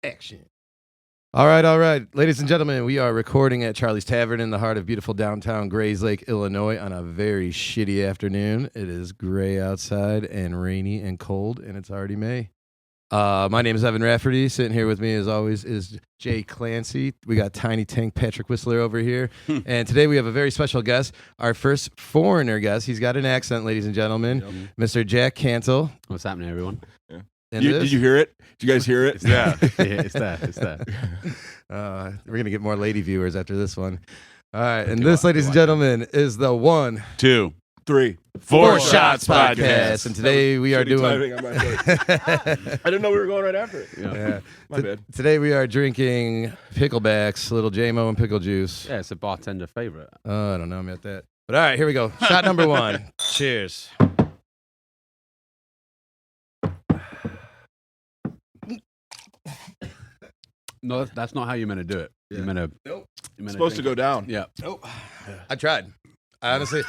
Action. All right. Ladies and gentlemen, we are recording at Charlie's Tavern in the heart of beautiful downtown Grayslake, Illinois on a very shitty afternoon. It is gray outside and rainy and cold, and it's already May. My name is Evan Rafferty. Sitting here with me, as always, is Jay Clancy. We got Tiny Tank Patrick Whistler over here. And today we have a very special guest, our first foreigner guest. He's got an accent, ladies and gentlemen. Mr. Jack Cantle. What's happening, everyone? Yeah. Did you hear it? Did you guys hear it? Yeah, it's there. We're going to get more lady viewers after this one. All right. And this, ladies and gentlemen, is the 1, 2, 3, 4 Shots podcast. And today we are doing... I didn't know we were going right after it. Yeah. My bad. Today we are drinking picklebacks, little J-Mo and pickle juice. Yeah, it's a bartender favorite. I don't know. I'm at that. But all right, here we go. Shot number 1. Cheers. No, that's not how you're meant to do it. Yeah. You're meant to. Nope. It's supposed to go down. Yeah. Nope. I tried. I honestly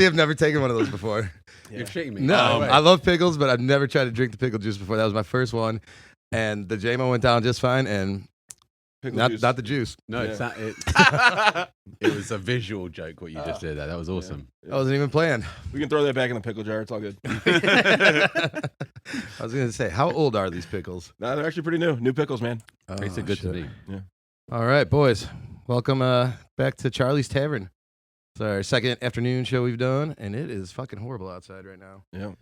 have never taken one of those before. Yeah. You're shitting me. No, I love pickles, but I've never tried to drink the pickle juice before. That was my first one, and the J-Mo went down just fine, and not the juice. No, it's not. It was a visual joke what you just did there. That was awesome. I wasn't even playing. We can throw that back in the pickle jar. It's all good. I was going to say, how old are these pickles? No, they're actually pretty new. New pickles, man. Tastes good to me. Yeah. All right, boys. Welcome back to Charlie's Tavern. It's our second afternoon show we've done, and it is fucking horrible outside right now. Yeah.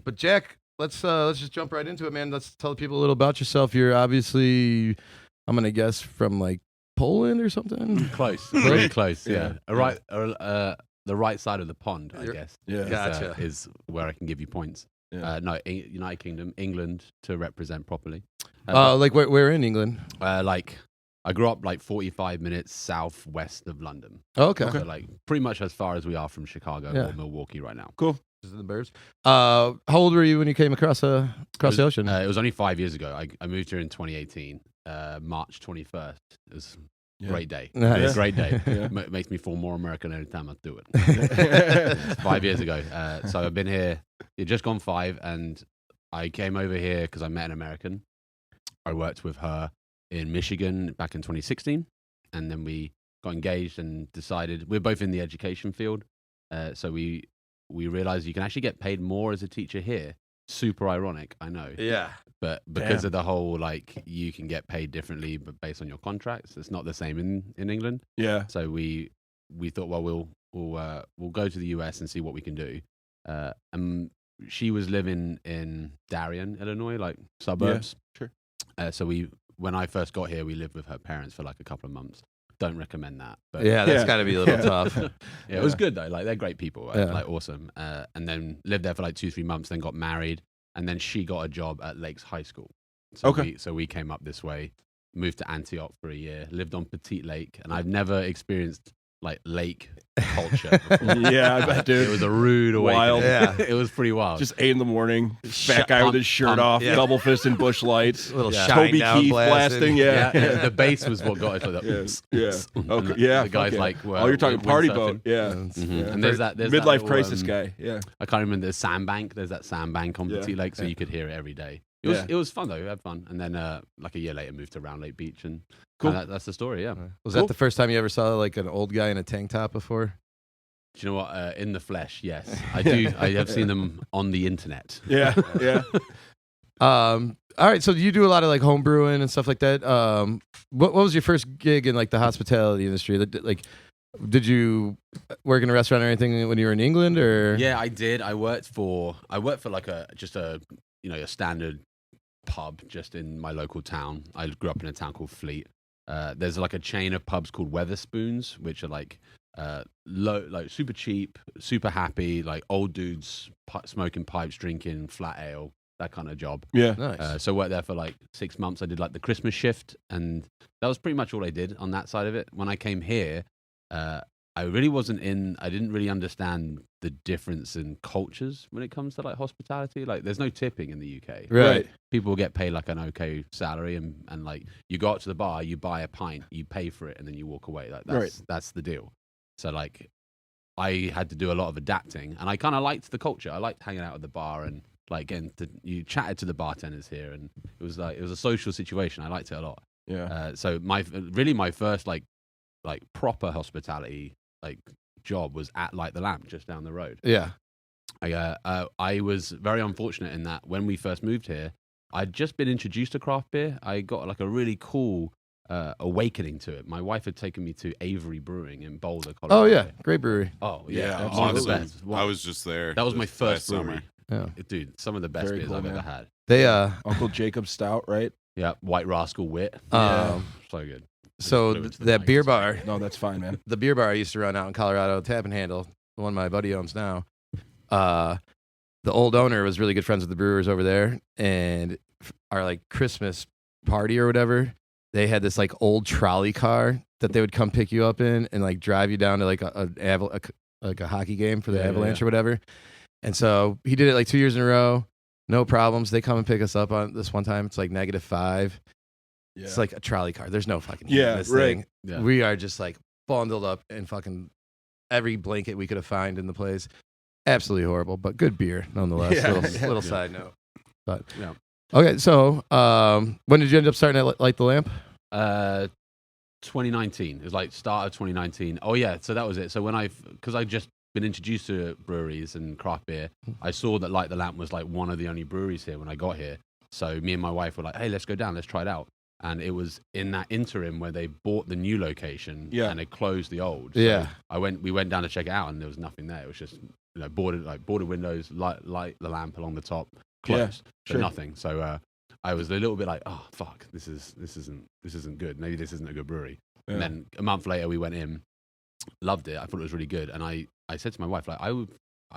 But Jack, let's just jump right into it, man. Let's tell people a little about yourself. You're obviously, I'm gonna guess, from like Poland or something. Close, really close. Yeah. The right side of the pond, I guess. Yeah. Gotcha. Is where I can give you points. Yeah. No, United Kingdom, England to represent properly. Like where in England? Like I grew up like 45 minutes southwest of London. Oh, okay. So like pretty much as far as we are from Chicago or Milwaukee right now. Cool. This is the Burbs. How old were you when you came across the ocean? It was only 5 years ago. I moved here in 2018, March 21st. It was a great day. Nice. It was a great day. Yeah. Makes me feel more American every time I do it. 5 years ago. So I've been here. It just gone 5, and I came over here because I met an American. I worked with her in Michigan back in 2016, and then we got engaged and decided we're both in the education field. So we realized you can actually get paid more as a teacher here. Super ironic, I know. Yeah. But because of the whole, like, you can get paid differently, but based on your contracts, it's not the same in England. Yeah. So we thought, well, we'll go to the US and see what we can do. And she was living in Darien, Illinois, like suburbs. Yeah, sure. So when I first got here, we lived with her parents for like a couple of months. Don't recommend that. But Yeah, that's got to be a little tough. it was good though. Like they're great people, Yeah. like awesome. And then lived there for like 2-3 months, then got married, and then she got a job at Lakes High School. So Okay. we came up this way, moved to Antioch for a year, lived on Petite Lake, and I've never experienced like lake culture before. Yeah, I bet, dude. It was a rude awakening. Wild. Yeah. It was pretty wild. Just 8 a.m. Fat guy with his shirt off, yeah. double fist in bush lights. A little Yeah. shine Toby down Keith blasting. blasting. Yeah. The bass was what got us like that. Yeah. Okay. And Yeah. The guy's fuck yeah. like, Oh, you're talking party windsurfing. boat. Yeah. Mhm. Yeah. And there's that midlife little, crisis guy. Yeah. I can't remember the sandbank. There's that sandbank on Yeah. Petite Lake, so Yeah. you could hear it every day. Yeah. It was fun though. We had fun, and then like a year later, moved to Round Lake Beach, and Cool. that's the story. Yeah. Was Cool. that the first time you ever saw like an old guy in a tank top before? Do you know what? In the flesh, yes, I do. I have seen them on the internet. Yeah. Yeah. All right, so you do a lot of like home brewing and stuff like that. What was your first gig in like the hospitality industry? Like, did you work in a restaurant or anything when you were in England, or? Yeah, I did. I worked for like a standard pub just in my local town. I grew up in a town called Fleet. There's like a chain of pubs called Weatherspoons, which are like like super cheap, super happy, like old dudes smoking pipes, drinking flat ale, that kind of job. Yeah. Nice. So I worked there for like 6 months. I did like the Christmas shift, and that was pretty much all I did on that side of it. When I came here, I didn't really understand the difference in cultures when it comes to like hospitality. Like there's no tipping in the UK. Right. People get paid like an okay salary, and like you go out to the bar, you buy a pint, you pay for it, and then you walk away. Like that's the deal. So like I had to do a lot of adapting, and I kind of liked the culture. I liked hanging out at the bar and like you chatted to the bartenders here, and it was a social situation. I liked it a lot. Yeah. So my first like proper hospitality like job was at Light the Lamp just down the road. Yeah. I was very unfortunate in that when we first moved here, I'd just been introduced to craft beer. I got like a really cool awakening to it. My wife had taken me to Avery Brewing in Boulder, Colorado. Oh yeah, great brewery. Oh yeah, Yeah, one of the awesome. best. I was just there. That was my this first last brewery. summer. Yeah. Dude, some of the best Very beers cool, I've man. ever had. They Uncle Jacob Stout, right? Yeah, White Rascal Wit. Yeah. So good. so blew into the that mic, beer it's bar, No, that's fine, man. the beer bar I used to run out in Colorado, Tap and Handle, the one my buddy owns now. The old owner was really good friends with the brewers over there, and our like Christmas party or whatever, they had this like old trolley car that they would come pick you up in and like drive you down to like a hockey game for the Yeah, Avalanche or whatever. And so he did it like 2 years in a row, no problems. They come and pick us up on this one time. It's like -5. Yeah. It's like a trolley car. There's no fucking heat in Yeah, this right. thing. Yeah. We are just like bundled up in fucking every blanket we could have found in the place. Absolutely horrible, but good beer nonetheless. Yeah. Little Yeah. side note. But Yeah. okay, so when did you end up starting at Light the Lamp? 2019. It was like start of 2019. Oh yeah, so that was it. So when because I'd just been introduced to breweries and craft beer, I saw that Light the Lamp was like one of the only breweries here when I got here. So me and my wife were like, hey, let's go down, let's try it out. And it was in that interim where they bought the new location and they closed the old. So Yeah. we went down to check it out, and there was nothing there. It was just boarded windows, light the lamp along the top, closed, sure. nothing. So I was a little bit like, oh fuck, this isn't good. Maybe this isn't a good brewery. Yeah. And then a month later we went in, loved it. I thought it was really good, and I said to my wife, like, I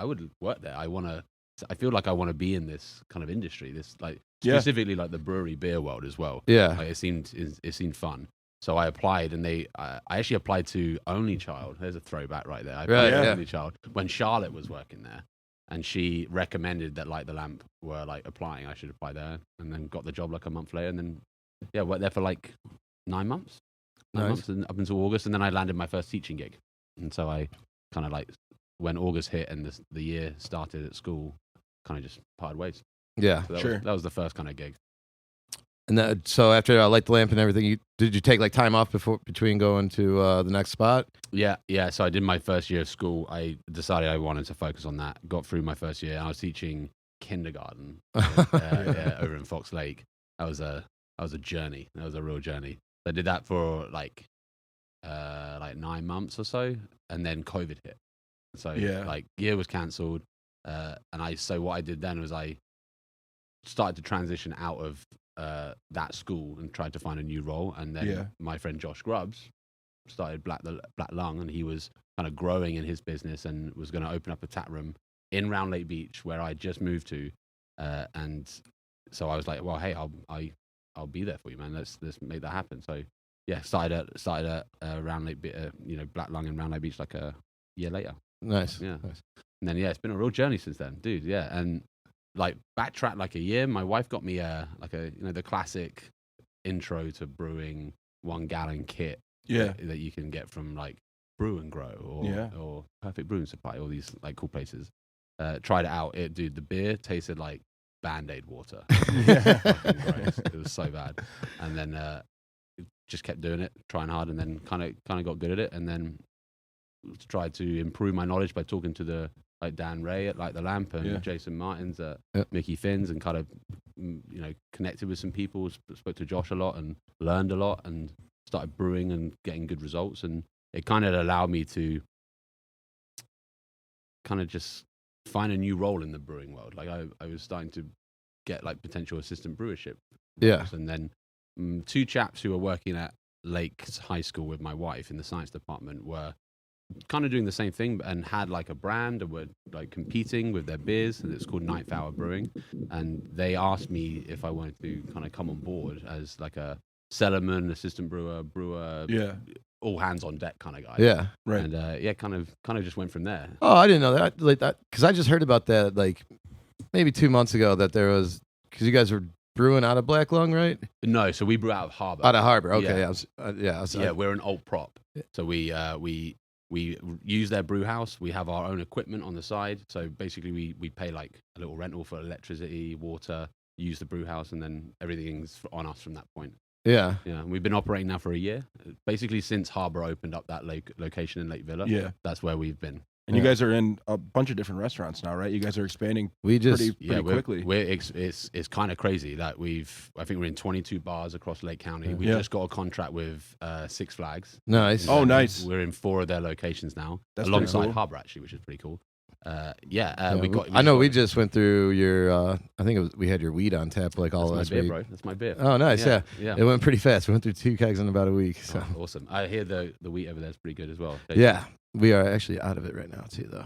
would work there. I feel like I want to be in this kind of industry, this like specifically like the brewery beer world as well. Yeah. Like, it seemed fun. So I applied, and I actually applied to Only Child. There's a throwback right there. I applied to yeah. Only Child when Charlotte was working there, and she recommended that Light the Lamp were like applying. I should apply there, and then got the job like a month later, and then worked there for like 9 months. Nice. Months and up until August, and then I landed my first teaching gig. And so I kind of like, when August hit and the year started at school, kind of just parted ways. Yeah. So Sure. that was the first kind of gig. And so after Light the Lamp and everything, did you take like time off between going to the next spot? Yeah. So I did my first year of school. I decided I wanted to focus on that. Got through my first year. I was teaching kindergarten over in Fox Lake. That was a journey. That was a real journey. I did that for like 9 months or so, and then COVID hit. So like year was cancelled, so what I did then was I started to transition out of that school and tried to find a new role. And then my friend Josh Grubbs started Black Lung, and he was kind of growing in his business and was going to open up a tap room in Round Lake Beach, where I just moved to. And so I was like, well, hey, I'll be there for you, man. Let's make that happen. So yeah, started at Round Lake, Black Lung in Round Lake Beach like a year later. Nice. Yeah. Nice. And then it's been a real journey since then, dude. Yeah, and like backtrack like a year. My wife got me the classic intro to brewing 1 gallon kit. That you can get from like Brew and Grow or Perfect Brewing Supply, all these like cool places. Tried it out. The beer tasted like Band-Aid water. Fucking gross. It was so bad. And then just kept doing it, trying hard, and then kind of got good at it, and then tried to improve my knowledge by talking to Dan Ray at Light the Lamp and Jason Martins at Mickey Finn's, and kind of connected with some people, spoke to Josh a lot and learned a lot, and started brewing and getting good results. And it kind of allowed me to kind of just find a new role in the brewing world. Like I was starting to get like potential assistant brewership roles. And then 2 chaps who were working at Lakes High School with my wife in the science department were kind of doing the same thing and had like a brand and were like competing with their beers, and it's called Ninth Hour Brewing. And they asked me if I wanted to kind of come on board as like a cellarman, assistant brewer, all hands on deck kind of guy. Yeah. Right. And kind of just went from there. Oh, I didn't know that. Like that, because I just heard about that like maybe 2 months ago, that there was, because you guys were brewing out of Black Lung, right? No, so we brew out of Harbor. Out of Harbor. Okay. Yeah. We're an alt prop. So we We use their brew house. We have our own equipment on the side. So basically, we pay like a little rental for electricity, water, use the brew house, and then everything's on us from that point. Yeah. Yeah, we've been operating now for a year. Basically, since Harbour opened up that location in Lake Villa. Yeah. That's where we've been. And you guys are in a bunch of different restaurants now, right? You guys are expanding We just pretty quickly. It's kind of crazy that I think we're in 22 bars across Lake County. We just got a contract with Six Flags. nice. Oh, nice. We're in 4 of their locations now, That's pretty alongside cool. Harbour actually, which is pretty cool. Yeah, We got. I know we just went through your. I think we had your weed on tap like all That's last my beer, week. bro. That's my beer. Oh, nice. Yeah. yeah. It went pretty fast. We went through 2 kegs in about a week. So Oh, awesome. I hear the wheat over there is pretty good as well. yeah, we are actually out of it right now too, though.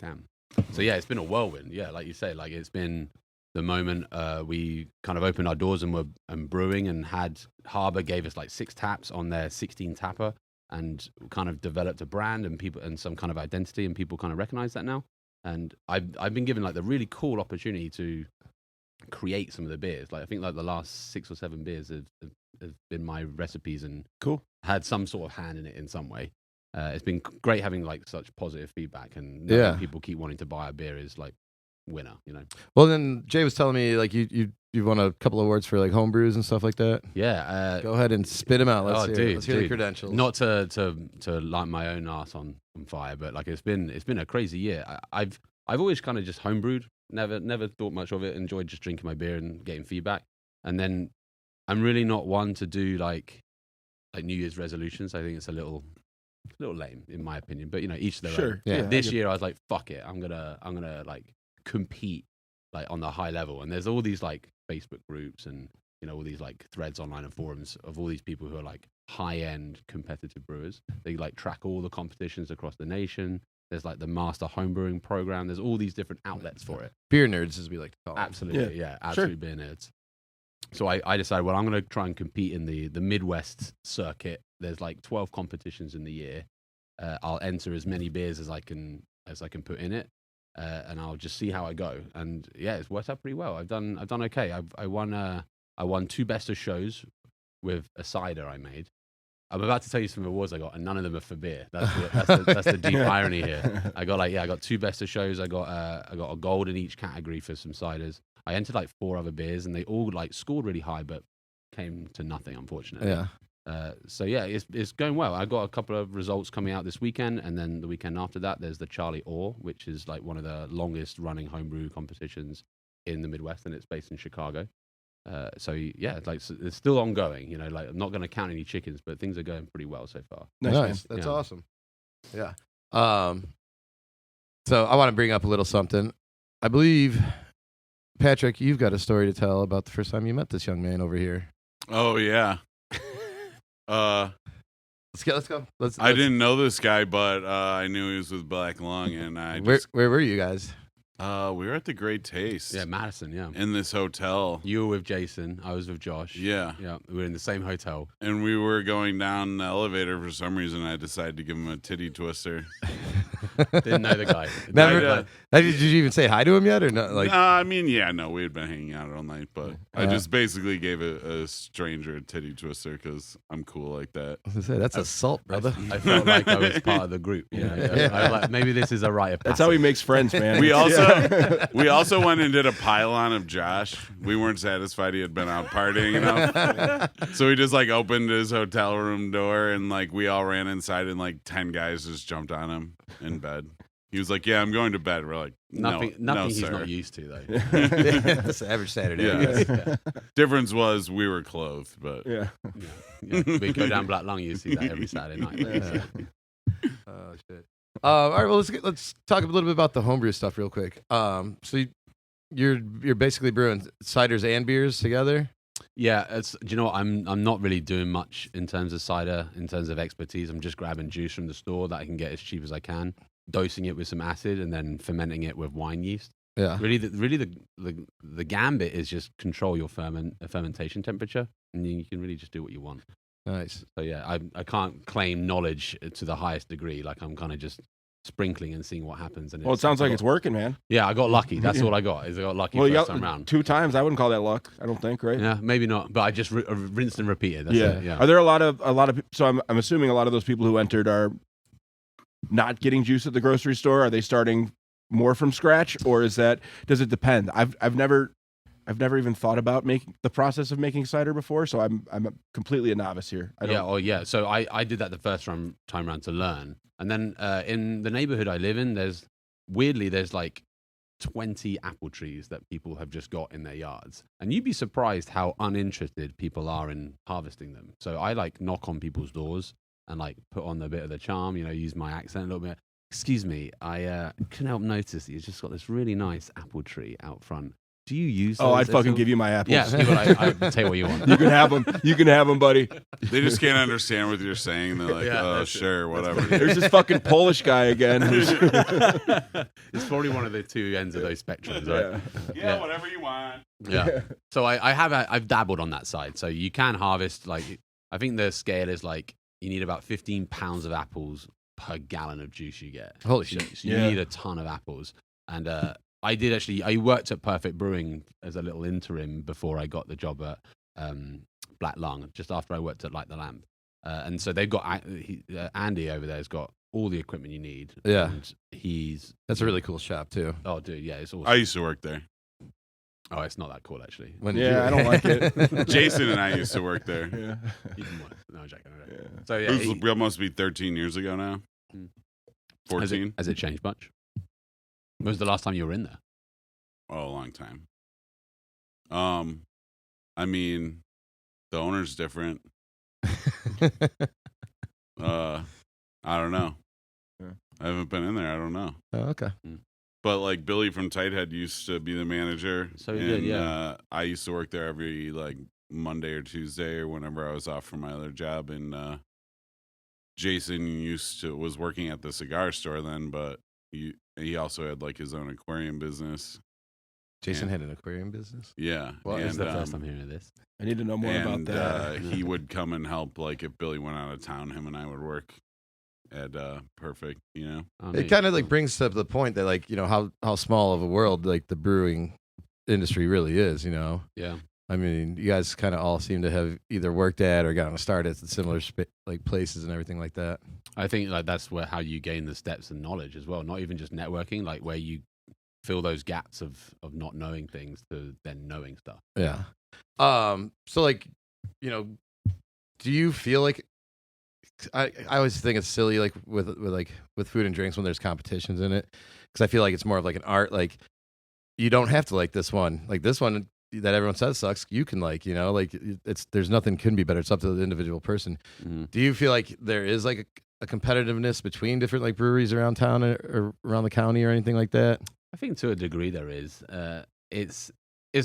Damn. So yeah, it's been a whirlwind. Yeah, like you say, like it's been the moment we kind of opened our doors and were brewing, and had Harbour gave us like 6 taps on their 16 tapper, and kind of developed a brand and people and some kind of identity, and people kind of recognize that now. And I've been given like the really cool opportunity to create some of the beers. Like I think like the last 6 or 7 beers have been my recipes and Cool. had some sort of hand in it in some way. It's been great having like such positive feedback, and knowing people keep wanting to buy a beer is like winner, you know. Well, then Jay was telling me like you won a couple of awards for like home brews and stuff like that. Yeah. Go ahead and spit them out. Let's hear the dude. credentials. Not to light my own ass on fire, but like it's been a crazy year. I've always kind of just homebrewed, never thought much of it. Enjoyed just drinking my beer and getting feedback. And then I'm really not one to do like New Year's resolutions. I think it's a little lame in my opinion, but you know, each their own. Yeah. This year I was like, fuck it, I'm gonna like compete like on the high level. And there's all these like Facebook groups and you know all these like threads online and forums of all these people who are like high end competitive brewers. They like track all the competitions across the nation. There's like the master homebrewing program. There's all these different outlets for it. Beer nerds, as we like to call them. Absolutely, yeah, absolutely beer nerds. So I decided, well, I'm going to try and compete in the Midwest circuit. There's like 12 competitions in the year. I'll enter as many beers as I can put in it, and I'll just see how I go. And yeah, it's worked out pretty well. I've done okay. I won 2 best of shows with a cider I made. I'm about to tell you some awards I got, and none of them are for beer. That's the deep irony here. I got 2 best of shows. I got a gold in each category for some ciders. I entered like 4 other beers, and they all like scored really high, but came to nothing, unfortunately. Yeah. So yeah, it's going well. I got a couple of results coming out this weekend, and then the weekend after that, there's the Charlie Orr, which is like one of the longest running homebrew competitions in the Midwest, and it's based in Chicago. So yeah, it's still ongoing. You know, like I'm not going to count any chickens, but things are going pretty well so far. Nice. That's awesome. Yeah. So I want to bring up a little something. I believe, Patrick, you've got a story to tell about the first time you met this young man over here. Oh yeah. Let's go. I didn't know this guy, but I knew he was with Black Lung, and Where were you guys? we were at the Great Taste. Yeah, Madison. Yeah, in this hotel. you were with Jason. I was with Josh. Yeah, we were in the same hotel. and we were going down the elevator for some reason. I decided to give him a titty twister. Didn't know the guy. Never. Did you even say hi to him yet, or not? Like, I mean, no, we had been hanging out all night, but I just basically gave a stranger a titty twister because I'm cool like that. I was gonna say, that's assault, brother. I felt like I was part of the group. You know? I was like, maybe this is a rite of passage. That's how he makes friends, man. We also went and did a pylon of Josh. We weren't satisfied he had been out partying enough, so we just like opened his hotel room door and like we all ran inside and like 10 guys just jumped on him in bed. He was like, "Yeah, I'm going to bed." We're like, nothing no, he's sir. not used to though. That's the average Saturday. Yeah. Difference was we were clothed, but Yeah. We go down Black Lung. You see that every Saturday night. Yeah. Oh shit. All right. Well, let's talk a little bit about the homebrew stuff real quick. So you're basically brewing ciders and beers together. Yeah, do you know what? I'm not really doing much in terms of cider, in terms of expertise. I'm just grabbing juice from the store that I can get as cheap as I can, dosing it with some acid, and then fermenting it with wine yeast. Yeah. Really, the gambit is just control your fermentation temperature, and you can really just do what you want. Nice. So yeah, I can't claim knowledge to the highest degree. Like I'm kind of just sprinkling and seeing what happens. And Well, it sounds like it's working, man. Yeah, I got lucky. That's all I got. I got lucky first time round. 2 times. I wouldn't call that luck. I don't think, right? Yeah, maybe not. But I just rinsed and repeated. That's Yeah. it. Yeah. Are there a lot of? So I'm assuming a lot of those people who entered are not getting juice at the grocery store? Are they starting more from scratch, or does it depend? I've never even thought about making the process of making cider before, so I'm completely a novice here. So I did that the first time around to learn, and then in the neighborhood I live in, there's like 20 apple trees that people have just got in their yards, and you'd be surprised how uninterested people are in harvesting them. So I like knock on people's doors and like put on a bit of the charm, use my accent a little bit. Excuse me, I couldn't help notice that you've just got this really nice apple tree out front. Do you use those? Oh, I'd fucking give you my apples. Yeah, I'll tell you what you want. You can have them. You can have them, buddy. They just can't understand what you're saying. They're like, oh, sure, whatever. There's this fucking Polish guy again. It's probably one of the two ends of those spectrums, right? Yeah, whatever you want. Yeah. So I've dabbled on that side. So you can harvest, like, I think the scale is like you need about 15 pounds of apples per gallon of juice you get. Holy shit. So you need a ton of apples. And I worked at Perfect Brewing as a little interim before I got the job at Black Lung, just after I worked at Light the Lamp. And so they've got Andy over there has got all the equipment you need. Yeah. And that's a really cool shop too. Oh, dude, yeah, it's awesome. I used to work there. Oh, it's not that cool, actually. I don't like it. Jason and I used to work there. Yeah. Even more. No, Jack. No. Yeah. So, yeah. It must be 13 years ago now. 14? Has it changed much? When was the last time you were in there? Oh, a long time. I mean, the owner's different. I don't know. Yeah. I haven't been in there. I don't know. Oh, okay. But like Billy from Tighthead used to be the manager. So he did, yeah. I used to work there every like Monday or Tuesday or whenever I was off from my other job. And Jason was working at the cigar store then, but he also had like his own aquarium business. Jason had an aquarium business? Yeah. Well, it's the first time hearing of this. I need to know more about that. He would come and help, like if Billy went out of town, him and I would work at Perfect, It kind of like brings up the point that like, how small of a world like the brewing industry really is, Yeah. I mean, you guys kind of all seem to have either worked at or gotten a start at similar like places and everything like that. I think like that's how you gain the steps and knowledge as well. Not even just networking, like where you fill those gaps of not knowing things to then knowing stuff. Yeah. So like, do you feel like I always think it's silly like with food and drinks when there's competitions in it, because I feel like it's more of like an art. Like you don't have to like this one. Like this one that everyone says sucks, you can like, like there's nothing can be better. It's up to the individual person. Mm-hmm. Do you feel like there is like a competitiveness between different like breweries around town or around the county or anything like that? I think to a degree there is. It's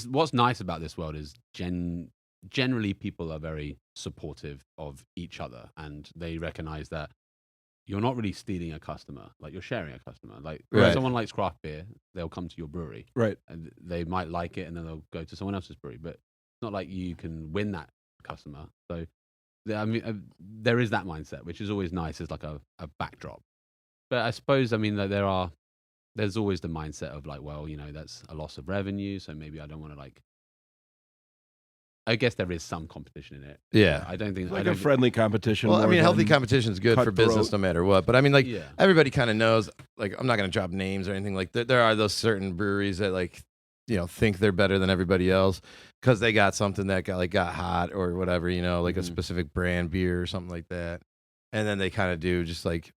what's nice about this world is generally people are very supportive of each other, and they recognize that you're not really stealing a customer, like you're sharing a customer. Like if someone likes craft beer, they'll come to your brewery, right? And they might like it, and then they'll go to someone else's brewery. But it's not like you can win that customer. So I mean, there is that mindset, which is always nice as like a backdrop. But I suppose there's always the mindset of like, well, that's a loss of revenue, so maybe I don't want to like. I guess there is some competition in it. Yeah, I don't think a friendly competition. Well, I mean, healthy competition is good for business no matter what. But I mean, like everybody kind of knows. Like, I'm not going to drop names or anything. Like, there are those certain breweries that like, think they're better than everybody else because they got something that got hot or whatever. Like a specific brand beer or something like that, and then they kind of do just like,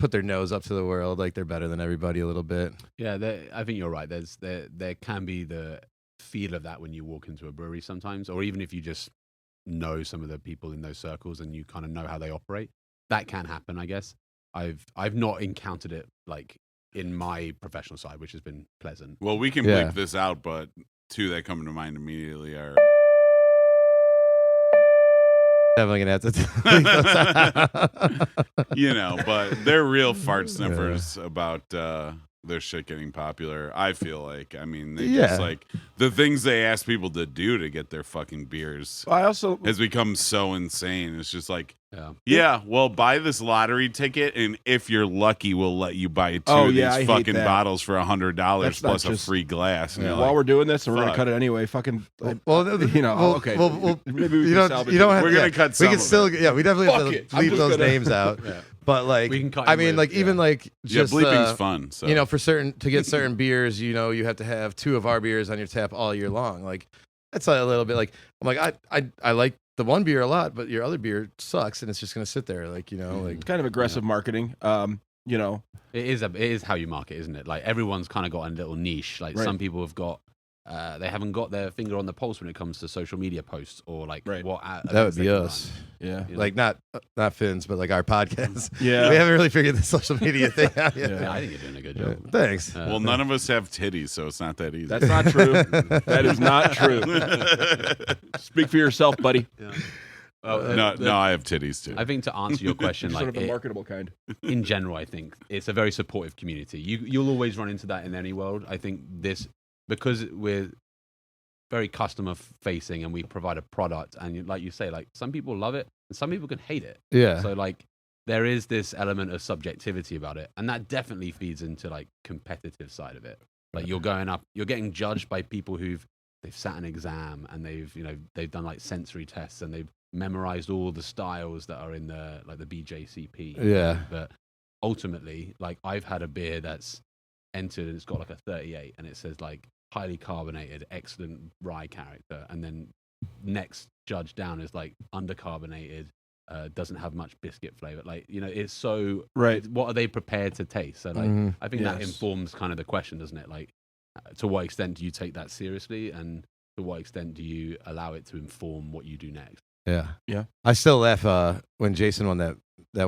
put their nose up to the world like they're better than everybody a little bit. Yeah, I think you're right. There can be the feel of that when you walk into a brewery sometimes, or even if you just know some of the people in those circles and you kind of know how they operate, that can happen. I guess I've not encountered it like in my professional side, which has been pleasant. Well, we can bleep this out, but two that come to mind immediately are definitely gonna have to but they're real fart sniffers about their shit getting popular. I feel like, I mean, they just like the things they ask people to do to get their fucking beers. I also has become so insane. It's just like, well, buy this lottery ticket, and if you're lucky, we'll let you buy two of these fucking bottles for $100 plus a free glass. And while we're doing this, and we're gonna cut it anyway. Fucking, okay. Well, maybe we you don't have. We're gonna cut some. We can still, we definitely have to leave those names out. But like, We can cut I in mean, with- like even yeah. like Yeah, just bleeping's fun. So you know, to get certain beers, you know, you have to have 2 of our beers on your tap all year long. Like that's a little bit like I'm like I like the one beer a lot, but your other beer sucks, and it's just gonna sit there. Like you know, like It's kind of aggressive marketing. You know, It is how you market, isn't it? Like everyone's kind of got a little niche. Like Right. some people have got, they haven't got their finger on the pulse when it comes to social media posts or like Right. what. that would be us. yeah, You know? Like not Finn's, but like our podcast. yeah. We haven't really figured the social media thing out yet. Yeah, I think you're doing a good job. Thanks. well, none of us have titties, so it's not that easy. That's not true. That is not true. Speak for yourself, buddy. no, I have titties too. I think to answer your question, You're like sort of a marketable kind. in general, I think it's a very supportive community. You'll always run into that in any world. I think because we're very customer facing and we provide a product, and like you say, like some people love it and some people can hate it. Yeah. So like there is this element of subjectivity about it, and that definitely feeds into like competitive side of it. Like you're getting judged by people they've sat an exam and they've done like sensory tests and they've memorized all the styles that are in the BJCP. Yeah. But ultimately, like I've had a beer that's entered and it's got like a 38 and it says like highly carbonated, excellent rye character, and then next judge down is like undercarbonated, doesn't have much biscuit flavor. Like it's so Right. What are they prepared to taste? So like Mhm. I think that Yes. informs kind of the question, doesn't it? Like to what extent do you take that seriously, and to what extent do you allow it to inform what you do next? Yeah. Yeah. I still laugh when Jason won that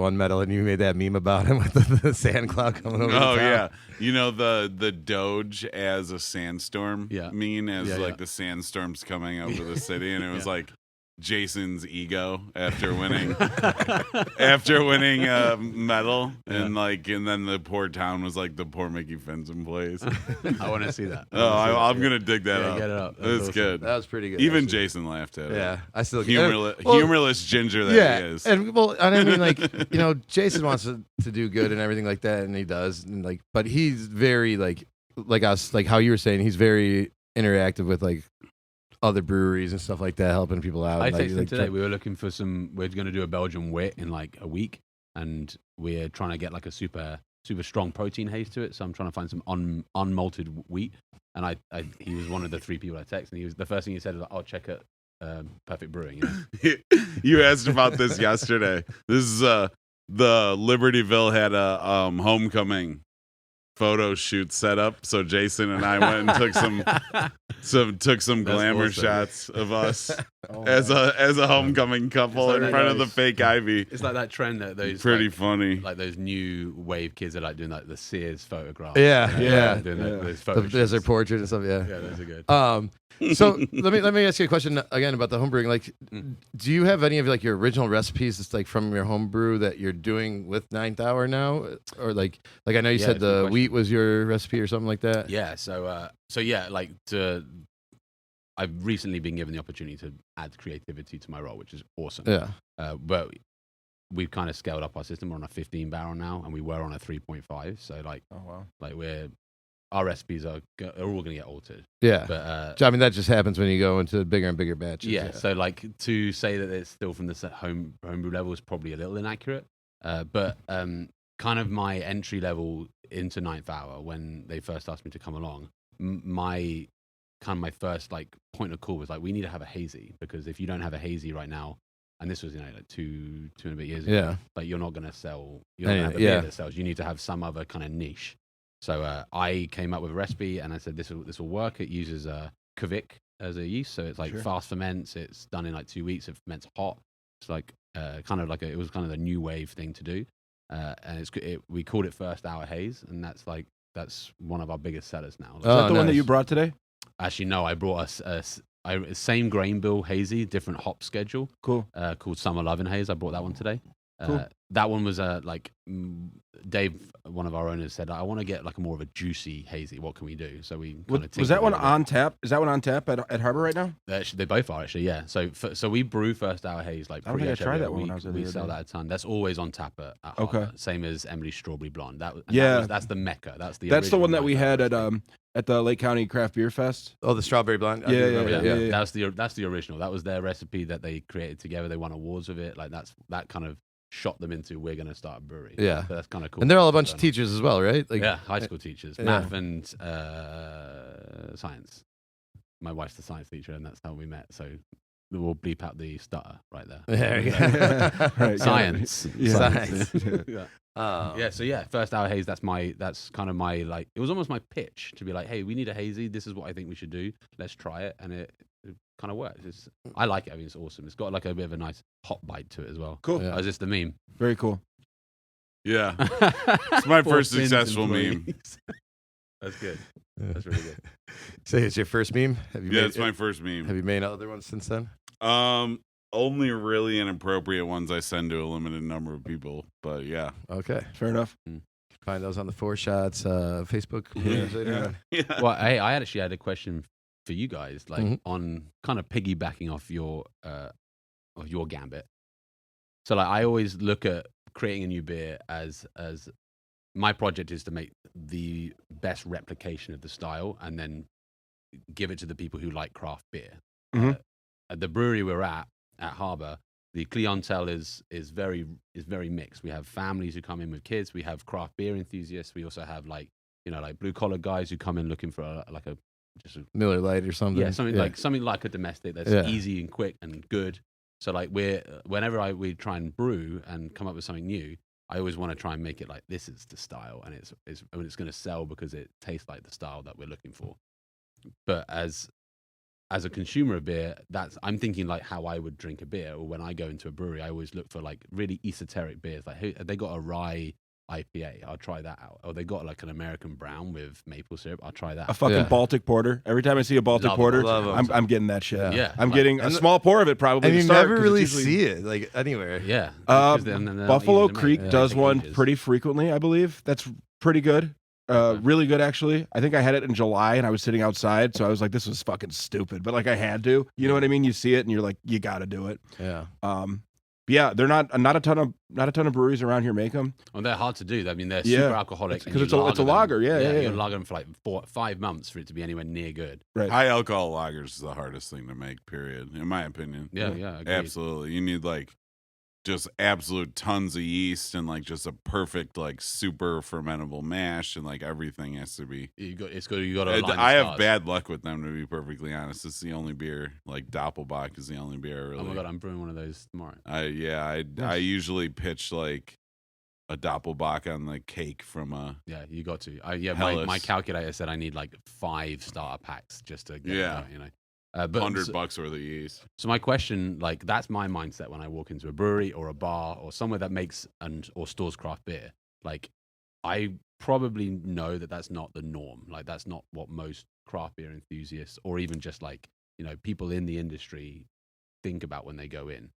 one medal and you made that meme about him with the sand cloud coming over. Oh the yeah, top. you know the Doge as a sandstorm Yeah. meme as Yeah, like yeah. the sandstorms coming over the city, and it was Yeah. like Jason's ego after winning a medal, and then the poor town was like the poor Mickey Fenton plays. I want to see that. Oh, I'm gonna dig that Yeah, up. get it up. That's It's awesome. good. That was pretty good. Even actually. Jason laughed at it. Yeah, I still Humorless ginger that yeah, he is. and I mean, like Jason wants to do good and everything like that, and he does, and like, but he's very like us, like how you were saying, he's very interactive with like other breweries and stuff like that, helping people out. I and, like, texted him today. We were looking for we're going to do a Belgian wit in like a week, and we're trying to get like a super strong protein haze to it. So I'm trying to find some unmalted wheat. And he was one of the 3 people I texted. And the first thing he said was, "I'll check at Perfect Brewing." You asked about this yesterday. This is the Libertyville had a homecoming photo shoot set up, so Jason and I went and took some glamour awesome. shots of us Oh, as a homecoming couple It's in like front of the nice. fake ivy. It's like that trend that those Pretty funny. like those new wave kids are like doing like the Sears photograph. Yeah, yeah. Doing Yeah. those photo there's their shoots. portrait and stuff. Yeah. Yeah, those are good. So let me ask you a question again about the homebrewing. Like, do you have any of like your original recipes that's like from your homebrew that you're doing with Ninth Hour now, or like I know you Yeah, said good the question. wheat was your recipe or something like that. Yeah, so yeah, like I've recently been given the opportunity to add creativity to my role, which is awesome. Yeah. But we've kind of scaled up our system. We're on a 15 barrel now, and we were on a 3.5. So like Oh wow. our recipes are all going to get altered. Yeah. But I mean, that just happens when you go into bigger and bigger batches. yeah, so like to say that it's still from the homebrew level is probably a little inaccurate. But kind of my entry level into Ninth Hour, when they first asked me to come along, my first like point of call was like, we need to have a hazy, because if you don't have a hazy right now, and this was like two and a bit years ago, Yeah. like you're not going to sell, you're not going to have a Yeah. beer that sells. You need to have some other kind of niche. So I came up with a recipe, and I said this will work. It uses Kvik as a yeast, so it's like Sure. fast ferments. It's done in like 2 weeks. It ferments hot. It's like kind of like it was kind of the new wave thing to do, and we called it First Hour Haze, and that's one of our biggest sellers now. Is that the one that nice. you brought today? Actually, no, I brought us same grain bill hazy, different hop schedule, Cool. called Summer Lovin' Haze. I brought that one today. Cool. That one was Dave, one of our owners, said, I want to get like a more of a juicy hazy. What can we do? So we kind of Was that one on tap? Is that one on tap at Harbor right now? They both are actually, yeah. So we brew First Hour Haze like I don't pretty think I much tried every that one when I week. was there the We other sell day. that a ton. That's always on tap at Okay. Harbor. Same as Emily's Strawberry Blonde. Yeah. That's the mecca. That's the That's the one original that we Ninth Hour had recipe. at the Lake County Craft Beer Fest. Oh, the strawberry blonde. I do Yeah, remember that. yeah. That's the original. That was their recipe that they created together. They won awards with it. Like that kind of shot them into we're going to start a brewery. Yeah. So that's kind of cool. And they're all a bunch of teachers as well, right? Like, yeah, high school teachers, yeah. math and science. My wife's the science teacher, and that's how we met. So we'll bleep out the stutter right there. There you go. Right, Science. Yeah. Science. Yeah. Oh. Yeah, so yeah, first hour haze. That's kind of my like. It was almost my pitch to be like, hey, we need a hazy. This is what I think we should do. Let's try it, and it kind of works. I like it. I mean, it's awesome. It's got like a bit of a nice hot bite to it as well. Cool. Yeah. Oh, is this the meme? Very cool. Yeah. It's my Poor first Finn's successful meme. employees. That's good. That's really good. So it's your first meme? Have you Yeah, made, it's my first meme. Have you made other ones since then? Only really inappropriate ones I send to a limited number of people, but yeah. Okay. Fair enough. Find those on the Four Shots Facebook page later on. Yeah. Well, hey, I actually had a question for you guys, like Mhm. on kind of piggybacking off your gambit. So, like, I always look at creating a new beer as my project is to make the best replication of the style and then give it to the people who like craft beer. Mhm. At the brewery we're at Harbour, the clientele is very mixed. We have families who come in with kids. We have craft beer enthusiasts. We also have like blue collar guys who come in looking for a Miller Lite or something. yeah, something like a domestic that's Yeah. easy and quick and good. So like whenever we try and brew and come up with something new, I always want to try and make it like this is the style, and it's going to sell because it tastes like the style that we're looking for. But as a consumer of beer, I'm thinking like how I would drink a beer, or when I go into a brewery, I always look for like really esoteric beers. Like, hey, have they got a rye IPA? I'll try that out. Or they got like an American brown with maple syrup? I'll try that. A fucking Yeah. Baltic porter. Every time I see a Baltic Love 'em, porter, love 'em. I'm getting that shit. Yeah. I'm Like- getting a and small pour of it probably. And to you start, never 'cause it's really usually- see it like anywhere. Yeah. Uh, because then they're not Buffalo easy to make. Creek They does take one ages. pretty frequently, I believe. That's pretty good. Okay. Really good, actually. I think I had it in July, and I was sitting outside, so I was like, "This was fucking stupid," but like I had to. You know what I mean? You see it, and you're like, "You got to do it." Yeah. But yeah, they're not a ton of breweries around here make them. Well, they're hard to do. I mean, they're Yeah. super alcoholic. Because and it's you a them. lager, yeah. You lager them for like 5 months for it to be anywhere near good. Right. High alcohol lagers is the hardest thing to make, period, in my opinion. Yeah, agreed. Absolutely. You need like just absolute tons of yeast and like just a perfect like super fermentable mash, and like everything has to be. You got to align the I have stars. bad luck with them, to be perfectly honest. It's the only beer, like Doppelbock is the only beer I really. Oh my god, I'm brewing one of those tomorrow. I Nice. usually pitch like a Doppelbock on the cake from a. Yeah, you got to. My Hellas. calculator said I need like 5 starter packs just to get Yeah. it out, you know. But $100 worth of yeast. So my question, like, that's my mindset when I walk into a brewery or a bar or somewhere that makes or stores craft beer. Like, I probably know that that's not the norm. Like, that's not what most craft beer enthusiasts or even just like, people in the industry think about when they go in.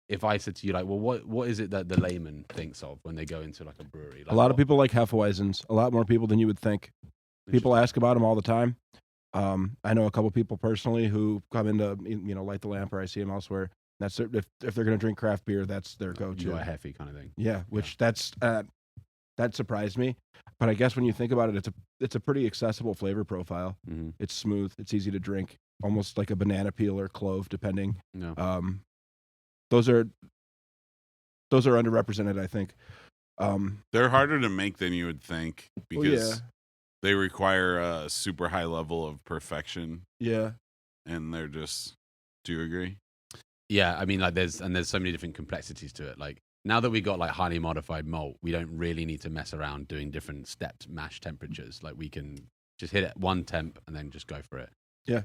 If I said to you, like, well, what is it that the layman thinks of when they go into like a brewery? Like, A lot of people like Hefeweizens. A lot more people than you would think. People ask about them all the time. I know a couple people personally who come into Light the Lamp, or I see them elsewhere. That's if they're going to drink craft beer, that's their you go-to. got a Heffy kind of thing. Yeah, which that surprised me. But I guess when you think about it, it's a pretty accessible flavor profile. Mm-hmm. It's smooth. It's easy to drink, almost like a banana peel or clove, depending. No. Those are underrepresented, I think. They're harder to make than you would think because yeah. they require a super high level of perfection, Yeah. and they're just. Do you agree? Yeah, I mean, like, there's so many different complexities to it. Like, now that we got like highly modified malt, we don't really need to mess around doing different stepped mash temperatures. Like, we can just hit it 1 temp and then just go for it. Yeah.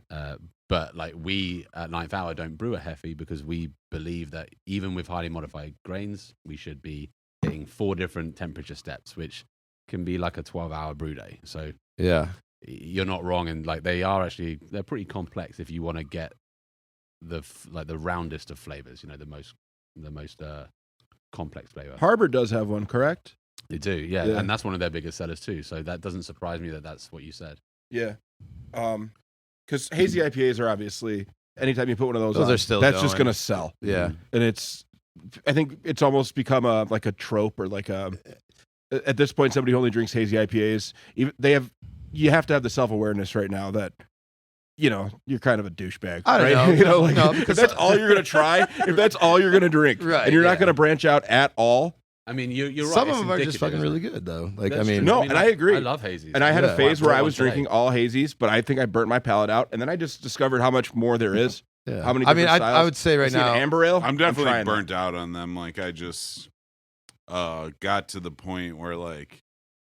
But like, we at Ninth Hour don't brew a Heffy because we believe that even with highly modified grains, we should be hitting 4 different temperature steps, which can be like a 12-hour brew day. So Yeah. you're not wrong, and like they're pretty complex if you want to get the roundest of flavors, the most complex flavor. Harbor does have one, correct? They do, yeah, Yeah. and that's one of their biggest sellers too. So that doesn't surprise me that that's what you said. Yeah. Because hazy IPAs are obviously, anytime you put one of those Those on, are still that's just going. going to sell. Yeah. And I think it's almost become like a trope, or like at this point, somebody who only drinks hazy IPAs, you have to have the self-awareness right now that you're kind of a douchebag. I don't right? know. Like, No, if because that's all you're gonna try, if that's all you're gonna drink, Right, and you're not yeah. gonna branch out at all. I mean, you're right. some of it's them are just indicative, fucking isn't really it? good though. Like That's I mean, true. No, and I agree. I love hazies. And I had a Yeah. phase where I brought was one today. drinking all hazies, but I think I burnt my palate out, and then I just discovered how much more there is. yeah. How many I mean, different I styles? would say I right see an now. amber ale. I'm definitely trying that. burnt out on them. Like I just got to the point where like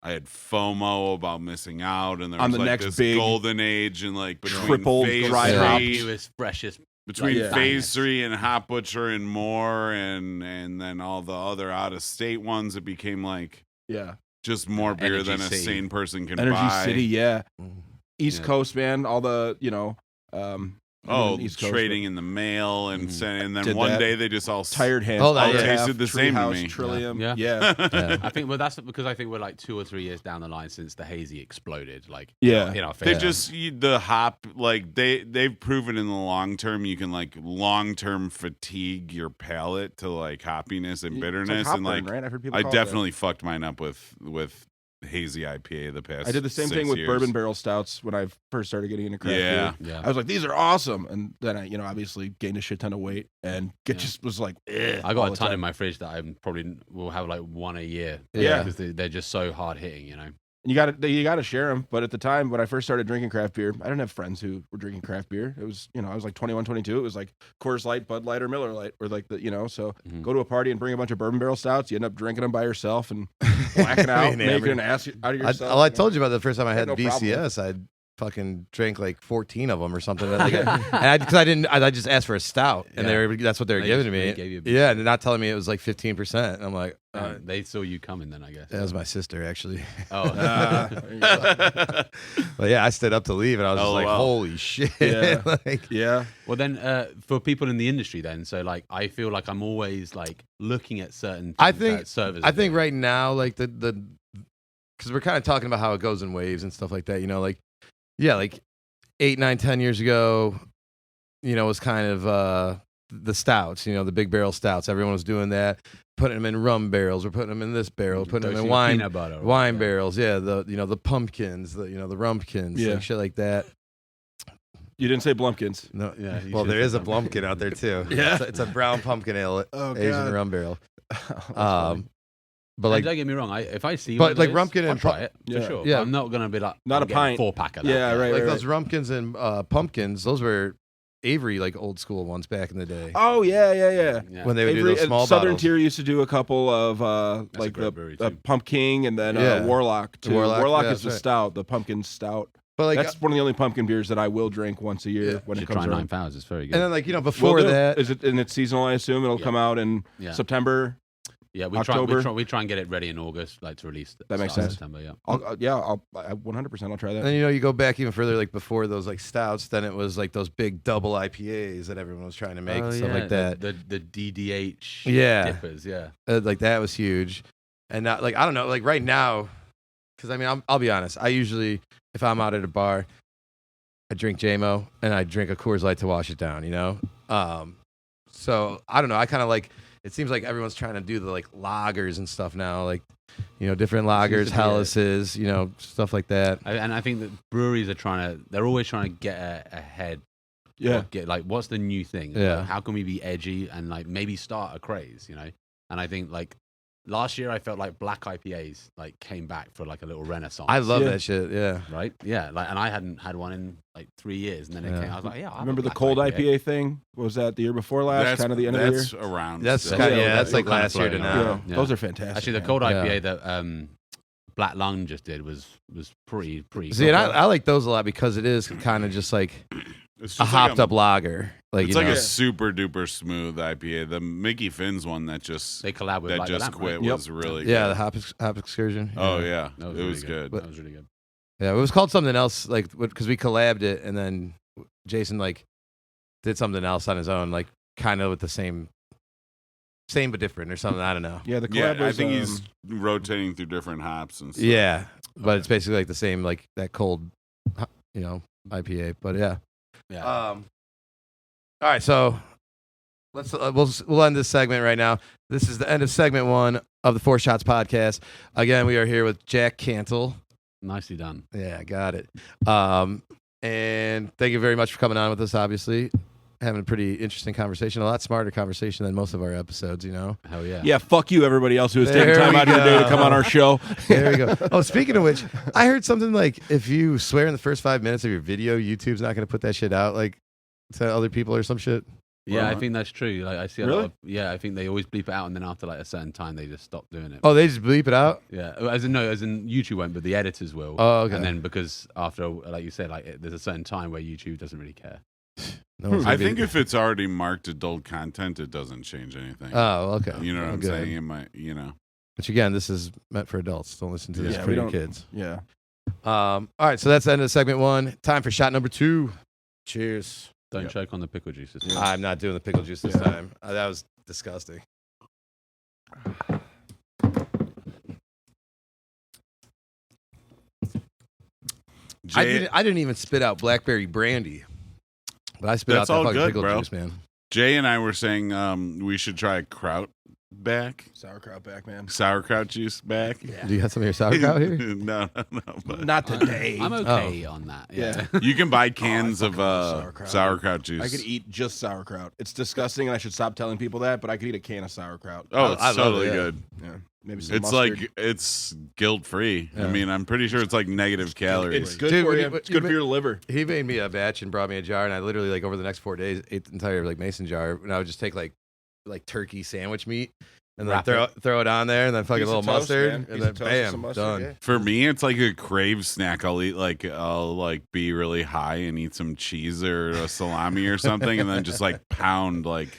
I had FOMO about missing out, and there On was the like next this big golden age, and like between triple phase dry Top hop. three, newest, freshest. between Yeah. phase 3 and Hop Butcher and more, and then all the other out of state ones, it became like Yeah, just more beer Energy than a City. sane person can Energy buy. City. Yeah, East Yeah. Coast, man. All the Oh, East Coast, trading in the mail and and then Did one that. day they just all but Tired Hands. Oh, that- all yeah. tasted the same to Treehouse, me. Trillium. Yeah. Yeah. Yeah. I think that's because I think we're like 2 or 3 years down the line since the hazy exploded. Like Yeah. in our They face. just the hop like they've proven in the long term you can like long term fatigue your palate to like hoppiness and It's bitterness hop and burn, like right? I've heard people I call it that. definitely fucked mine up with hazy IPA the past. I did the same 6 thing with years. bourbon barrel stouts when I first started getting into craft Yeah. beer. yeah. I was like, these are awesome, and then I, obviously gained a shit ton of weight and Yeah. just was like, I all got a the ton time. in my fridge that I probably will have like one a year. Yeah. because they're just so hard hitting. And you got to share them. But at the time when I first started drinking craft beer, I didn't have friends who were drinking craft beer. It was, I was like 21, 22. It was like Coors Light, Bud Light, or Miller Light, or like so Mhm. go to a party and bring a bunch of bourbon barrel stouts. You end up drinking them by yourself and blacking out, Man, making an ass out of yourself. I told you about the first time I had No problem. VCS. I fucking drank like 14 of them or something. Because I just asked for a stout, and Yeah. that's what they were They giving just- to me. they gave you a Yeah, and they're not telling me it was like 15%. And I'm like, They saw you coming then, I guess. that was my sister actually. Oh, There you go. But yeah, I stood up to leave, and I was just like, LOL. holy shit. Yeah. Like, Yeah. well then, for people in the industry, then, so like, I feel like I'm always like looking at certain. I things think- that serve as I a think beer. right now, like the because we're kind of talking about how it goes in waves and stuff like that. Like 8, 9, 10 years ago, it was kind of the stouts. The big barrel stouts. Everyone was doing that, putting them in rum barrels. We're putting them in this barrel, putting them Dosing in with wine peanut butter, or- wine yeah. barrels. Yeah, the pumpkins, the rumpkins, Yeah. like shit like that. You didn't say Blumpkins. No, Yeah, you well, should there say is a something. Blumpkin out there too. Yeah. it's a brown pumpkin ale, Oh, Asian rum barrel. That's funny. But And like, don't get me wrong, if I see, but one of like those, Rumpkin I'll and try it Yeah. for sure. Yeah. But I'm not gonna be like Not I'm a getting pint. 4-pack of that. Yeah, right. like those rumpkins and pumpkins, those were Avery like old school ones back in the day. Oh yeah. Yeah. When they would do Avery- those small Southern bottles. Tier used to do a couple of That's a like great the brewery, too. Pump King and then Yeah. Warlock too. Warlock, yeah, is the that's right. stout, the pumpkin stout. But like, That's one of the only pumpkin beers that I will drink once a year Yeah. when You it should comes try around. 9,000. It's very good. and then like Will before do. that, Is it and it's seasonal? I assume it'll Yeah. come out in Yeah. September. Yeah, we October. try and get it ready in August, like to release. That makes start of sense. September, yeah. I'll 100%. I'll try that. and then you go back even further, like before those like stouts, then it was like those big double IPAs that everyone was trying to make and stuff like that. The DDH Yeah. dippers, yeah. Like that was huge. And now, like, I don't know, like right now, because I mean, I'll be honest. I usually, if I'm out at a bar, I drink JMO and I drink a Coors Light to wash it down, So I don't know. I kind of like, it seems like everyone's trying to do the like lagers and stuff now, like, different lagers, Seems to be Hellas's, stuff like that. And I think that breweries are they're always trying to get ahead. Yeah. Or get like, what's the new thing? Yeah. Like, how can we be edgy and like maybe start a craze, And I think like last year I felt like black IPAs like came back for like a little renaissance. I love Yeah. that shit. Yeah. Right? Yeah. Like, and I hadn't had one in like 3 years, and then it Yeah. came. I was like, yeah. I'll have a Remember the black cold IPA thing? What was that the year before last? That's Kind of the end of the year. that's around. That's still. kind of, Yeah, that's like kind of last year to floating now. around. Those are fantastic. Actually, the man. cold Yeah. IPA that Black Lung just did was pretty. See, and I like those a lot because it is kind of just like It's a just hopped like up lager. Like, It's you like know. a super duper smooth IPA. The Mickey Finn's one that just They collab with that Light the just Lamp, quit right? was really Yeah, good. the hop excursion. Oh yeah, That it really was good. That was really good. Yeah, it was called something else, like because we collabed it, and then Jason like did something else on his own, like kind of with the same but different or something. I don't know. Yeah, the Yeah, collab I was, think he's rotating through different hops and stuff. Yeah, but it's basically like the same, like that cold, IPA. But yeah. Yeah. All right, so let's we'll end this segment right now. This is the end of segment 1 of the 4 Shots podcast. Again, we are here with Jack Cantle. Nicely done. Yeah, got it. And thank you very much for coming on with us, obviously. Having a pretty interesting conversation, a lot smarter conversation than most of our episodes, you know? Hell yeah. Yeah, fuck you, everybody else who has There taken time we out of your day to go. come on our show. There we go. Oh, speaking of which, I heard something like if you swear in the first 5 minutes of your video, YouTube's not going to put that shit out like to other people or some shit. Yeah, I Well, think that's true. Like I see a Really? lot of, yeah, I think they always bleep it out, and then after like a certain time, they just stop doing it. Oh, they just bleep it out? Yeah, as in YouTube won't, but the editors will. Oh, okay. And then because after, like you said, like there's a certain time where YouTube doesn't really care. No one's I gonna be- think if it's already marked adult content, it doesn't change anything. Oh, okay. You know what Oh, I'm good. saying? It might, you know. Which again, this is meant for adults. Don't listen to this Yeah, for we your don't- kids. Yeah. All right, so that's the end of segment 1. Time for shot number 2. Cheers. Don't Yep. choke on the pickle juice. This time. I'm not doing the pickle juice this Yeah. time. That was disgusting. Jay, I didn't even spit out blackberry brandy, but I spit That's out that all fucking good, pickle bro. juice, man. Jay and I were saying we should try kraut back, Sauerkraut back, man. sauerkraut juice back. Do you have some of your sauerkraut here? no. But Not today. I'm okay on that. Yeah. you can buy cans of fucking love sauerkraut juice. I could eat just sauerkraut. It's disgusting, and I should stop telling people that, but I could eat a can of sauerkraut. Oh, it's I love totally it, yeah. good. Yeah. Maybe some It's mustard. like it's guilt free. Yeah. I mean, I'm pretty sure it's like negative calories. It's good Dude, for when you. you- It's good you- for your liver. He made me a batch and brought me a jar, and I literally like over the next 4 days ate the entire like mason jar, and I would just take like turkey sandwich meat and then Wrap throw it on there, and then fucking a Piece little of toast, mustard, man. and Piece then of toast with some bam, mustard, done. yeah. For me, it's like a crave snack. I'll be really high and eat some cheese or a salami or something, and then just like pound like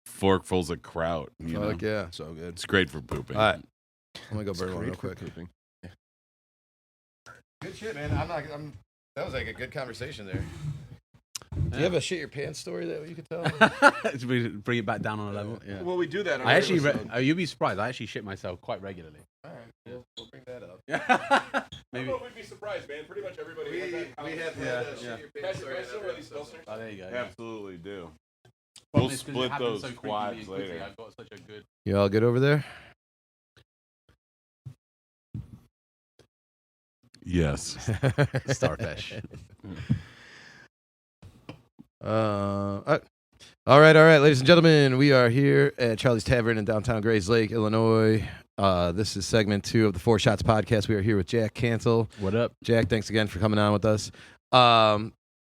forkfuls of kraut. You know, Fuck yeah! So good. it's great for pooping. All right, I'm gonna go It's burn one great real for quick. pooping. Good shit, man. That was like a good conversation there. Do you Yeah. have a shit your pants story that you could tell? Should we bring it back down on a level? Yeah. Well, we do that. On I actually, every episode. you'd be surprised. I actually shit myself quite regularly. All right, we'll bring that up. I Maybe. don't know if we'd be surprised, man. Pretty much everybody has that. Oh, there you go. Absolutely do. Problem We'll is 'cause it split happens those so frequently quads and quickly, later. I've got such a good. You all good over there? Yes. Starfish. All right, ladies and gentlemen, we are here at Charlie's Tavern in downtown Grays Lake, Illinois. This is segment 2 of the 4 Shots podcast. We are here with Jack Cantle. What up? Jack, thanks again for coming on with us.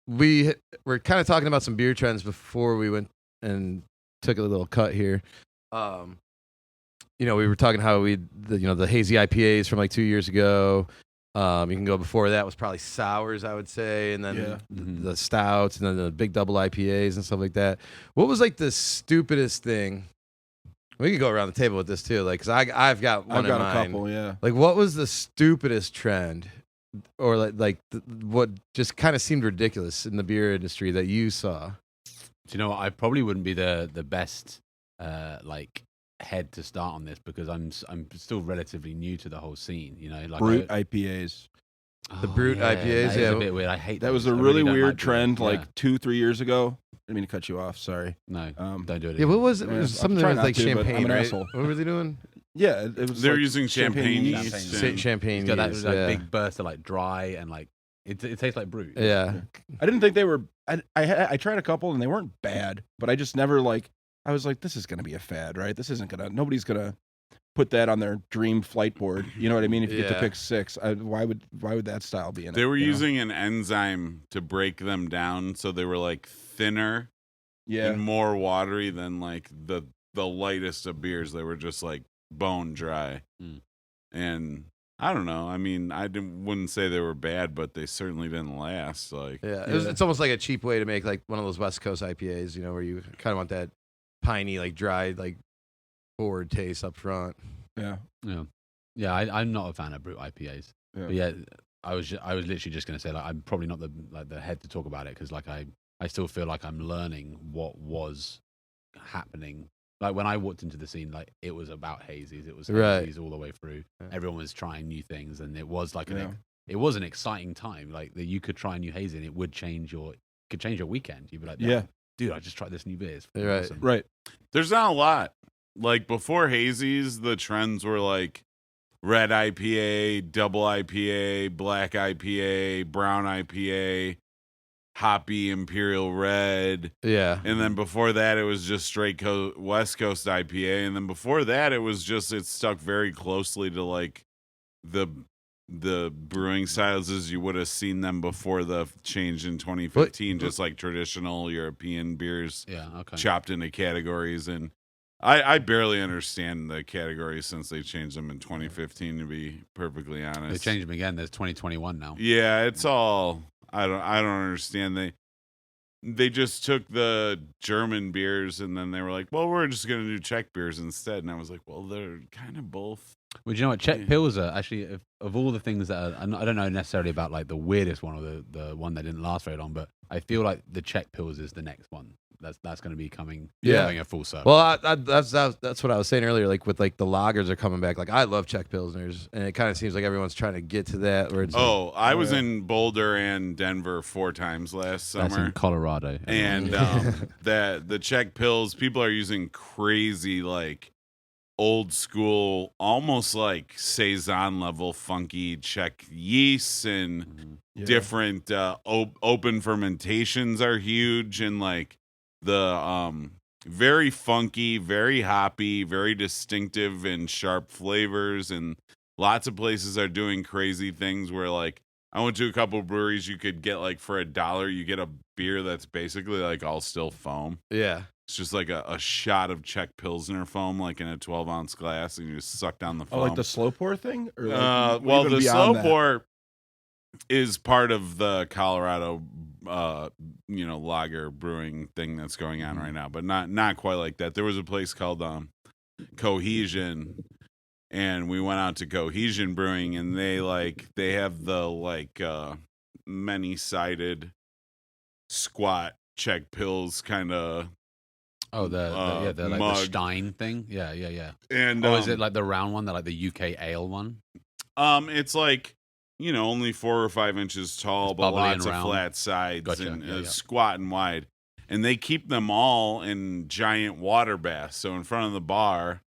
We were kind of talking about some beer trends before we went and took a little cut here. We were talking how the hazy IPAs from like 2 years ago. You can go before that was probably sours, I would say, and then Yeah. the stouts, and then the big double IPAs and stuff like that. What was like the stupidest thing? We could go around the table with this too, like because I've got one I've got in a mind. couple. Yeah. Like, what was the stupidest trend, or what just kind of seemed ridiculous in the beer industry that you saw? Do you know what? I probably wouldn't be the best head to start on this because I'm still relatively new to the whole scene. You know, like Brute IPAs. The Brute IPAs, that is yeah. a bit weird. I hate That was those. a I really don't weird like them. trend, Yeah. like 2-3 years ago. I didn't mean to cut you off. Sorry. No, Um, don't do it. Yeah, again. what was it? It Yeah, was I'm something trying that was not like to, but champagne, I'm an right? asshole. What were they doing? Yeah, it was. They're like using champagne yeast. yeast. Champagne. and- Champagne It's got that yeast, like, yeah. big burst of like dry and like it tastes like brute. Yeah. I didn't think they were. I tried a couple and they weren't bad, but I just never like. I was like, this is gonna be a fad, right? This isn't gonna. Nobody's gonna put that on their dream flight board. You know what I mean? If you get to Yeah. pick 6, why would that style be in it? They were you know? using an enzyme to break them down, so they were like thinner Yeah. and more watery than like the lightest of beers. They were just like bone dry, Mm. and I don't know. I mean, wouldn't say they were bad, but they certainly didn't last. Like, Yeah, Yeah. it's almost like a cheap way to make like one of those West Coast IPAs, where you kind of want that piney, like dry, like forward taste up front. Yeah. Yeah. I'm not a fan of brute IPAs. Yeah. But yeah, I was literally just gonna say like I'm probably not the head to talk about it because like I still feel like I'm learning what was happening. Like when I walked into the scene, like it was about hazies. It was Right. hazies all the way through. Yeah. Everyone was trying new things, and it was like Yeah. it was an exciting time. Like that you could try a new hazy, and it would change your weekend. You'd be like, Yeah. dude, I just tried this new beer. It's fucking Right. awesome." Right. there's not a lot. Like before hazies, the trends were like red IPA, double IPA, black IPA, brown IPA. hoppy Imperial Red. Yeah. And then before that, it was just straight West Coast IPA. And then before that, it stuck very closely to like the brewing styles as you would have seen them before the change in 2015, just like traditional European beers chopped into categories. And I barely understand the categories since they changed them in 2015, to be perfectly honest. They changed them again. There's 2021 now. Yeah, it's all I don't understand. They just took the German beers and then they were like, well, we're just gonna do Czech beers instead. And I was like, well, they're kind of both. Well, do you know what? Czech Pilsner, actually, of all the things that I don't know necessarily about like the weirdest one or the one that didn't last very long, but I feel like the Czech Pils is the next one. That's going to be coming a full circle. Well, that's what I was saying earlier. Like with like the lagers are coming back. Like I love Czech Pilsners, and it kind of seems like everyone's trying to get to that. Where it's I was in Boulder and Denver 4 times last summer. That's in Colorado, and the Czech Pils, people are using crazy like old school, almost like saison level funky Czech yeasts and different open fermentations are huge, and like the very funky, very hoppy, very distinctive and sharp flavors. And lots of places are doing crazy things where like I went to a couple breweries, you could get like for $1 you get a beer that's basically like all still foam. Yeah. It's just like a shot of Czech Pilsner foam, like in a 12-ounce glass, and you just suck down the foam. Oh, like the slow pour thing? Or like well, the slow pour is part of the Colorado, lager brewing thing that's going on right now, but not quite like that. There was a place called Cohesion, and we went out to Cohesion Brewing, and they have the many-sided squat Czech Pils kind of. Oh, the mug. Stein thing. Yeah. And is it like the round one, like the UK ale one? It's like only 4 or 5 inches tall, but lots of flat sides and squat and wide. And they keep them all in giant water baths. So in front of the bar,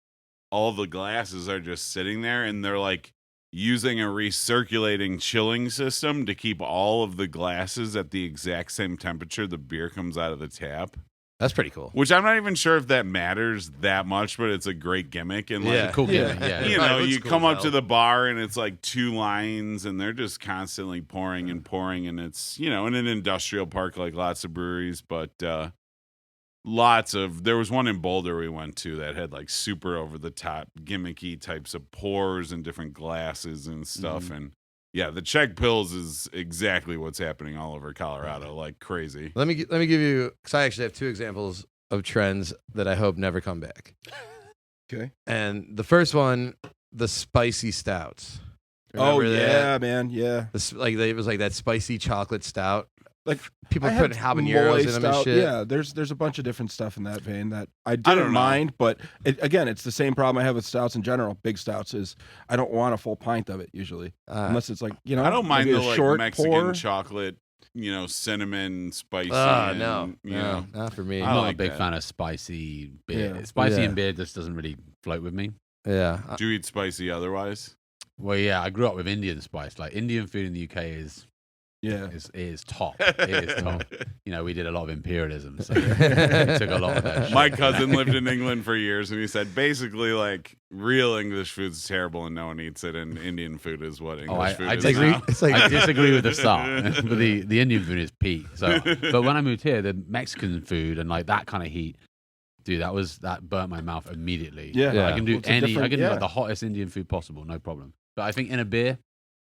all the glasses are just sitting there, and they're like using a recirculating chilling system to keep all of the glasses at the exact same temperature the beer comes out of the tap. That's pretty cool. Which I'm not even sure if that matters that much, but it's a great gimmick. And like, it's a cool gimmick. Yeah. You come up to the bar and it's like 2 lines, and they're just constantly pouring and pouring, and it's in an industrial park like lots of breweries, but there was one in Boulder we went to that had like super over the top gimmicky types of pours and different glasses and stuff. And yeah, the Czech Pils is exactly what's happening all over Colorado, like crazy. Let me give you, because I actually have 2 examples of trends that I hope never come back. Okay. And the first one, the spicy stouts. Remember that? Man, yeah. It was like that spicy chocolate stout. Like people putting habaneros in them and shit. Yeah, there's a bunch of different stuff in that vein that I didn't mind, but it's the same problem I have with stouts in general. Big stouts is I don't want a full pint of it usually, unless it's like I don't mind the short Mexican pour. chocolate, cinnamon spicy. No, not for me. I'm not a big fan of spicy beer. Yeah. Spicy in beer just doesn't really float with me. Yeah. Do you eat spicy otherwise? Well, yeah, I grew up with Indian spice. Like Indian food in the UK is top. It is top. We did a lot of imperialism, so we took a lot of that shit. My cousin lived in England for years, and he said basically like real English food's terrible and no one eats it, and Indian food is what English food is now. I disagree with the start, but the Indian food is peak. So, but when I moved here, the Mexican food and like that kind of heat, dude, that burnt my mouth immediately. Yeah. I can do do like the hottest Indian food possible, no problem. But I think in a beer,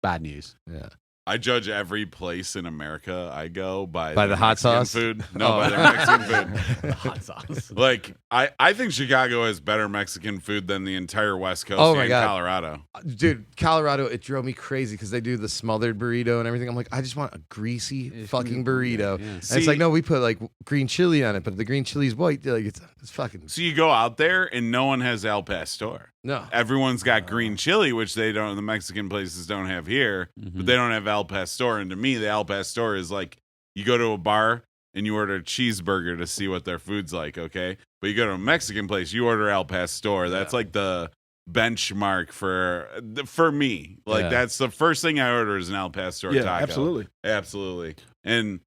bad news. Yeah. I judge every place in America I go by the hot Mexican sauce food. No, by their Mexican food. The hot sauce. Like I think Chicago has better Mexican food than the entire West Coast and Colorado. Dude, Colorado, it drove me crazy because they do the smothered burrito and everything. I'm like, I just want a greasy fucking burrito. Yeah. And it's like, no, we put like green chili on it, but the green chili's white. Like it's fucking. So you go out there and no one has al pastor. No. Everyone's got green chili, which the Mexican places don't have here, but they don't have al pastor. And to me, the al pastor is like you go to a bar and you order a cheeseburger to see what their food's like, okay? But you go to a Mexican place, you order al pastor. That's like the benchmark for me. Like that's the first thing I order is an al pastor taco. Absolutely. And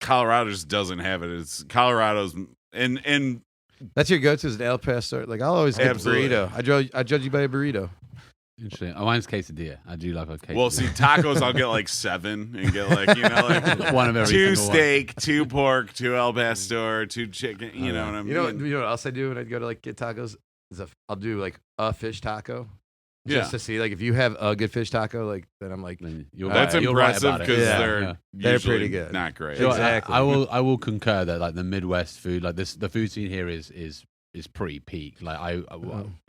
Colorado just doesn't have it. It's Colorado's and That's your go-to is an El Pastor. Like I'll always get the Absolutely. burrito. I judge you by a burrito. Interesting. Oh, mine's quesadilla. I do love a quesadilla. well, see, tacos I'll get like 7 and get like like one of every 2 single one. steak, 2 pork, 2 El Pastor, 2 chicken. You know what I mean? You know what else I do when I go to like get tacos is I'll do like a fish taco. Yeah. Just to see like if you have a good fish taco, like then I'm like Then you're That's right- you're right impressive about it. because Yeah. they're They're usually pretty good. not great. Sure, Exactly. I will concur that like the Midwest food, like this, the food scene here is pretty peak. Like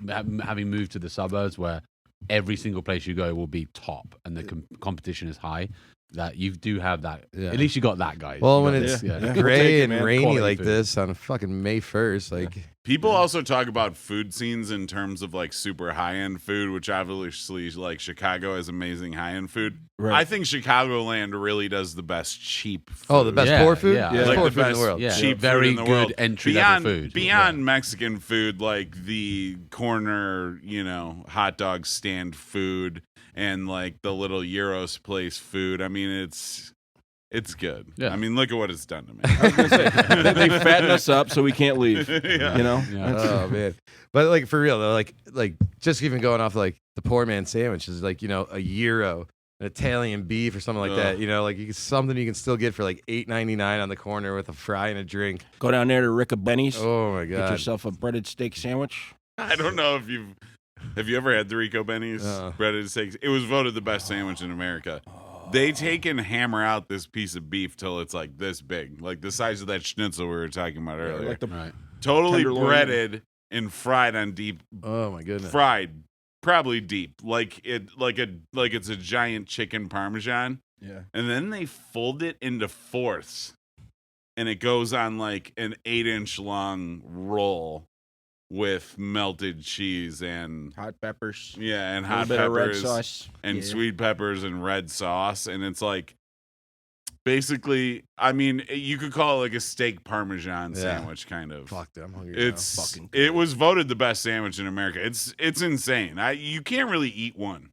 having moved to the suburbs where every single place you go will be top and the competition is high. That you do have that. Yeah. At least you got that, guys. well You when got it's this, Yeah. gray We'll take it, and man. rainy Quality like food. this on fucking May 1st, like People also talk about food scenes in terms of like super high end food, which obviously like Chicago has amazing high end food. Right. I think Chicagoland really does the best cheap food. oh the best Yeah, poor food, yeah. Best like poor the food in best the world. Yeah. cheap Very food in the good world. entry-level food. Beyond Mexican food, like the corner, hot dog stand food and like the little Euros place food. I mean, it's good. Yeah. I mean, look at what it's done to me. I was gonna say, they fatten us up so we can't leave. Yeah. You know. Yeah. Oh man, but like for real though, like just even going off like the poor man sandwich is like a euro, an Italian beef or something like that. Ugh. Like something you can still get for like $8.99 on the corner with a fry and a drink. Go down there to Ricka Benny's. Oh my Get god. yourself a breaded steak sandwich. I don't know if have you ever had the Rico Benny's breaded steaks? It was voted the best sandwich in America. They take and hammer out this piece of beef till it's like this big, like the size of that schnitzel we were talking about earlier. Like the Right. Totally tenderloin. breaded and fried on deep, Oh my goodness. fried, probably deep, like it's a giant chicken parmesan, yeah. and then they fold it into fourths, and it goes on like an 8-inch long roll with melted cheese and Hot peppers. and A hot little bit of red peppers sauce. and Yeah. sweet peppers and red sauce, and it's like basically, I mean, you could call it like a steak parmesan Yeah. sandwich kind of. Fuck, dude, I'm hungry. It's Fucking it was voted the best sandwich in America. It's insane. You can't really eat one.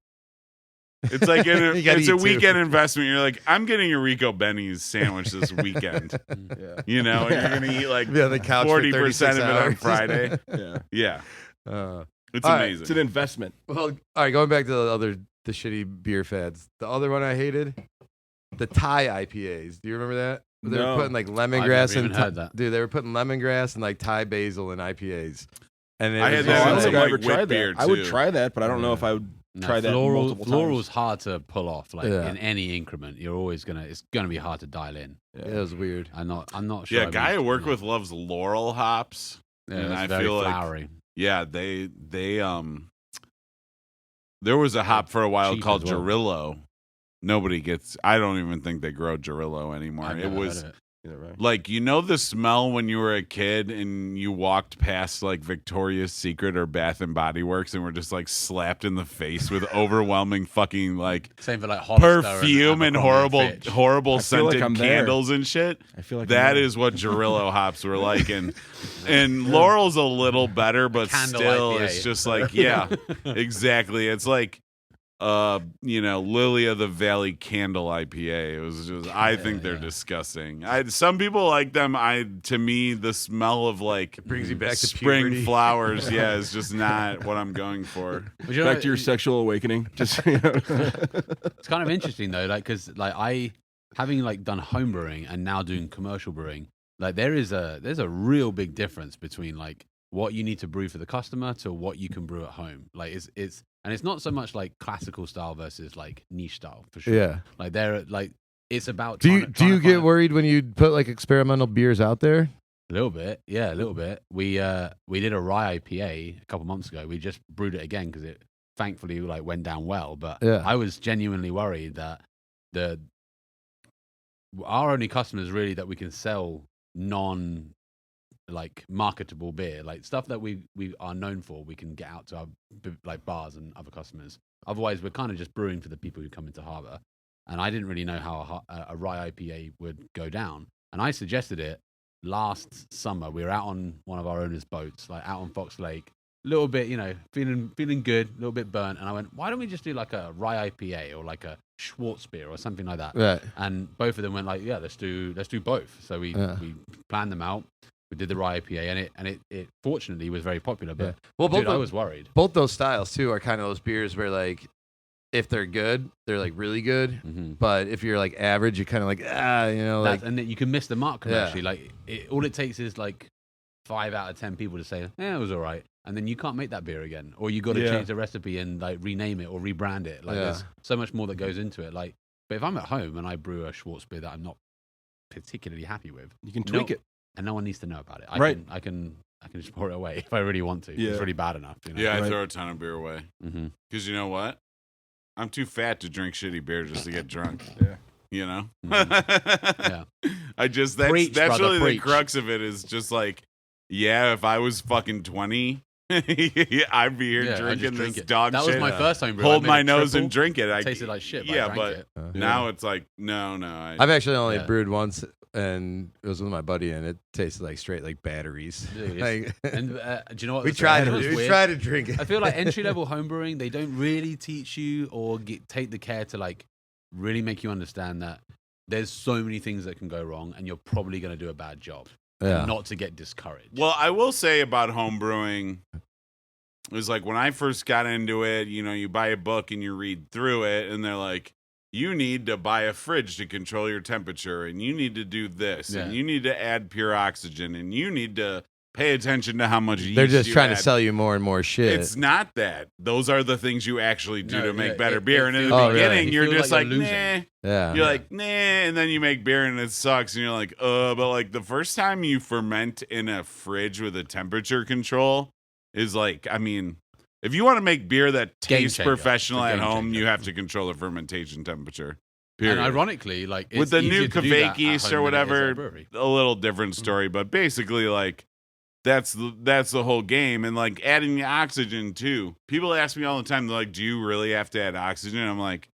It's like You gotta it's a eat two. weekend investment. You're like, I'm getting a Rico Benny's sandwich this weekend. Yeah. And you're gonna eat like Be on the couch for 40% 36 of it on hours. Friday. Yeah. Yeah, Uh, it's All right, amazing. It's an investment. well, all right, going back to the shitty beer fads. The other one I hated, the Thai IPAs. Do you remember that? They No. were putting like I've lemongrass never even and heard that. dude, they were putting lemongrass and like Thai basil in IPAs. And it I was had just that I in don't like- think I like ever wheat tried beer, that. I would too. try that, but I don't know if I would No, try that multiple times. Floral's hard to pull off. Like Yeah. in any increment, it's gonna be hard to dial in. it was weird. I'm not sure. Yeah, a guy I work with loves Laurel hops. Yeah, and that's I very feel like- flowery. Yeah, they there was a hop for a while Cheap called as well. Jarillo. Nobody gets. I don't even think they grow Jarillo anymore. I've It never was heard of it. Yeah, right. like the smell when you were a kid and you walked past like Victoria's Secret or Bath and Body Works and were just like slapped in the face with overwhelming fucking like Same for like Hollister perfume and Abercrombie Fitch. horrible I feel like scented I'm there. candles and shit. I feel like That I'm is what Jarillo hops were like, and Laurel's a little better, but Candle still, IPA. it's just like exactly. It's like Lily of the Valley Candle IPA. It was just, I think they're disgusting. Some people like them. To me, the smell of like brings you back to spring puberty. flowers, is just not what I'm going for. But you know, back to your sexual awakening. Just It's kind of interesting though, like because like I having like done home brewing and now doing commercial brewing, like there's a real big difference between like what you need to brew for the customer to what you can brew at home. Like it's not so much like classical style versus like niche style for sure. Yeah. Like they're like it's about. Do trying you to- do trying you to get find worried when you put like experimental beers out there? a little bit? Yeah, a little bit. We did a rye IPA a couple months ago. We just brewed it again because it thankfully like went down well. But Yeah. I was genuinely worried that our only customers really that we can sell non like marketable beer, like stuff that we are known for, we can get out to our like bars and other customers. Otherwise, we're kind of just brewing for the people who come into Harbour. And I didn't really know how a rye IPA would go down. And I suggested it last summer. We were out on one of our owners' boats, like out on Fox Lake, little bit, feeling good, a little bit burnt. And I went, why don't we just do like a rye IPA or like a Schwarzbier or something like that? Right. And both of them went like, yeah, let's do both. So we planned them out. We did the rye IPA, and it fortunately was very popular. But I was worried. Both those styles too are kind of those beers where like, if they're good, they're like really good. Mm-hmm. But if you're like average, you're kind of like and then you can miss the mark commercially. Like all it takes is like 5 out of 10 people to say, it was all right, and then you can't make that beer again, or you got to change the recipe and like rename it or rebrand it. Like there's so much more that goes into it. Like, but if I'm at home and I brew a Schwarzbier that I'm not particularly happy with, you can tweak it, and no one needs to know about it. I can just pour it away if I really want to. Yeah. It's really bad enough. Yeah, I throw a ton of beer away Mm-hmm. because you know what? I'm too fat to drink shitty beer just to get drunk. Yeah. You know? Yeah. That's Preach, brother, really preach. the crux of it is just like, if I was fucking 20, I'd be here drinking this dog that shit. was my first time brew. Hold my nose and drink it. It tasted like shit. Yeah, I drank it. now it's like, no. I've actually only brewed once, and it was with my buddy, and it tasted like straight like batteries. And do you know what? We tried to drink it. I feel like entry level homebrewing, they don't really teach you or take the care to like really make you understand that there's so many things that can go wrong, and you're probably going to do a bad job. Yeah. Not to get discouraged. Well, I will say about home brewing, it was like when I first got into it, you buy a book and you read through it, and they're like, you need to buy a fridge to control your temperature, and you need to do this, and you need to add pure oxygen, and you need to pay attention to how much yeast They're just trying add. to sell you more and more shit. It's not that. Those are the things you actually do to make better it beer. And in the really? beginning, You you're feel just like like, you're nah. losing. Yeah. You're like, nah, and then you make beer and it sucks, and you're like, but like the first time you ferment in a fridge with a temperature control is like, I mean, if you want to make beer that tastes changer. professional It's a at game home, changer. you have to control the fermentation temperature. Period. And ironically, like it's with the new easier to do that Kveick at yeast home or than it is at a whatever, brewery. a little different story, but basically like that's the whole game. And like adding the oxygen too. People ask me all the time, they're like, do you really have to add oxygen? I'm like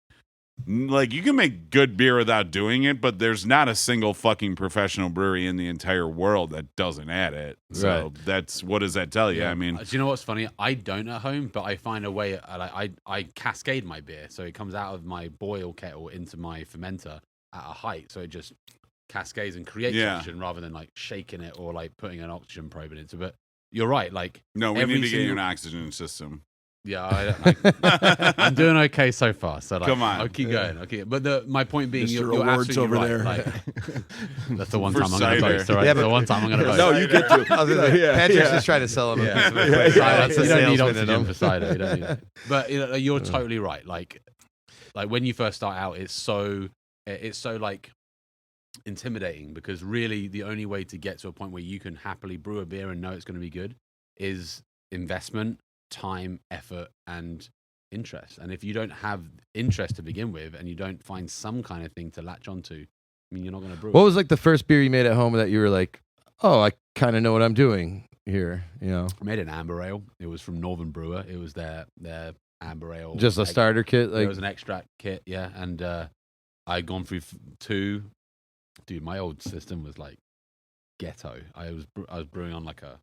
you can make good beer without doing it, but there's not a single fucking professional brewery in the entire world that doesn't add it. So that's, what does that tell you? Yeah. I mean, Do you know what's funny? I don't at home, but I find a way. I cascade my beer, so it comes out of my boil kettle into my fermenter at a height, so it just cascades and creates oxygen rather than like shaking it or like putting an oxygen probe into it. But you're right. Like no, we every need to get you single- an oxygen system. Yeah, I'm doing okay so far. So like, Come on. I'll keep going. Okay, but my point being, Mr. you're Awards absolutely over right. there. Like, that's the one For time I'm going to cider. boast. All right, Yeah, that's the one time I'm going to boast. No, you get to. Patrick's just trying to sell him a piece of equipment. Cider, That's the you don't need salesman in oxygen him. for cider. You don't need it. But you're totally right. Like when you first start out, it's so like intimidating, because really the only way to get to a point where you can happily brew a beer and know it's going to be good is investment, time, effort, and interest. And if you don't have interest to begin with, and you don't find some kind of thing to latch onto, I mean, you're not going to brew. What was like the first beer you made at home that you were like, oh, I kind of know what I'm doing here, I made an amber ale. It was from Northern Brewer. It was their amber ale. Just a starter kit? It was an extract kit, yeah. And I'd gone through 2. Dude, my old system was like ghetto. I was brewing on like a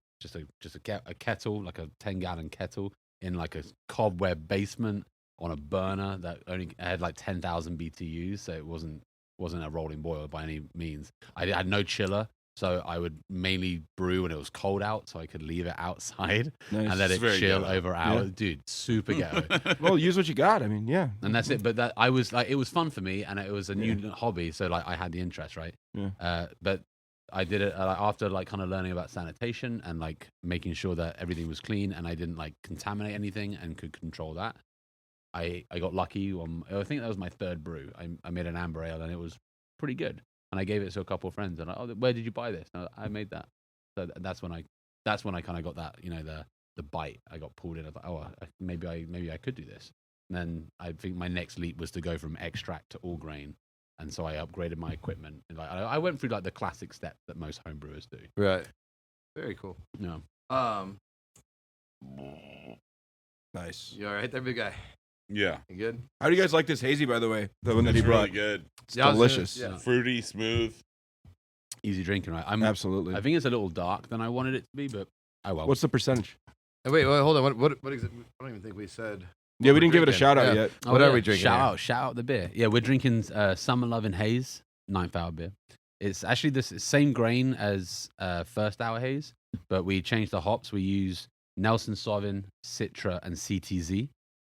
kettle, like a 10-gallon kettle in like a cobweb basement on a burner that only had like 10,000 BTUs, so it wasn't a rolling boiler by any means. I had no chiller, so I would mainly brew when it was cold out, so I could leave it outside and let it Very chill ghetto. over hours. Dude, super ghetto. Well, use what you got. I mean, yeah. And that's it. But that I was like, it was fun for me, and it was a new hobby, so like I had the interest, right? Yeah. But I did it after like kind of learning about sanitation and like making sure that everything was clean and I didn't like contaminate anything and could control that. I got lucky. I think that was my 3rd brew. I made an amber ale and it was pretty good. And I gave it to a couple of friends and where did you buy this? And I made that. So that's when I kind of got that, the bite. I got pulled in. I thought, maybe I could do this. And then I think my next leap was to go from extract to all grain. And so I upgraded my equipment. And like I went through like the classic steps that most home brewers do. Right. Very cool. Yeah. Nice. You all right there, big guy? Yeah. You good? How do you guys like this hazy, by the way? The one that It's he brought. really good. It's delicious. Yeah. Fruity, smooth. Easy drinking, right? Absolutely. I think it's a little dark than I wanted it to be, but oh well. What's the percentage? Wait, hold on. What I don't even think we said. Yeah, we didn't give it a drinking. shout out Yeah. yet. What are we drinking here? Shout out the beer. Yeah, we're drinking Summer Love and Haze 9th hour beer. It's actually the same grain as first hour haze, but we changed the hops. We use Nelson Sauvin, Citra, and CTZ,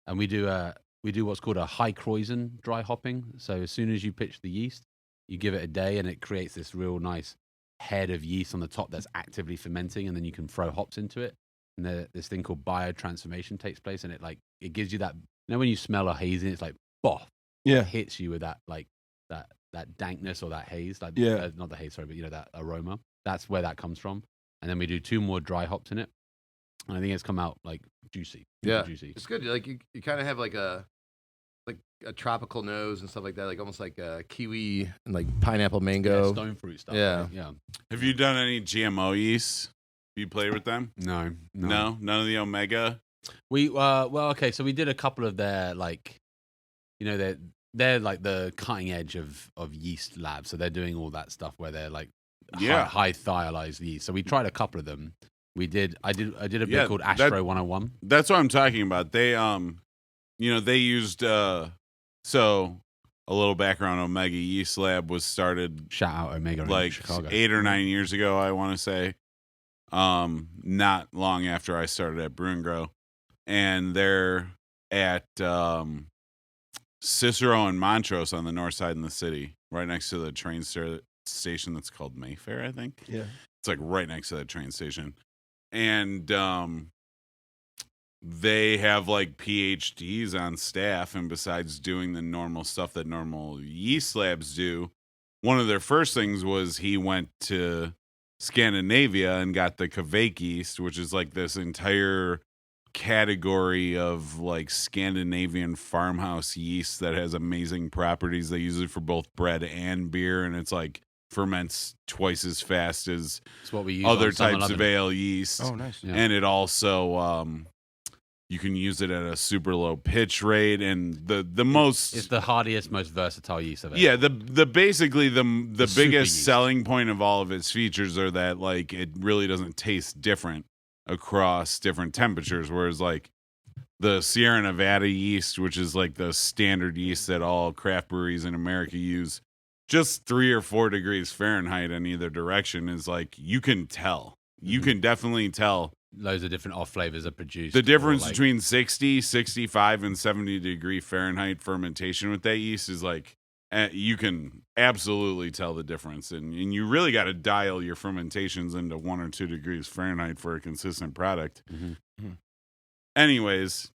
and we do what's called a high Kreuzen dry hopping. So as soon as you pitch the yeast, you give it a day, and it creates this real nice head of yeast on the top that's actively fermenting, and then you can throw hops into it. And this thing called biotransformation takes place, and it gives you that. You know when you smell a haze, and it's like, boff, Yeah. it hits you with that that dankness or that haze, not the haze, sorry, but that aroma. That's where that comes from. And then we do 2 more dry hops in it, and I think it's come out like juicy. Yeah, Juicy. it's good. Like you kind of have like a tropical nose and stuff like that, like almost like a kiwi and like pineapple mango. Yeah, stone fruit stuff. Yeah. Right? Yeah. Have you done any GMO yeast? Have you played with them? No. No, none of the Omega. We okay, so we did a couple of their they're like the cutting edge of yeast labs. So they're doing all that stuff where they're like high thiolized yeast. So we tried a couple of them. I did a bit called Astro 101. That's what I'm talking about. They they used so a little background. Omega Yeast Lab was started Shout out Omega like in Chicago. 8 or 9 years ago, I want to say. Not long after I started at Brew and Grow, and they're at Cicero and Montrose on the north side in the city, right next to the train station that's called Mayfair, I think. Yeah. It's like right next to that train station. And they have like PhDs on staff, and besides doing the normal stuff that normal yeast labs do, one of their first things was he went to Scandinavia and got the Kvik yeast, which is like this entire category of like Scandinavian farmhouse yeast that has amazing properties. They use it for both bread and beer, and it's like ferments twice as fast as what we use other on Summer types Love of and- ale yeast. Oh, nice. Yeah. And it also you can use it at a super low pitch rate, and the most It's the hardiest, most versatile yeast of it. yeah, the basically the super biggest yeast. selling point of all of its features are that like it really doesn't taste different across different temperatures, whereas like the Sierra Nevada yeast, which is like the standard yeast that all craft breweries in America use, just 3 or 4 degrees Fahrenheit in either direction is like you can tell. You can definitely tell Loads of different off flavors are produced. the difference or, like, between 60, 65, and 70-degree Fahrenheit fermentation with that yeast is like you can absolutely tell the difference, and you really got to dial your fermentations into 1 or 2 degrees Fahrenheit for a consistent product. Mhm. Anyways,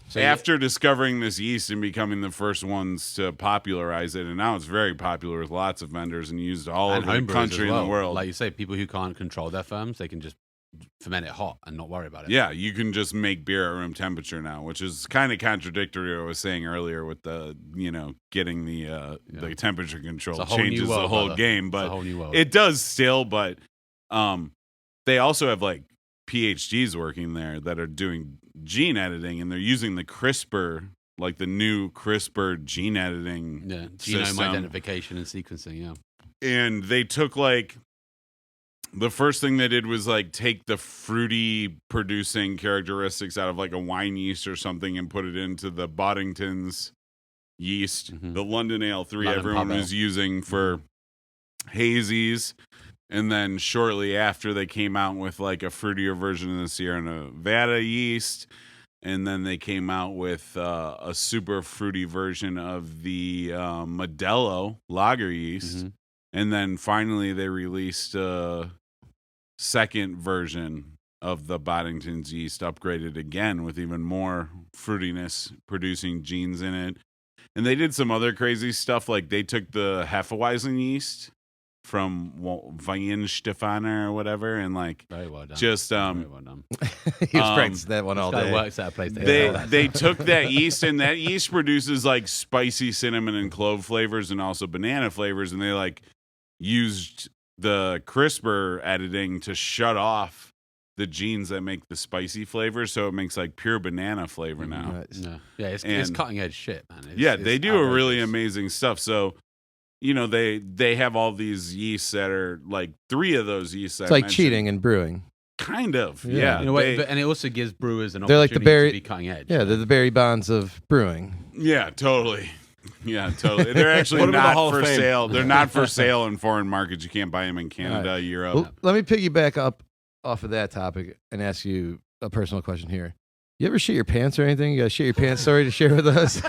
So after discovering this yeast and becoming the first ones to popularize it, and now it's very popular with lots of vendors and used all and over the homebrewers country as well. and the world. Like you say, people who can't control their firms, they can just ferment it hot and not worry about it. Yeah, you can just make beer at room temperature now, which is kind of contradictory to what I was saying earlier with the, getting the temperature control It's a whole new changes world, the whole brother. game, It's a but whole new world. it does still, but they also have like PhDs working there that are doing gene editing, and they're using the CRISPR, like the new CRISPR gene editing yeah, genome system. identification and sequencing. Yeah, And they took like the first thing they did was like take the fruity producing characteristics out of like a wine yeast or something and put it into the Boddington's yeast, Mhm. the London Ale 3 London everyone pub ale. was using for hazies. And then shortly after, they came out with like a fruitier version of the Sierra Nevada yeast. And then they came out with a super fruity version of the Modelo lager yeast. Mhm. And then finally, they released a second version of the Boddington's yeast, upgraded again with even more fruitiness producing genes in it. And they did some other crazy stuff, like they took the Hefeweizen yeast from Weihenstephaner or whatever, and like very well done. just very well done. He was practicing that one all This guy day. works at a place. That does all that. they took that yeast, and that yeast produces like spicy cinnamon and clove flavors and also banana flavors, and they like used the CRISPR editing to shut off the genes that make the spicy flavor, so it makes like pure banana flavor now. Nice. Yeah, it's And- cutting edge shit, man. Yeah, they do a really outrageous. amazing stuff. So, they have all these yeasts that are like 3 of those yeasts. It's like cheating and brewing. Kind of, Yeah. yeah. In a way, They- and it also gives brewers an They're like the opportunity berry- to be cutting edge. Yeah, they're the Barry Bonds of brewing. yeah, totally. Yeah, totally. They're actually Put 'em in the not Hall of for Fame. sale. They're not for sale in foreign markets. You can't buy them in Canada, All right. Europe. Well, let me piggyback up off of that topic and ask you a personal question here. You ever shit your pants or anything? You got a shit your pants story to share with us?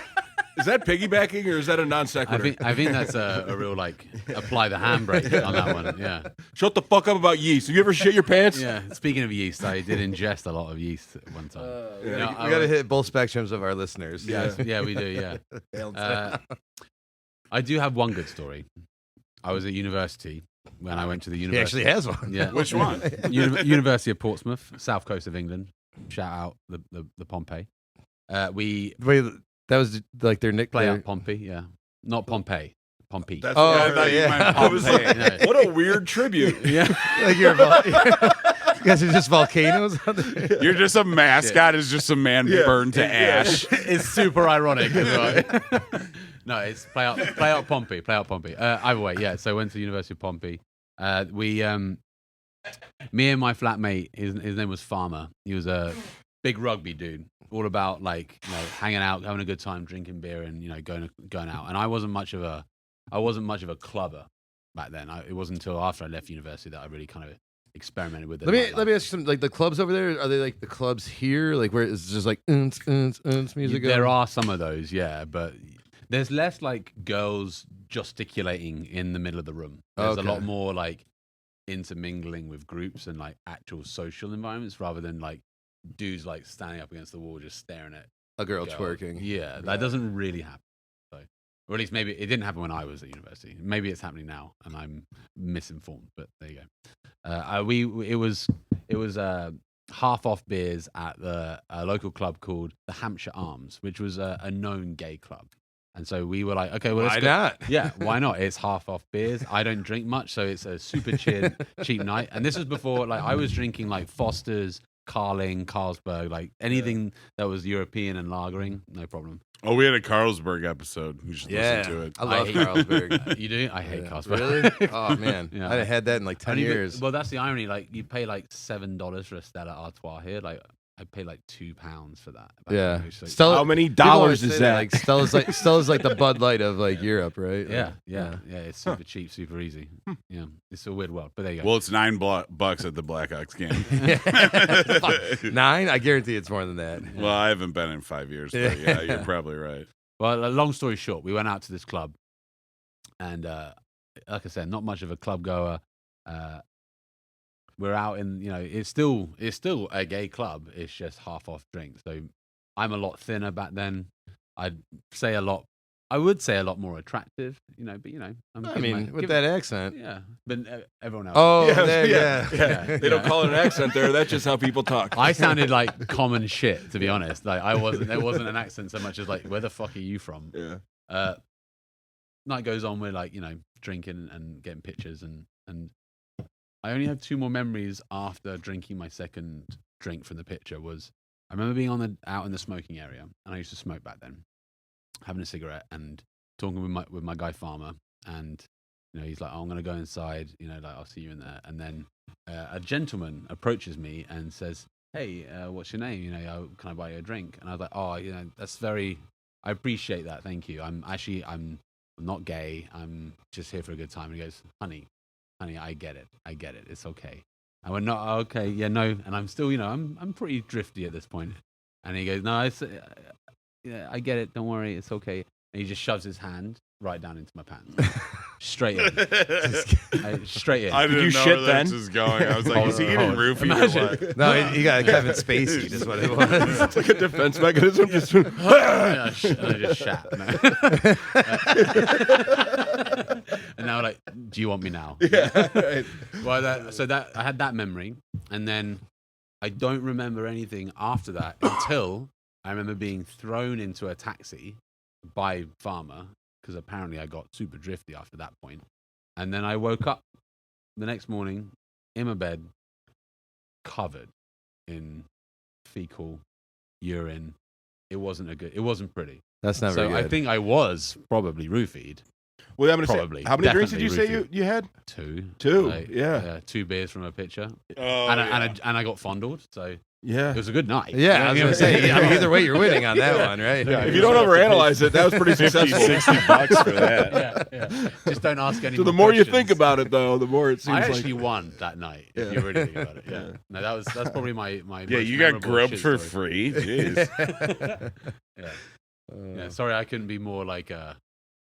Is that piggybacking or is that a non I sequitur? think that's a real like apply the handbrake on that one. Yeah, Shut the fuck up about yeast. Have you ever shit your pants? yeah. Speaking of yeast, I did ingest a lot of yeast at one time. We You know, I got to was- hit both spectrums of our listeners. Yeah, we do. Yeah. I do have one good story. I was at university when I went to the He actually actually has one. Yeah. Which one? University of Portsmouth, south coast of England. Shout out the Pompey. We Wait, that was like their nick. play their- out Pompey. Yeah, not Pompeii. Pompey. That's Oh, what I thought you yeah. meant I was Pompeii. like, No. what a weird tribute. Yeah. like you're you guys are just volcanoes out there. You're just a mascot. Is just a man burned to ash. It's super ironic as well. No, it's play out Pompey. Play out Pompey. Either way, yeah. So I went to the University of Pompey. Me and my flatmate, his name was Farmer. He was a big rugby dude, all about like hanging out, having a good time, drinking beer, and going out. And I wasn't much of a clubber back then. It wasn't until after I left university that I really kind of experimented with it. Let me ask you something. Like the clubs over there, are they like the clubs here, like where it's just like music? There are some of those, yeah, but there's less like girls gesticulating in the middle of the room. There's Okay. a lot more like intermingling with groups and like actual social environments rather than like dudes like standing up against the wall just staring at a girl girls. twerking. Yeah, that doesn't really happen. So, or at least maybe it didn't happen when I was at university. Maybe it's happening now, and I'm misinformed. But there you go. It was half off beers at a local club called the Hampshire Arms, which was a known gay club. And so we were like, okay, well, let's Why go. not? Yeah, why not? It's half off beers. I don't drink much, so it's a super cheap night. And this was before, like, I was drinking like Foster's, Carling, Carlsberg, like anything that was European and lagering, no problem. Oh, we had a Carlsberg episode. You should Yeah, listen to it. I love hate- Carlsberg. You do? I hate Yeah. Carlsberg. Really? Oh man, Yeah. I had that in like 10 Only be- years. Well, that's the irony. Like, you pay like $7 for a Stella Artois here. Like, I pay like £2 for that. Yeah. It's like- Stella- How many People always dollars say is that? Like Stella's like the Bud Light of like Europe, right? yeah. It's super cheap, super easy. Yeah, it's a weird world. But there you go. Well, it's $9 at the Blackhawks game. Fuck. 9? I guarantee it's more than that. Well, I haven't been in 5 years, but yeah, you're probably right. Well, long story short, we went out to this club, and like I said, not much of a club goer. We're out in, it's still a gay club. It's just half off drinks. So I'm a lot thinner back then. I would say a lot more attractive, but I'm I giving mean, my- with give- that accent. yeah, but everyone else. Oh, Yes, there, yeah, yeah. They don't call it an accent there. That's just how people talk. I sounded like common shit, to be honest. Like there wasn't an accent so much as like, where the fuck are you from? Yeah. Night goes on, we're like, drinking and getting pictures, and I only have 2 more memories after drinking my second drink from the picture. Was I remember being out in the smoking area, and I used to smoke back then, having a cigarette and talking with my guy Farmer, and he's like, oh, I'm gonna go inside, like I'll see you in there, and then a gentleman approaches me and says, hey, what's your name? Can I buy you a drink? And I was like, oh, that's very, I appreciate that, thank you. I'm not gay. I'm just here for a good time. And he goes, honey, I get it. It's okay. I went, no, okay, yeah, no. And I'm still, I'm pretty drifty at this point. And he goes, no, yeah, I get it. Don't worry. It's okay. And he just shoves his hand right down into my pants. Straight in. Straight in. I didn't you know shit where then? that's just going. I was like, is he getting roofied or Imagine. what? No, he got Kevin Spacey. Is what it was. It's like a defense mechanism. Just And I just shat. And now, like, do you want me now? yeah. Right. Well, I had that memory, and then I don't remember anything after that until I remember being thrown into a taxi by Farmer, because apparently I got super drifty after that point. And then I woke up the next morning in my bed, covered in fecal urine. It wasn't pretty. That's not So very I good. think I was probably roofied, Well, I'm gonna Probably. say, how many drinks did you Definitely say root you had? Two. Two, Like, yeah. 2 beers from a pitcher. Oh, And I got fondled, so Yeah. it was a good night. Yeah, I was gonna say. I mean, either way, you're winning on that one, right? Yeah, If you don't overanalyze it, that was pretty 50, successful. $60 for that. yeah. Just don't ask any So the more more you questions. think about it, though, the more it seems I like. actually won that night. If you really think about it, yeah. No, that's probably my Yeah, most you got memorable grubbed shit for story. free. Jeez. Yeah, sorry, I couldn't be more like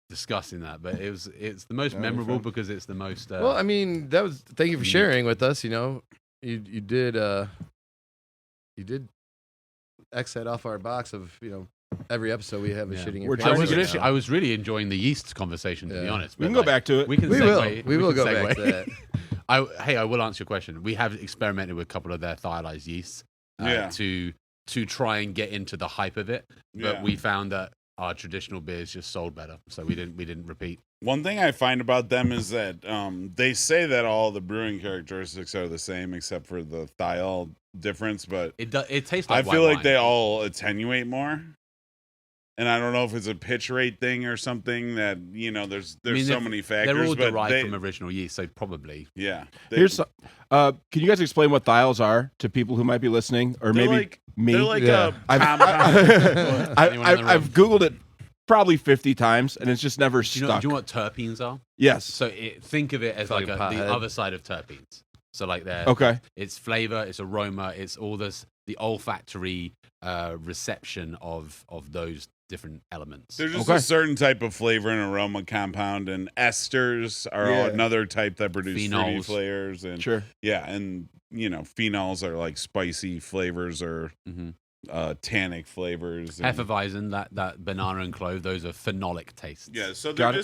discussing that, but it's the most memorable because it's the most. Well, I mean, that was. Thank you for sharing with us. You know, you did X that off our box of every episode we have a shitting your We're pants. trying to right get- now. I was really enjoying the yeast conversation, to be Yeah. honest. We can but, go back to it. We can. We will. segue. We will can go back to segue. that. I will answer your question. We have experimented with a couple of their thiolized yeasts to try and get into the hype of it, but Yeah. we found that our traditional beers just sold better, so we didn't repeat. One thing I find about them is that they say that all the brewing characteristics are the same except for the thiol difference, but It tastes like I feel white like wine. they all attenuate more. And I don't know if it's a pitch rate thing or something that, there's I mean, so many factors. They're all but derived from original yeast, so probably. Yeah. Here's can you guys explain what thiols are to people who might be listening, or they're maybe like, me? They're like Yeah. a compound. Anyone in the I've Googled it probably 50 times, and it's just never Do you stuck. know what terpenes are? Yes. So think of it as like like a the pothead. other side of terpenes. So like Okay. it's flavor, it's aroma, it's all this the olfactory reception of those different elements. There's just Okay. a certain type of flavor and aroma compound, and esters are Yeah. another type that produce fruity Phenols. flavors. And Sure. yeah, and phenols are like spicy flavors or Mhm. tannic flavors. And, Hefeweizen, that banana and clove, those are phenolic tastes. yeah, so Got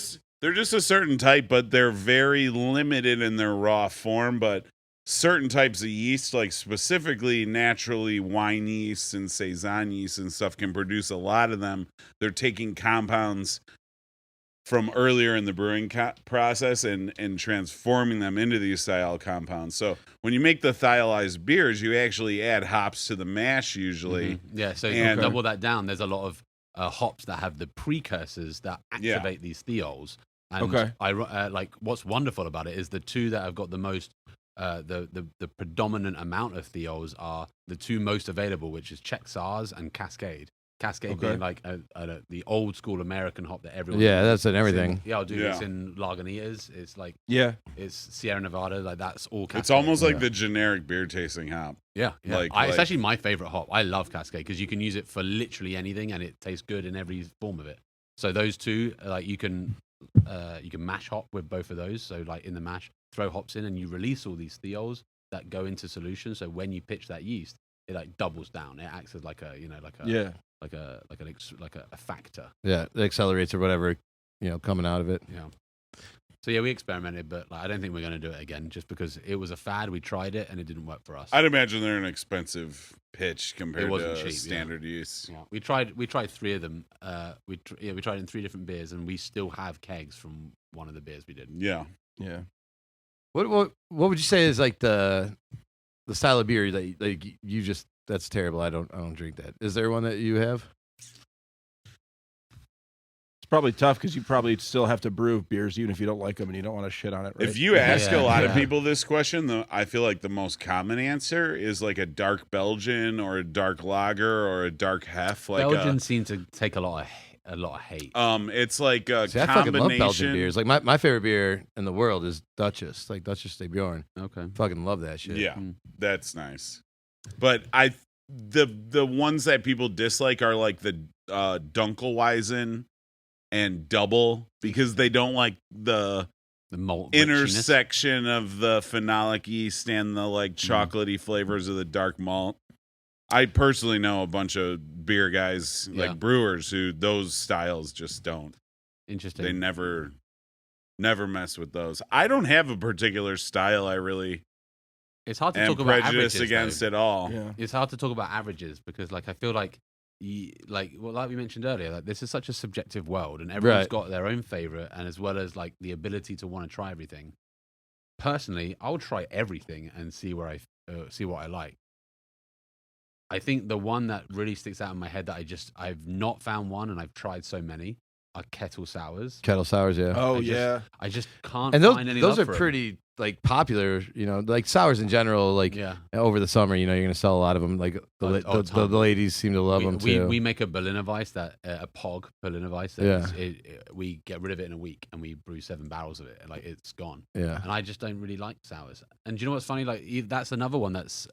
they're just a certain type, but they're very limited in their raw form. But certain types of yeast, like specifically naturally wine yeast and saison yeast and stuff, can produce a lot of them. They're taking compounds from earlier in the brewing process and transforming them into these thiol compounds. So when you make the thiolized beers, you actually add hops to the mash usually. Mhm. Yeah, so And- double that down. There's a lot of hops that have the precursors that activate these thiols. And Okay. like what's wonderful about it is the two that have got the most the predominant amount of thiols are the two most available, which is Czech Saaz and Cascade. Cascade Okay. being like the old school American hop that everyone. Yeah, that's in it's everything. I'll do Yeah. this in Lagunitas. It's like Yeah. it's Sierra Nevada. Like that's all. Cascade. It's almost like the generic beer tasting hop. Yeah. like- It's actually my favorite hop. I love Cascade because you can use it for literally anything and it tastes good in every form of it. So those two, like you can mash hop with both of those. So like in the mash, throw hops in and you release all these thiols that go into solution. So when you pitch that yeast, it like doubles down. It acts as like a Yeah. like a factor. Yeah, it accelerates or whatever, coming out of it. Yeah. So yeah, we experimented, but like, I don't think we're going to do it again just because it was a fad. We tried it and it didn't work for us. I'd imagine they're an expensive pitch compared wasn't to cheap, yeah. standard yeast. Yeah, we tried 3 of them. We tried in 3 different beers, and we still have kegs from one of the beers we did. Yeah. Yeah. What would you say is like the style of beer that like you just that's terrible. I don't drink that. Is there one that you have? It's probably tough because you probably still have to brew beers even if you don't like them and you don't want to shit on it. Right? If you ask Yeah, a lot of yeah. people this question, I feel like the most common answer is like a dark Belgian or a dark lager or a dark hef. Like Belgians seem to take a lot of hate. it's like a See, I fucking love Belgian combination. beers. Like my favorite beer in the world is Duchess, like Duchess de Bjorn. Okay. Fucking love that shit. Yeah, Mm. that's nice. But the ones that people dislike are like the Dunkelweizen and Double because they don't like the The malt richiness. intersection of the phenolic yeast and the like chocolatey flavors of the dark malt. I personally know a bunch of beer guys, Yeah. like brewers, who those styles just don't. Interesting. They never mess with those. I don't have a particular style I really It's hard to am talk about prejudiced averages. against though. at all. Yeah. It's hard to talk about averages because, like, I feel like, like we mentioned earlier, like this is such a subjective world, and everyone's Right. got their own favorite, and as well as like the ability to want to try everything. Personally, I'll try everything and see where see what I like. I think the one that really sticks out in my head that I've not found one, and I've tried so many, are kettle sours. Kettle sours, yeah. Oh, I yeah. just can't And find any those love are for 'em. pretty like popular, like sours in general. Like Yeah. over the summer, you're gonna sell a lot of them. Like All the time. the ladies seem to love them too. We make a Berliner Weiss a POG Berliner Weiss. We get rid of it in a week and we brew 7 barrels of it and like it's gone. Yeah. And I just don't really like sours. And do you know what's funny? Like that's another one that's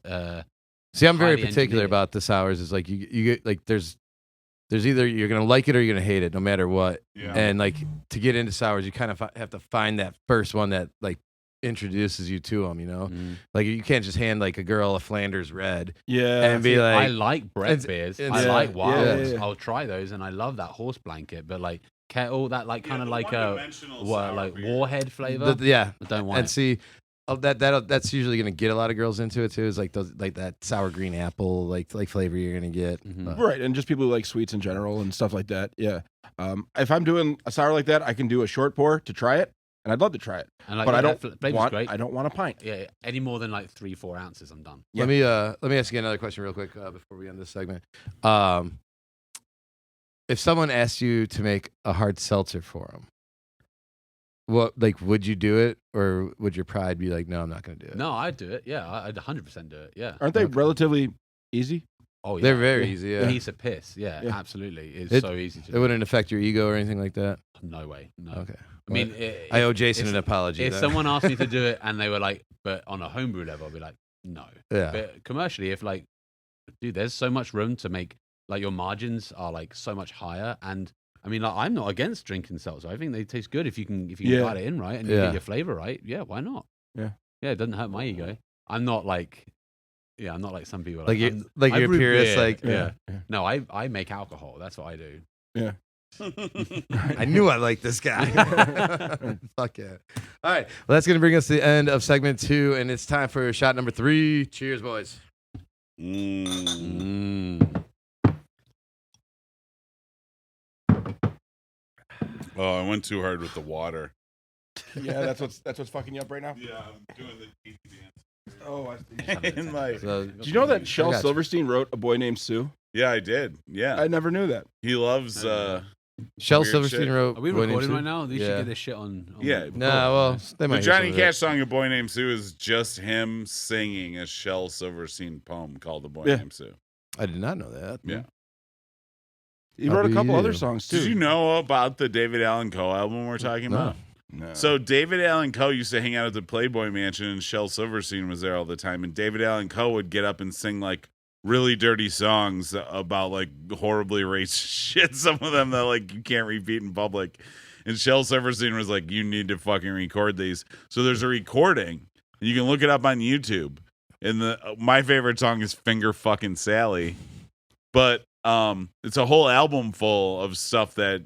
See, I'm very highly particular engineered. about the sours. Is like you get like there's either you're gonna like it or you're gonna hate it, no matter what. Yeah. And like to get into sours, you kind of have to find that first one that like introduces you to them. Like you can't just hand like a girl a Flanders Red Yeah. and be I like, like Brett beers. I it's- like yeah, wilds. yeah. I'll try those, and I love that horse blanket. But like kettle, that like kind of like a one-dimensional sour like beer. warhead flavor. yeah. I don't want And it. see, that's usually gonna get a lot of girls into it too. Is like those like that sour green apple like flavor you're gonna get. Mhm. Right, and just people who like sweets in general and stuff like that. Yeah. If I'm doing a sour like that, I can do a short pour to try it, and I'd love to try it. And like, But yeah, I don't that flavor's want. great. I don't want a pint. Yeah, any more than like 3-4 ounces, I'm done. Yeah. Let me ask you another question real quick before we end this segment. If someone asked you to make a hard seltzer for them, would you do it, or would your pride be like, no, I'm not going to do it? No, I'd do it. Yeah, I'd 100% do it. Yeah. Aren't they Okay. relatively easy? Oh, yeah. They're very easy. Yeah, Piece of piss. Yeah, Yeah. absolutely. It's It- so easy to it do. wouldn't affect your ego or anything like that. No way. No. Okay, I mean, I owe Jason if- an apology. If then. someone asked me to do it and they were like, but on a homebrew level, I'd be like, no. yeah, But commercially, if like, dude, there's so much room to make, like your margins are like so much higher. And I mean, like, I'm not against drinking seltzer. I think they taste good if you can Yeah. dial it in right and you Yeah. get your flavor right. Yeah, why not? Yeah. Yeah, it doesn't hurt my ego. I'm not like, yeah, I'm not like some people. like I'm- you, like I you're brew purist. beer. Like, Yeah. No, I make alcohol. That's what I do. I knew I liked this guy. Fuck yeah! All right, well, that's gonna bring us to the end of segment 2, and it's time for shot number 3. Cheers, boys. Oh, I went too hard with the water. Yeah, that's what's fucking you up right now. Yeah, I'm doing the dance. Oh, In my- So, do you know that Shel I got you. Silverstein wrote A Boy Named Sue? Yeah, I did. Yeah, I never knew that. he loves. Shel Weird Silverstein shit. wrote. Are we Boy Named recording Sue? right now? They should Yeah. get this shit on Yeah. record. Nah, well, they might The hear Johnny some of it. Cash song "A Boy Named Sue" is just him singing a Shel Silverstein poem called "A Boy Yeah. Named Sue." I did not know that. Yeah. He I'll wrote a be couple you. other songs too. Did you know about the David Allan Coe album we're talking No. about? No. So David Allan Coe used to hang out at the Playboy Mansion, and Shel Silverstein was there all the time. And David Allan Coe would get up and sing like really dirty songs about like horribly racist shit. Some of them that like you can't repeat in public. And Shel Silverstein was like, "You need to fucking record these." So there's a recording, and you can look it up on YouTube. And my favorite song is "Finger Fucking Sally," but it's a whole album full of stuff that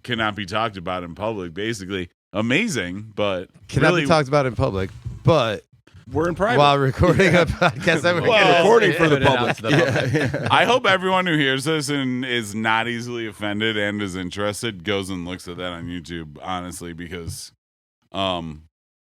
cannot be talked about in public. Basically, amazing, but Cannot really be talked about in public, but We're in private. while recording a podcast, that we're Well, recording for the put it out public. to the public. Yeah. I hope everyone who hears this and is not easily offended and is interested goes and looks at that on YouTube, honestly, because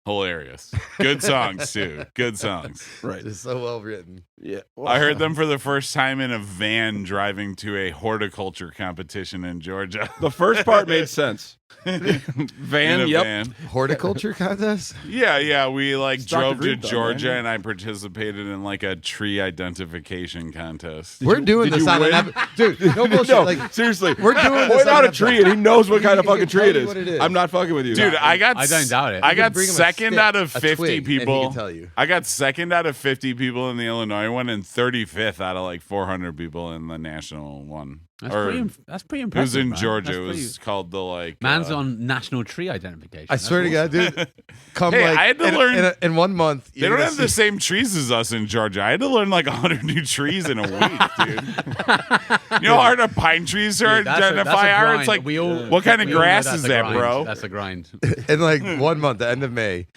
hilarious. Good songs too. Good songs. Right. It's so well written. Yeah. I heard them for the first time in a van driving to a horticulture competition in Georgia. The first part made sense. In Van, a yep. van. Horticulture contest? Yeah, we like It's Dr. drove to Green Thumb, Georgia man. and I participated in like a tree identification contest. We're doing did this you on an win? dude. No bullshit. No, like seriously. we're doing this Point on out an a tree and he knows what kind of He can fucking tree tell it you is. what it is. I'm not fucking with you. Dude, I got I don't doubt it. I You got bring him a second stick, out of a 50 twig, and he people. can tell you. I got second out of 50 people in the Illinois one and 35th out of like 400 people in the national one. That's Or that's pretty it impressive. was in man. Georgia. That's It was pretty- called the like Man's on national tree identification. I swear to God, dude. Come Hey, like I had to in, learn- in 1 month. They don't have the same trees as us in Georgia. I had to learn like 100 new trees in a week, dude. You know how hard a pine trees are to identify are? It's like, we all, what kind of we all know grass that's is a that, grind. bro? That's a grind. in like 1 month, the end of May.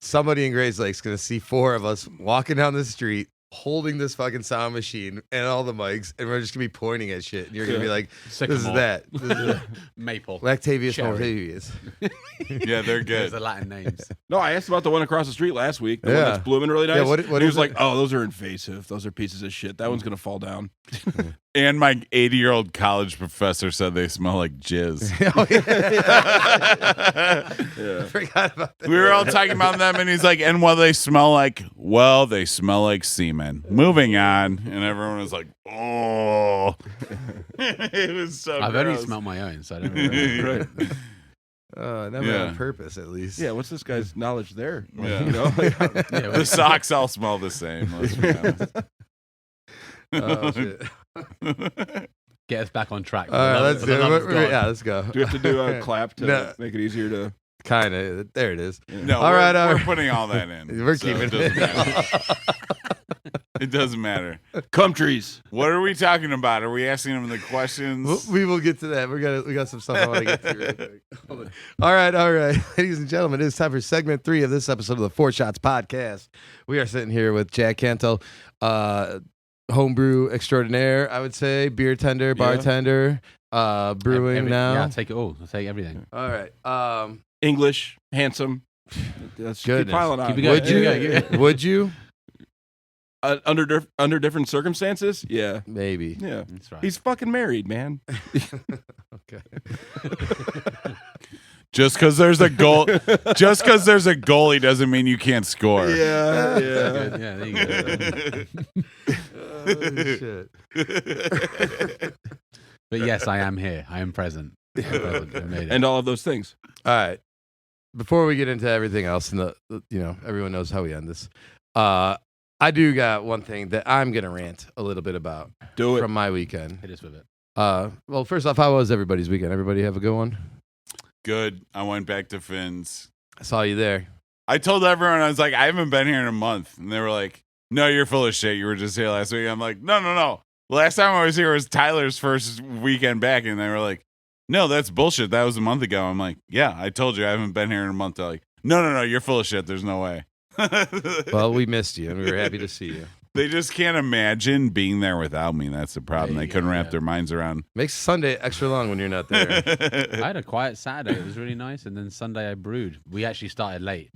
Somebody in Grays Lake's gonna see 4 of us walking down the street holding this fucking sound machine and all the mics, and we're just gonna be pointing at shit, and you're gonna be like, Sycamore. "This is that. This is Maple. Lactavius Cherry. Maltavius." Yeah, they're There's good. the Latin names. No, I asked about the one across the street last week. The one Yeah. that's blooming really nice. Yeah, what And he is was like, it? "Oh, those are invasive. Those are pieces of shit. That one's gonna fall down." And my 80-year-old college professor said they smell like jizz. Oh, yeah. Yeah. I forgot about that. We were all talking about them, and he's like, and what they smell like? Well, they smell like semen. Moving on. And everyone was like, oh. It was so I've only gross. smelled my own, so I don't know. Right. Never Yeah. on purpose, at least. Yeah, what's this guy's knowledge there? Like, Yeah. You know? Like, Yeah, The socks all smell the same. Let's be honest. Oh, shit. Get us back on track. All right, let's For do the love of it. God. Yeah, let's go. do we have to do a clap to No. make it easier to? Kind of. There it is. No, All right, we're right. putting all that in. We're so keeping it doesn't matter. It doesn't matter. Cum trees. What are we talking about? Are we asking them the questions? We will get to that. We got some stuff I want to get to real quick. Hold on. All right, ladies and gentlemen, it is time for segment 3 of this episode of the Four Shots Podcast. We are sitting here with Jack Cantle, homebrew extraordinaire, I would say, beer tender, bartender, brewing now. Yeah, I'll take it all. I'll take everything. All right. English, handsome. Let's keep Goodness. piling on. Keep it going. Would you? Yeah. Would you? Under different circumstances? Yeah. Maybe. Yeah. That's right. He's fucking married, man. Okay. Just because there's a goal, goalie doesn't mean you can't score. Yeah. Good. Yeah, there you go. Oh, shit. But yes, I am here. I am present. I'm present. I made it. And all of those things. All right. Before we get into everything else, and everyone knows how we end this. I do got one thing that I'm gonna rant a little bit about Do it. from my weekend. Hit us with it. Well, first off, how was everybody's weekend? Everybody have a good one? Good. I went back to Finn's. I saw you there. I told everyone, I was like, I haven't been here in a month. And they were like, no, you're full of shit. You were just here last week. I'm like, no. Last time I was here was Tyler's first weekend back. And they were like, no, that's bullshit. That was a month ago. I'm like, yeah, I told you I haven't been here in a month. They're like, no, you're full of shit. There's no way. Well, we missed you, and we were happy to see you. They just can't imagine being there without me. That's the problem. There They you couldn't go, wrap yeah. their minds around. Makes Sunday extra long when you're not there. I had a quiet Saturday. It was really nice. And then Sunday I brewed. We actually started late.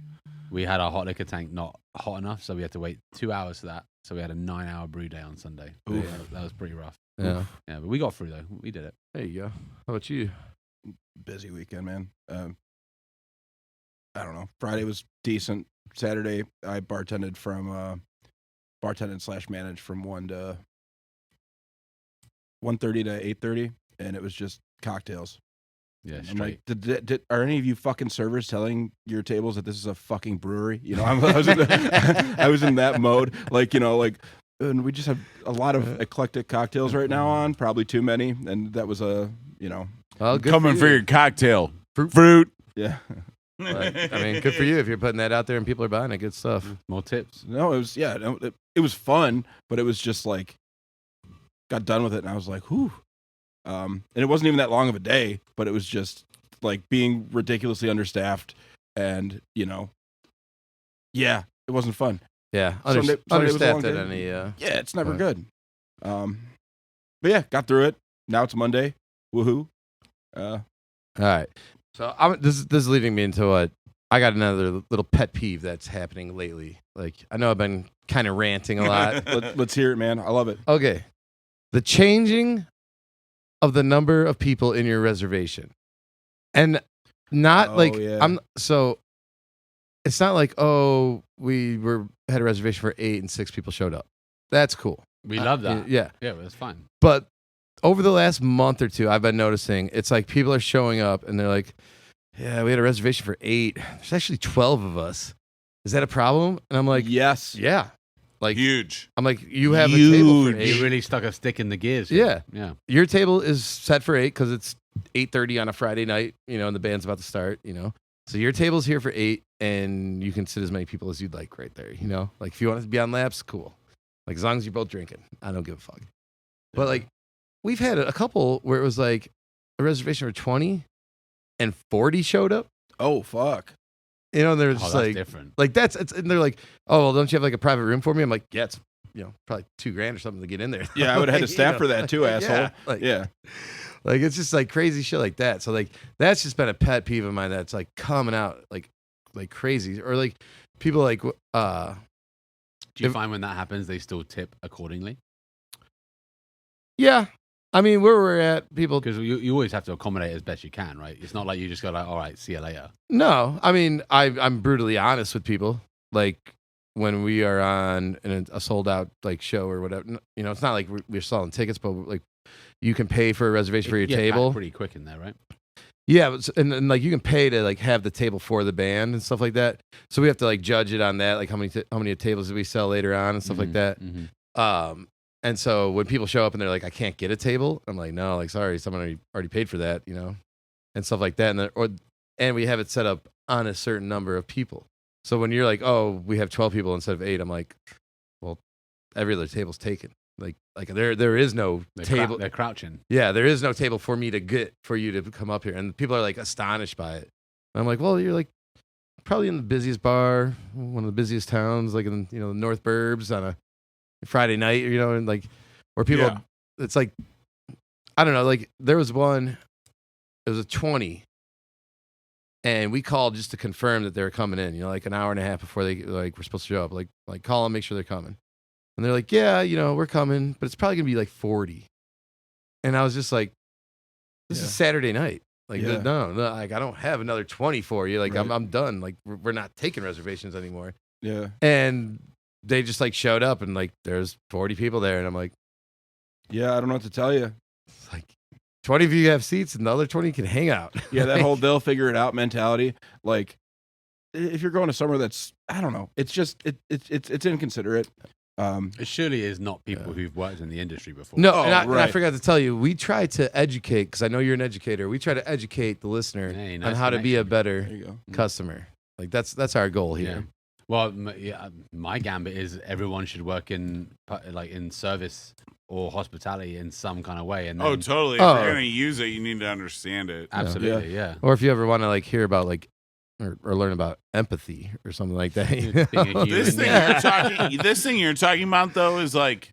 We had our hot liquor tank not hot enough, so we had to wait 2 hours for that. So we had a 9-hour brew day on Sunday. Oof. Yeah, that was pretty rough. Yeah. Yeah, but we got through though. We did it. There you go. How about you? Busy weekend, man. I don't know. Friday was decent. Saturday, I bartended / managed from 1:30 to 8:30, and it was just cocktails. Yeah, I'm straight. like, are any of you fucking servers telling your tables that this is a fucking brewery? You know, I was in that mode. Like, you know, like, and we just have a lot of eclectic cocktails right now on, probably too many, and that was Well, good Coming for you. your cocktail. Fruit. yeah. But, I mean, good for you if you're putting that out there and people are buying it. Good stuff. More tips. No, it was it was fun, but it was just like got done with it, and I was like, whew. And it wasn't even that long of a day, but it was just like being ridiculously understaffed, and yeah, it wasn't fun. Yeah. Sunday was a Understaffed long at day. any. Yeah, it's never Right. good. But yeah, got through it. Now it's Monday. Woohoo! All right. So this is leading me into what I got another little pet peeve that's happening lately. Like, I know I've been kind of ranting a lot. Let's hear it, man. I love it. Okay. The changing of the number of people in your reservation. And not Oh, like yeah. it's not like, oh, we had a reservation for 8 and 6 people showed up. That's cool. We love that. Yeah. Yeah, it was fun. But over the last month or two, I've been noticing it's like people are showing up and they're like, yeah, we had a reservation for 8. There's actually 12 of us. Is that a problem? And I'm like, Yes. yeah. Like, Huge. I'm like, you have a table for Huge. 8. You really stuck a stick in the gears. Yeah. Yeah. Your table is set for 8 because it's 8:30 on a Friday night, and the band's about to start, So your table's here for 8, and you can sit as many people as you'd like right there, Like, if you want to be on laps, cool. Like, as long as you're both drinking, I don't give a fuck. But, like, we've had a couple where it was, like, a reservation for 20, and 40 showed up. Oh fuck. And they're Oh, just that's like, different. and they're like, oh, well, don't you have, like, a private room for me? I'm like, yeah, it's probably $2,000 or something to get in there. Yeah, I would have had to staff for that too, asshole. Yeah, like it's just like crazy shit like that. So like that's just been a pet peeve of mine that's like coming out like crazy, or like people like Do you find when that happens they still tip accordingly? yeah. I mean, where we're at, people. Because you always have to accommodate as best you can, right? It's not like you just go like, all right, see you later. No, I mean, I'm brutally honest with people. Like when we are on a sold out like show or whatever, it's not like we're selling tickets, but like you can pay for a reservation for your table pretty quick in there, right? Yeah, but, and like you can pay to like have the table for the band and stuff like that. So we have to like judge it on that, like how many tables do we sell later on and stuff like that. And so when people show up and they're like, I can't get a table, I'm like, no, like sorry, someone already paid for that, and stuff like that. And we have it set up on a certain number of people. So when you're like, oh, we have 12 people instead of 8, I'm like, well, every other table's taken. Like there is no table. They're crouching. Yeah, there is no table for me to get for you to come up here, and people are like astonished by it. And I'm like, well, you're like probably in the busiest bar, one of the busiest towns, like in the North Burbs on a Friday night, and like where people, it's like I don't know, like there was one, it was a 20, and we called just to confirm that they were coming in, like an hour and a half before they like were supposed to show up, like call them, make sure they're coming. And they're like, yeah, we're coming, but it's probably going to be like 40. And I was just like, this is Saturday night. Like, no, like I don't have another 20 for you. Like, right. I'm done. Like, we're not taking reservations anymore. Yeah. And they just like showed up and like there's 40 people there. And I'm like, yeah, I don't know what to tell you. It's like 20 of you have seats and the other 20 can hang out. Yeah, that whole they'll figure it out mentality. Like, if you're going to somewhere that's, I don't know, it's just, it's inconsiderate. It surely is not people who've worked in the industry before. No, and I forgot to tell you, we try to educate, because I know you're an educator. We try to educate the listener on how to be a better customer. Like that's our goal here. Yeah. Well, my gambit is everyone should work in service or hospitality in some kind of way. And then, totally. If you're gonna use it, you need to understand it. Absolutely, yeah. Or if you ever want to like hear about like. Or learn about empathy or something like that. This thing you're talking about though is like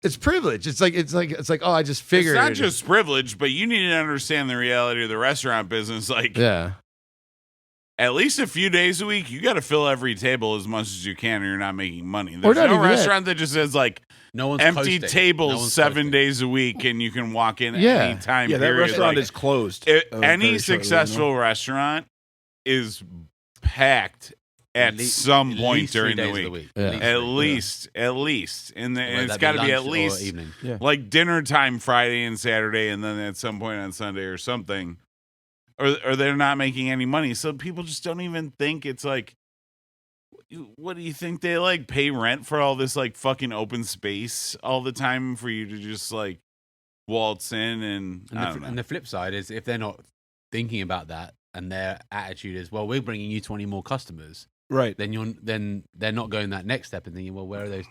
it's privilege. It's like oh, I just figured it's not just privilege, but you need to understand the reality of the restaurant business. Like at least a few days a week, you got to fill every table as much as you can, or you're not making money. There's no restaurant that just says like no one's empty posting. tables 7 days a week, and you can walk in any time. Yeah, that restaurant is closed. Any successful restaurant is packed at some point during the week. At least, and it's got to be at least like dinner time Friday and Saturday, and then at some point on Sunday or something, or they're not making any money. So people just don't even think it's like, what do you think they like pay rent for all this like fucking open space all the time for you to just like waltz in and the flip side is if they're not thinking about that. And their attitude is, well, we're bringing you 20 more customers, right? Then they're not going that next step and thinking, well, where are those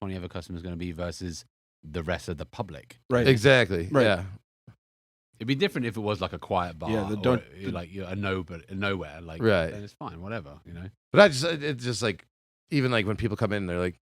20 other customers going to be versus the rest of the public? Right, exactly. Right. Yeah, it'd be different if it was like a quiet bar, like a nowhere, like right. Then it's fine, whatever, But it's just like even like when people come in, they're like,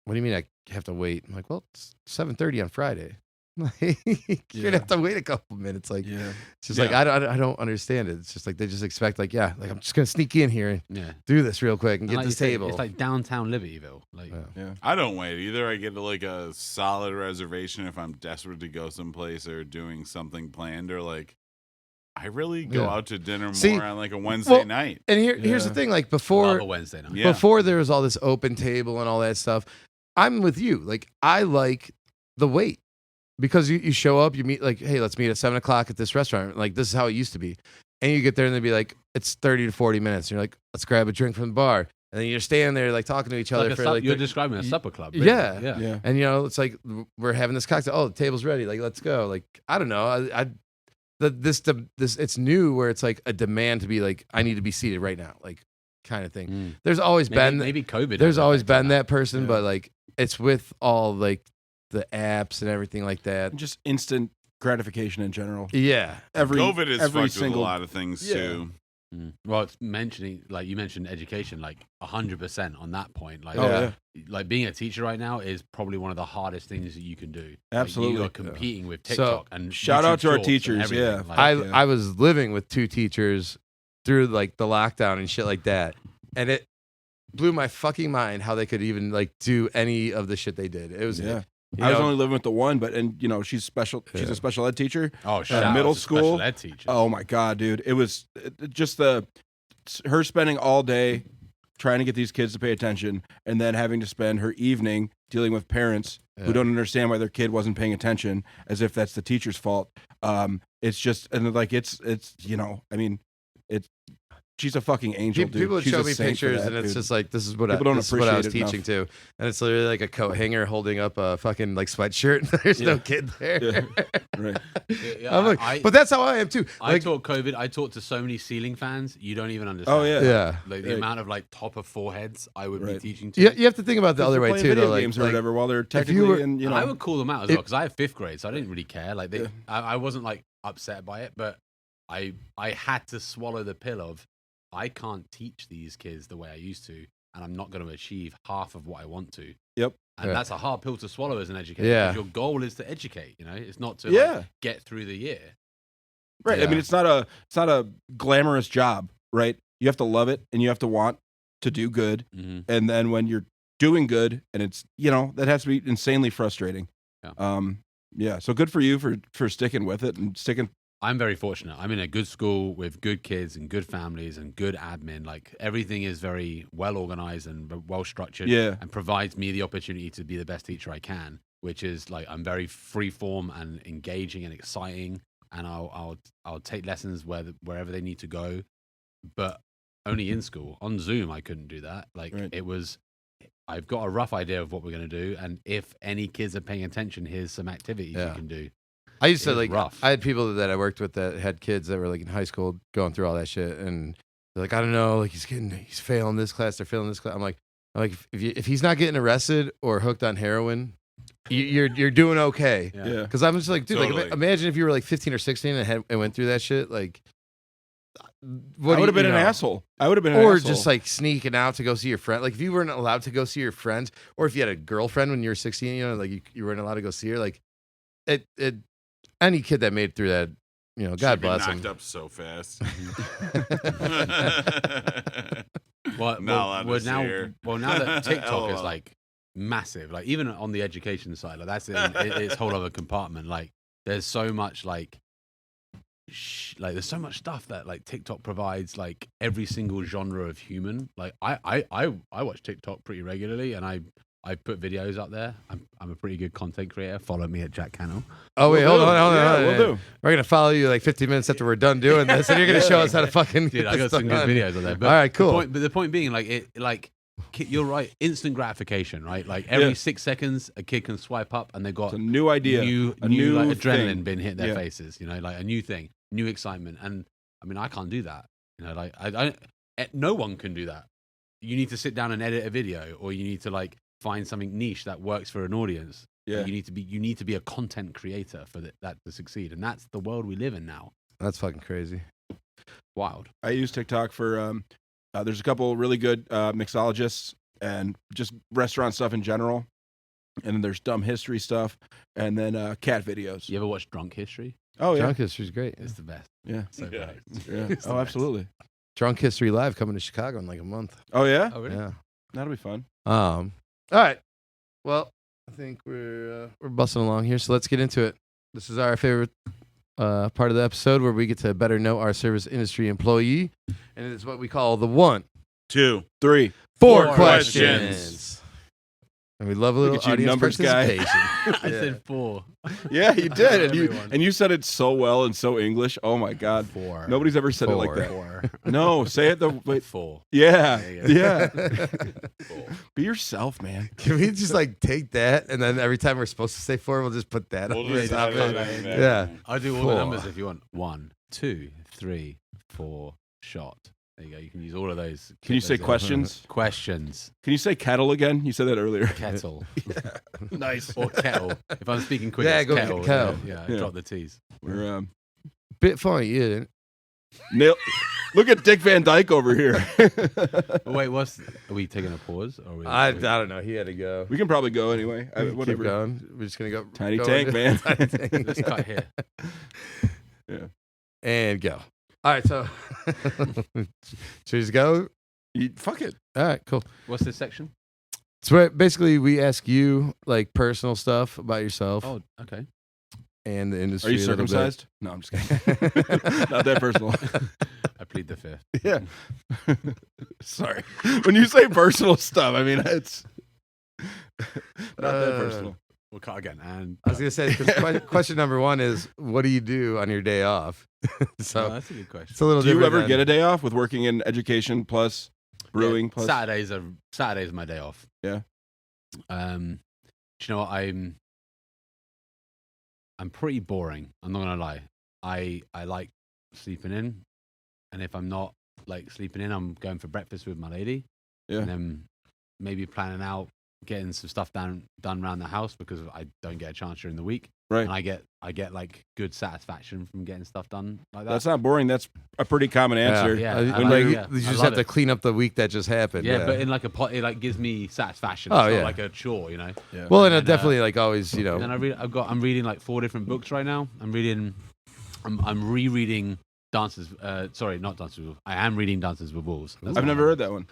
"What do you mean I have to wait?" I'm like, "Well, it's 7:30 on Friday." You're gonna have to wait a couple minutes. Like, it's just like I don't understand it. It's just like they just expect like I'm just gonna sneak in here and do this real quick and get this table. It's like downtown Libertyville. Like, I don't wait either. I get like a solid reservation if I'm desperate to go someplace or doing something planned, or like I really go out to dinner more on like a Wednesday night. And here's the thing: like before a Wednesday night, before there was all this open table and all that stuff, I'm with you. Like I like the wait. Because you show up, you meet like, hey, let's meet at 7 o'clock at this restaurant. Like, this is how it used to be. And you get there and they'd be like, it's 30 to 40 minutes. And you're like, let's grab a drink from the bar. And then you're standing there like talking to each other for like. You're describing a supper club. Really. Yeah. And it's like, we're having this cocktail. Oh, the table's ready. Like, let's go. Like, I don't know. This it's new where it's like a demand to be like, I need to be seated right now. Like, kind of thing. There's always been. Maybe COVID. There's always been that person, but like, it's with all like, the apps and everything like that. Just instant gratification in general. Yeah. COVID has fucked with a lot of things too. Well, it's mentioning, like you mentioned education, like 100% on that point. Like, like being a teacher right now is probably one of the hardest things that you can do. Absolutely. Like, you are competing with So, TikTok and shout YouTube out to our Shorts and teachers, everything. yeah. Like, I was living with 2 teachers through like the lockdown and shit like that, and it blew my fucking mind how they could even like do any of the shit they did. It was I was only living with the one, but she's special. She's a special ed teacher. oh, shout out middle to school. special ed teachers. Oh my god, dude! It was just her spending all day trying to get these kids to pay attention, and then having to spend her evening dealing with parents who don't understand why their kid wasn't paying attention, as if that's the teacher's fault. It's just it's I mean, it's. She's a fucking angel, dude. People would She's show a me saint for pictures, that, and it's dude. just like this is what I People don't was teaching appreciate it to, and it's literally like a coat hanger holding up a fucking like sweatshirt. There's no kid there. Yeah. Right. Yeah, I'm like, but that's how I am too. I Like, taught COVID. I taught to so many ceiling fans. You don't even understand. Oh yeah. yeah. Like the Right. amount of like top of foreheads I would be teaching to. You have to think about the other way Playing too, video though. Like, games or whatever while they're technically were- in, And I would call them out as well because I have 5th grade, so I didn't really care. Like I wasn't like upset by it, but I had to swallow the pill of I can't teach these kids the way I used to, and I'm not going to achieve half of what I want to. Yep. And Right. that's a hard pill to swallow as an educator. Yeah. Because your goal is to educate. It's not to like, get through the year. Right. Yeah. I mean, it's not a glamorous job, right? You have to love it and you have to want to do good. Mm-hmm. And then when you're doing good, and it's that has to be insanely frustrating. Yeah. So good for you for sticking with it and sticking. I'm very fortunate. I'm in a good school with good kids and good families and good admin. Like everything is very well organized and well structured. Yeah. And provides me the opportunity to be the best teacher I can, which is like I'm very free form and engaging and exciting. And I'll take lessons wherever they need to go, but only in school. On Zoom, I couldn't do that. Like It was. I've got a rough idea of what we're going to do, and if any kids are paying attention, here's some activities you can do. I used to It was like. rough. I had people that I worked with that had kids that were like in high school going through all that shit, and they're like, I don't know, like he's failing this class, they're failing this class. I'm like, if he's not getting arrested or hooked on heroin, you're doing okay. Yeah. Because I'm just like, dude, Totally. like imagine if you were like 15 or 16 and went through that shit, like. I would have been an asshole. I would have been an or asshole. just like sneaking out to go see your friend. Like if you weren't allowed to go see your friends, or if you had a girlfriend when you were 16, like you weren't allowed to go see her. Like it any kid that made it through that, God She'd be bless knocked him. up so fast. Well, Not allowed to see her. now that TikTok is LOL. like massive, like even on the education side, like that's it's whole other compartment. Like there's so much like there's so much stuff that like TikTok provides, like every single genre of human. Like I watch TikTok pretty regularly, and I put videos up there. I'm a pretty good content creator. Follow me at Jack Cantle. Oh wait, hold on. We'll do. We're gonna follow you like 15 minutes after we're done doing this, and you're gonna show us how to fucking. Dude, get I got this some stuff good done. videos on there. But All right, cool. The point being, you're right. Instant gratification, right? Like every 6 seconds, a kid can swipe up, and they got It's a new idea. a a new new like adrenaline thing. being hit their Yeah. faces. Like a new thing, new excitement. And I mean, I can't do that. Like I no one can do that. You need to sit down and edit a video, or you need to like find something niche that works for an audience. Yeah. You need to be a content creator for that to succeed, and that's the world we live in now. That's fucking crazy. Wild. I use TikTok for there's a couple really good mixologists and just restaurant stuff in general. And then there's dumb history stuff, and then cat videos. You ever watch Drunk History? Oh yeah. Drunk History's great. It's the best. Yeah. So Yeah. great. Yeah. It's the Oh, best. absolutely. Drunk History Live coming to Chicago in like a month. Oh yeah. Oh really? Yeah. That'll be fun. All right. Well, I think we're busting along here, so let's get into it. This is our favorite part of the episode where we get to better know our service industry employee, and it's what we call the 1, 2, 3. 4 Four questions. questions. And we love a little Look at you, audience numbers guy. participation. I said 4. Yeah, you did, Everyone. and you said it so well and so English. Oh my God. 4. Nobody's ever said it like Four. that. 4. No, say it the wait. 4. Yeah, There you yeah. go. 4. Be yourself, man. Can we just like take that, and then every time we're supposed to say 4, we'll just put that We'll on the just top have of it it? in there. Yeah. I'll do all 4. the numbers if you want. 1, 2, 3, 4. Shot. There you go. You can use all of those. Can you Get say those in. questions? Questions? Can you say kettle again? You said that earlier. Kettle. Nice. Or kettle. If I'm speaking quick, Yeah, it's go kettle. kettle. Yeah, Yeah. drop the T's. We're Bit funny, yeah. nail. Look at Dick Van Dyke over here. Wait, are we taking a pause? Or I don't know. He had to go. We can probably go anyway. Keep Whatever. going. We're just gonna go. Tiny go tank, into- man. Tiny tank. Let's cut here. Yeah. And go. All right, so should we just go? Fuck it. All right, cool. What's this section? So basically, we ask you like personal stuff about yourself Oh, okay. and the industry. Are you a little bit. circumcised? No, I'm just kidding. Not that personal. I plead the fifth. Yeah. Sorry. When you say personal stuff, I mean it's not that personal. We'll cut again. And I was gonna say 'cause question number one is, what do you do on your day off? So that's a good question. it's a little Do you different. ever get a day off with working in education plus brewing plus? Saturdays are my day off. Yeah. Do you know what? I'm pretty boring. I'm not gonna lie. I like sleeping in, and if I'm not like sleeping in, I'm going for breakfast with my lady. Yeah. And then maybe planning out getting some stuff done around the house because I don't get a chance during the week. Right. And I get like good satisfaction from getting stuff done like that. That's not boring. That's a pretty common answer. Yeah. You I like- you I just love have to it. clean up the week that just happened. Yeah, but in like a pot, it like gives me satisfaction. Oh, It's not yeah. like a chore, you know. Yeah. well, and and, definitely like always, you know. And I'm reading like 4 different books right now. I'm rereading Dances. Sorry, not Dances with Wolves. I am reading Dances with Wolves. That's I've one. never heard that one.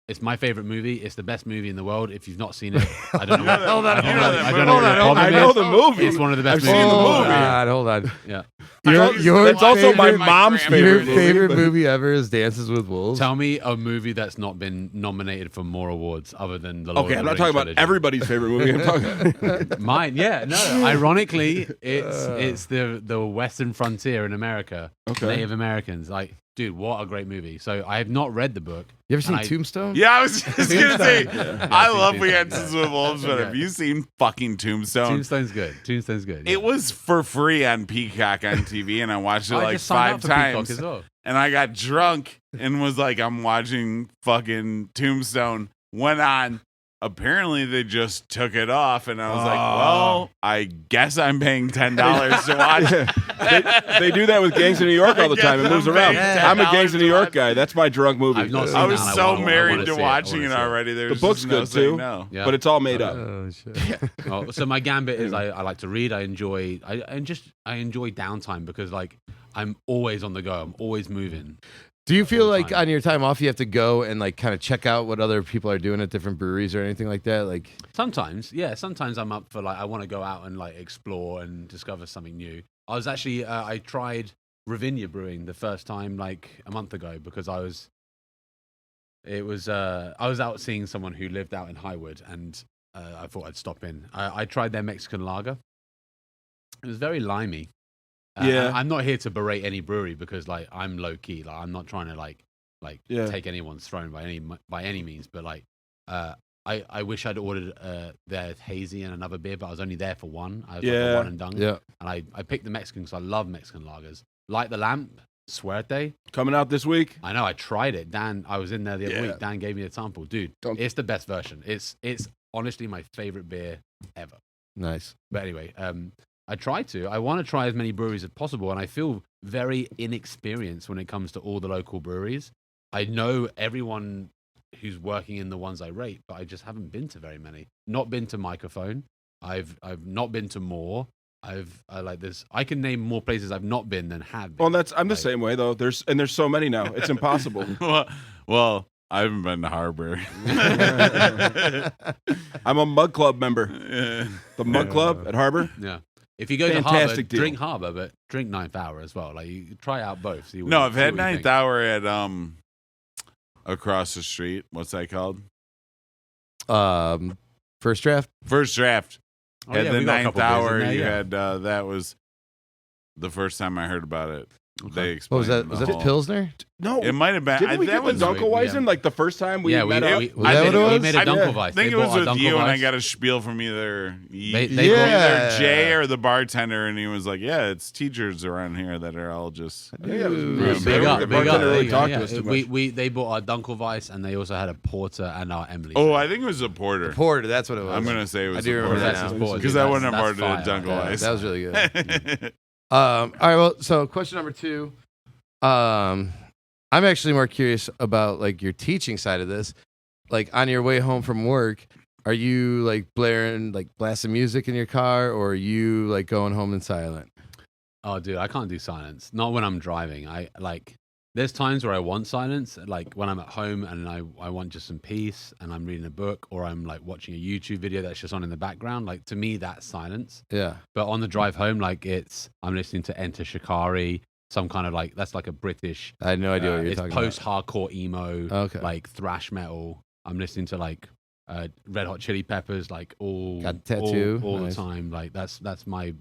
It's my favorite movie. It's the best movie in the world. If you've not seen it, I don't know. that- Hold on, you know that I movie. don't know what Hold your on, problem I is. know the movie. It's one of the best I've movies seen in the the world. movie. God, hold on. Yeah. Your That's also my favorite- mom's Your favorite movie. favorite but- movie ever is Dances with Wolves. Tell me a movie that's not been nominated for more awards other than the Lord Okay, of I'm the not talking Rings about trilogy. everybody's favorite movie. I'm talking. Mine, yeah, no. Ironically, it's the Western frontier in America. Okay. Native Americans. Like, dude, what a great movie. So I have not read the book. You ever seen And I- Tombstone? Yeah, I was just gonna say, I love Tombstone. Dances with Wolves, but Yeah. have you seen fucking Tombstone? Tombstone's good. Tombstone's good. yeah. It was for free on Peacock on TV, and I watched it I like just signed up 5 for Peacock times. as well. And I got drunk and was like, I'm watching fucking Tombstone. Went on. Apparently, they just took it off, and I was like, well, I guess I'm paying $10 to watch. They do that with Gangs of New York all the time. It moves around. Yeah. I'm a Gangs of New York $10 guy. That's my drunk movie. I've not seen I was that. so I wanna married see to it. I watching wanna it see it. already. There's The book's just no good, saying too. No. Yeah. But it's all made up. Oh shit. Well, so my gambit is I like to read. I enjoy downtime because like I'm always on the go. I'm always moving. Do you feel all the like time. on your time off you have to go and like kind of check out what other people are doing at different breweries or anything like that? Like, Sometimes, yeah. Sometimes I'm up for like I want to go out and like explore and discover something new. I was actually I tried Ravinia Brewing the first time like a month ago because I was out seeing someone who lived out in Highwood and I thought I'd stop in. I tried their Mexican lager. It was very limey. Yeah. I'm not here to berate any brewery because like I'm low key. Like I'm not trying to like Yeah. take anyone's throne by any means. But like I wish I'd ordered their hazy and another beer, but I was only there for one. I was like Yeah. a one and done. yeah. And I picked the Mexican because I love Mexican lagers. Light the Lamp, Suerte. Coming out this week. I know I tried it. Dan, I was in there the other Yeah. week. Dan gave me a sample, dude. Don't- It's the best version. It's honestly my favorite beer ever. Nice. But anyway, I want to try as many breweries as possible, and I feel very inexperienced when it comes to all the local breweries. I know everyone who's working in the ones I rate, but I just haven't been to very many. Not been to Microphone. I've not been to more. I can name more places I've not been than have been. Well, I'm the Like- same way though. There's so many now. It's impossible. well, I haven't been to Harbor. I'm a Mug Club member. Yeah. The Mug Club at Harbor. Yeah. If you go to Harbor, Fantastic deal. drink Harbor, but drink Ninth Hour as well. Like you try out both. See what- No, I've see had what you Ninth think. Hour at across the street. What's that called? First draft. First Draft. Oh, At yeah, the we got a Ninth couple beers in Hour, there, you yeah. had that was the first time I heard about it. They What was explained that? Was the that whole- Pilsner? No, It might have been. didn't we that get the was Dunkelweizen like the first time we Yeah, met we, up? we, Was that what it we was? made a I Dunkelweiss. think They it was bought a with you, and I Dunkelweiss. got a spiel from either They Yeah. Jay or the bartender, and he was like, "Yeah, it's teachers around here that are all just." Yeah, it was Ooh. really Big Big big. up, The big up. bartender There really you go, talked yeah. to us too much. They bought a Dunkelweiss, and they also had a porter and our Emily. Oh, I think it was a porter. Porter. That's what it was. I'm gonna say it was. I do a remember porter. that That's now. his porter, Because dude. I wouldn't have That's ordered a fire. Dunkelweiss. That was really good. All right. Well, so question number 2. I'm actually more curious about like your teaching side of this. Like on your way home from work, are you like blasting music in your car, or are you like going home in silent? Oh, dude, I can't do silence. Not when I'm driving. There's times where I want silence, like when I'm at home and I want just some peace and I'm reading a book or I'm like watching a YouTube video that's just on in the background. Like to me, that's silence. Yeah. But on the drive home, like I'm listening to Enter Shikari, some kind of like, that's like a British. I had no idea what you're it's talking post-hardcore emo, Okay. like thrash metal. I'm listening to like Red Hot Chili Peppers, like all Got a tattoo. all Nice. the time. Like that's my.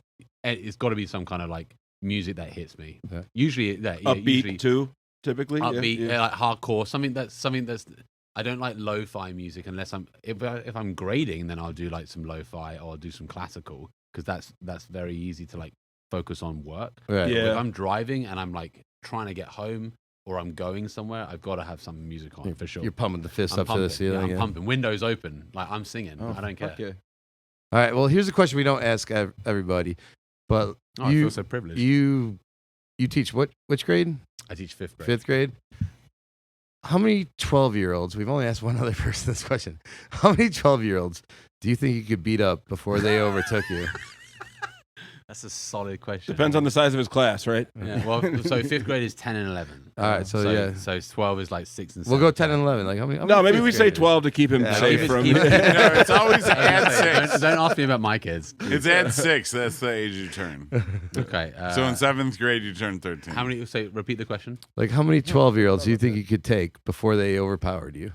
It's got to be some kind of like music that hits me. Okay. Usually, Upbeat usually too, typically. upbeat, Yeah. like hardcore. Something that's. I don't like lo-fi music unless if I'm grading, then I'll do like some lo-fi or I'll do some classical because that's very easy to like focus on work. Right. Yeah. But if I'm driving and I'm like trying to get home or I'm going somewhere, I've got to have some music on for sure. You're pumping the fist I'm up pumping, to the ceiling. I'm yeah. pumping. Windows open, like I'm singing. Oh, I don't care. fuck yeah. All right. Well, here's a question we don't ask everybody, but Oh, I you feel so privileged. you teach which grade? I teach fifth grade. Fifth grade. How many 12-year-olds? We've only asked one other person this question. How many 12-year-olds do you think you could beat up before they overtook you? That's a solid question. Depends on the size of his class, right? Yeah, well, so fifth grade is 10 and 11. All right, so yeah. So 12 is like 6 and 7. We'll go 10 and 11. Like how many? No, maybe fifth we say graders? 12 to keep him Yeah, safe keep it- from. keep it- No, it's always at 6. Don't ask me about my kids. It's at 6. That's the age you turn. Okay. So in 7th grade, you turn 13. how many? Say, repeat the question. Like how many 12-year-olds do you think you could take before they overpowered you?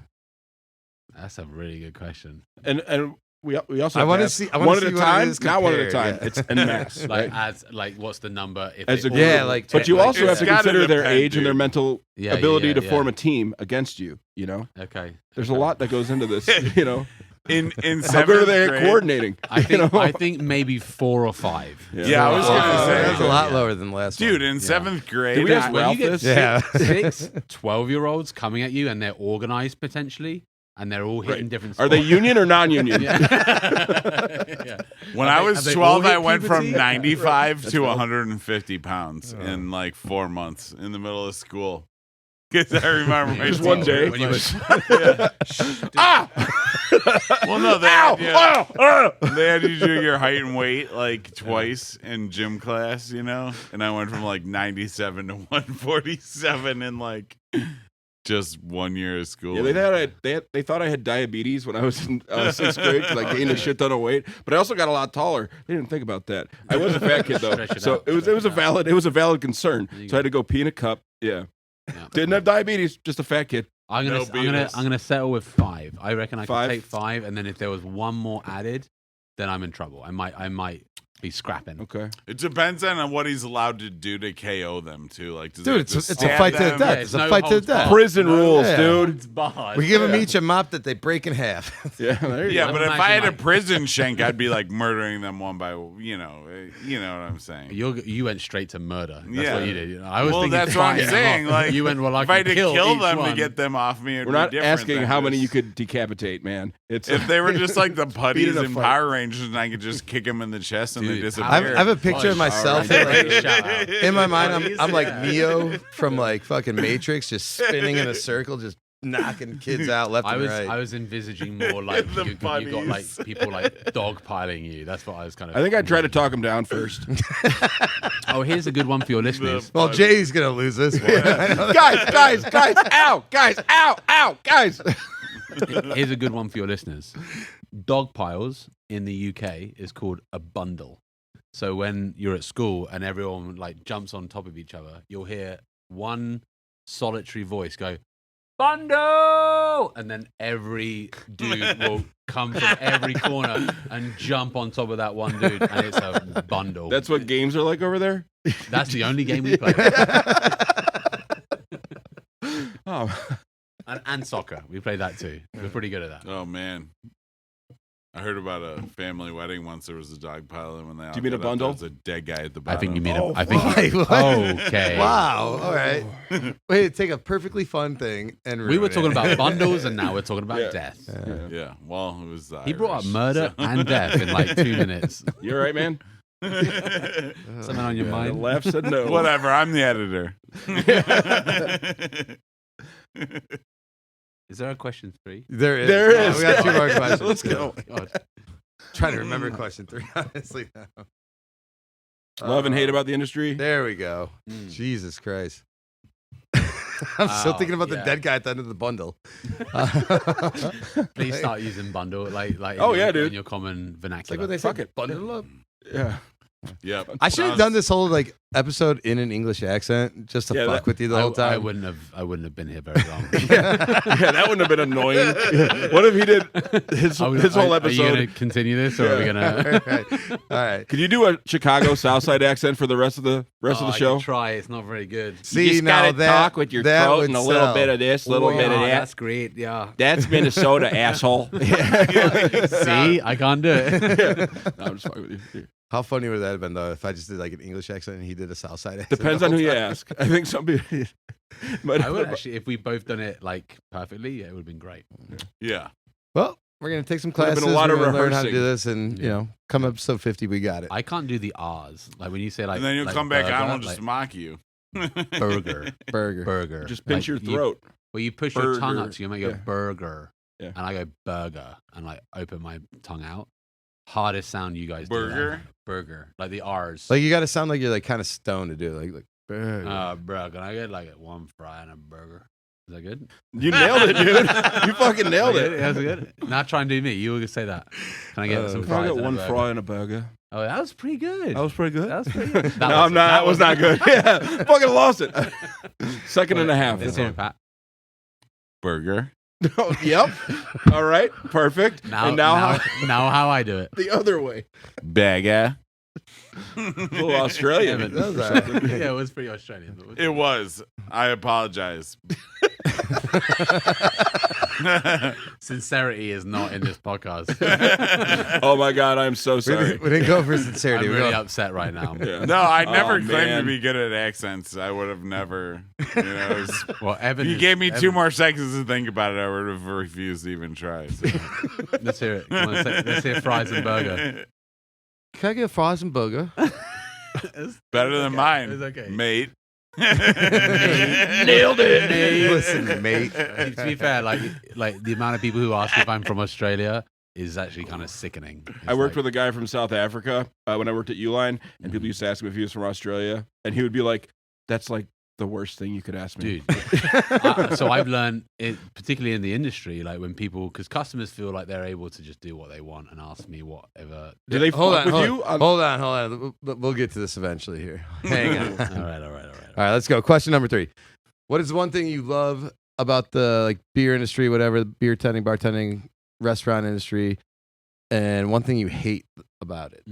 That's a really good question. and we also I have wanna ask see- I wanna one at see a what it time, is not one at a compared, time. yeah. It's en masse, Like right? as like what's the number? If As they a all- group. Yeah, like But you like- also have It's to gotta consider their depend, age and their dude. mental Yeah, ability yeah, to yeah. form a team against you. You know, Okay. there's a lot that goes into this. You know, In how good are 7th they at grade, coordinating? I You think know? I think maybe 4 or 5. Yeah, I was gonna Oh, say. that's a lot Yeah. lower than the last dude, one. in 7th grade, Did we ask When Ralph you get this? Yeah. 12-year-olds coming at you and they're organized potentially and they're all hitting Right. different Are they spots. union or non-union? Yeah. Yeah. when Have I they- was have they 12, all I hit went from puberty? 95 to right. 150 pounds in like 4 months in the middle of school. Because I remember my Just one teacher- day. When you was, Ah! Well, no, they Ow! had, you, Ow! Ow! they had you do your height and weight like twice in gym class, you know? And I went from like 97 to 147 in like just 1 year of school. Yeah, they thought I had diabetes when I was in 6th grade because I gained a shit ton of weight, but I also got a lot taller. They didn't think about that. I was a fat kid though, Stretch it so out, it was stretch a it out. valid concern. There you So I had to go pee in a cup. Yeah, Yeah. didn't have diabetes, just a fat kid. I'm No gonna Beatles. settle with 5. I reckon I 5? could take 5, and then if there was one more added, then I'm in trouble. I might be scrapping. Okay, It depends on what he's allowed to do to KO them too. Like, does Dude, he have it's to a stab fight to the them? death. Yeah, It's it's a no fight to the holds death. barred. prison rules, Yeah. dude. We give them each a mop that they break in half. Yeah, there you Yeah, go. but I'm if I had actually a like- prison shank, I'd be like murdering them one by, you know what I'm saying. You went straight to murder. That's Yeah. what you did. I was Well, thinking that's what I'm fighting them saying. off. Like, you went, well, I if I had can to kill each them one. to get them off me, it'd We're be not different asking than how many just- you could decapitate, man. It's If they were just like the putties Beat in a in fight. Power Rangers, and I could just kick them in the chest and they Dude, disappear. I have a picture of myself Power that, Rangers. like, Shout out. in my mind. I'm like Yeah. Neo from like fucking Matrix, just spinning in a circle, just knocking kids out left and right. I was envisaging more like The you got like bunnies. people like dogpiling you. That's what I was kind of. I think I'd try to talk him down first. Oh, here's a good one for your listeners. Well, Jay's gonna lose this one. guys, ow, guys, ow, guys. Here's a good one for your listeners. Dog piles in the UK is called a bundle. So when you're at school and everyone like jumps on top of each other, you'll hear one solitary voice go, "Bundle!" And then every dude will come from every corner and jump on top of that one dude, and it's a bundle. That's what games are like over there. That's the only game we play. Oh, And soccer. We play that too. We're pretty good at that. Oh man, I heard about a family wedding once. There was a dog pile, and when they all Do you mean a got up, bundle? there was a dead guy at the I bottom. think you mean Oh, I think. Why? What? Okay. Wow. All right. Wait, take a perfectly fun thing and We were ruin talking it. about bundles, and now we're talking about Yeah. death. Yeah. Yeah, well, it was. He brought up Irish, murder so- and death in like 2 minutes. you all right, man? Something on your The mind? laugh said no. Whatever. I'm the editor. Is there a question 3? There is. There Oh, is. we got 2 more questions. Let's go. God. Trying to remember question 3, honestly. Now. Love and hate about the industry. There we go. Mm. Jesus Christ. I'm still thinking about the yeah. dead guy at the end of the bundle. Please start using bundle like. Oh, in yeah, your, dude. In your common It's vernacular. like what they Fuck said. it. Bundle up. Yeah. Yep. I should have done this whole like episode in an English accent just to Yeah, fuck with you the whole time. I wouldn't have been here very long. Yeah, that wouldn't have been annoying. What if he did his whole Are you episode? going to continue this, or are we going to? All right. Could you do a Chicago Southside accent for the rest of the show? Try. It's not very good. See, just now gotta that, talk with your that throat would and a little sell. bit of this, little bit of Oh, that. that's great. Yeah. That's Minnesota, asshole. See, I can't do it. No, I'm just fucking with you. How funny would that have been though if I just did like an English accent and he did a Southside accent? Depends the on whole who you time? ask. I think some people. But I would actually, if we both done it like perfectly, it would have been great. Yeah. Well, we're gonna take some Would have classes. been a lot we're of gonna learn how to rehearsing. do this, and you Yeah. know, come episode 50, we got it. I can't do the R's. Like when you say like, And then you'll like come back on burger, and we'll just mock you. burger, Burger. burger. just pinch Like, your throat. Well, you push your tongue Burger. up, so you make a Yeah. burger, Yeah. and I go burger, and like open my tongue out. Hardest sound you guys do. Burger? Burger, like the R's. Like you got to sound like you're like kind of stoned to do it. Like burger. Bro, can I get like one fry and a burger? Is that good? You nailed it, dude. You fucking nailed it. That's good. Now try and do me. You were gonna say that. Can I get some I fries? got and a one burger? fry and a burger. Oh, that was pretty good. That was pretty good. That was pretty good. No, I'm not. That was not good. Yeah, fucking lost it. Second and a half. Let's hear it, Pat. Burger. Oh, yep. All right. Perfect. Now, and now, now how I do it. the other way. Bagger. A little Australian. Evan. That was all right. Yeah, it was pretty Australian. But It was. I apologize. sincerity is not in this podcast. Oh my God, I'm so we, sorry. didn't go for sincerity. I'm We really go- upset right now. Yeah. No, I never Oh, claimed to man. be good at accents. I would have never. You know, it was- Well, Evan, if you is- gave me Evan, 2 more seconds to think about it, I would have refused to even try. So. Let's hear it. Come on, let's hear fries and burger. Can I get fries and burger? Better than mine, It's okay. mate. Nailed it. Listen, mate. To be fair, like the amount of people who ask if I'm from Australia is actually kind of sickening. I worked with a guy from South Africa when I worked at Uline, and people Mhm. used to ask him if he was from Australia, and he would be like, "That's like the worst thing you could ask me." Dude. So I've learned, particularly in the industry, like when people, because customers feel like they're able to just do what they want and ask me whatever. Do they hold fuck on, with hold you? on, hold on. We'll get to this eventually here. Hang on. All right. All right, let's go. Question number 3. What is one thing you love about the like beer industry, whatever, the beer tending, bartending, restaurant industry, and one thing you hate about it?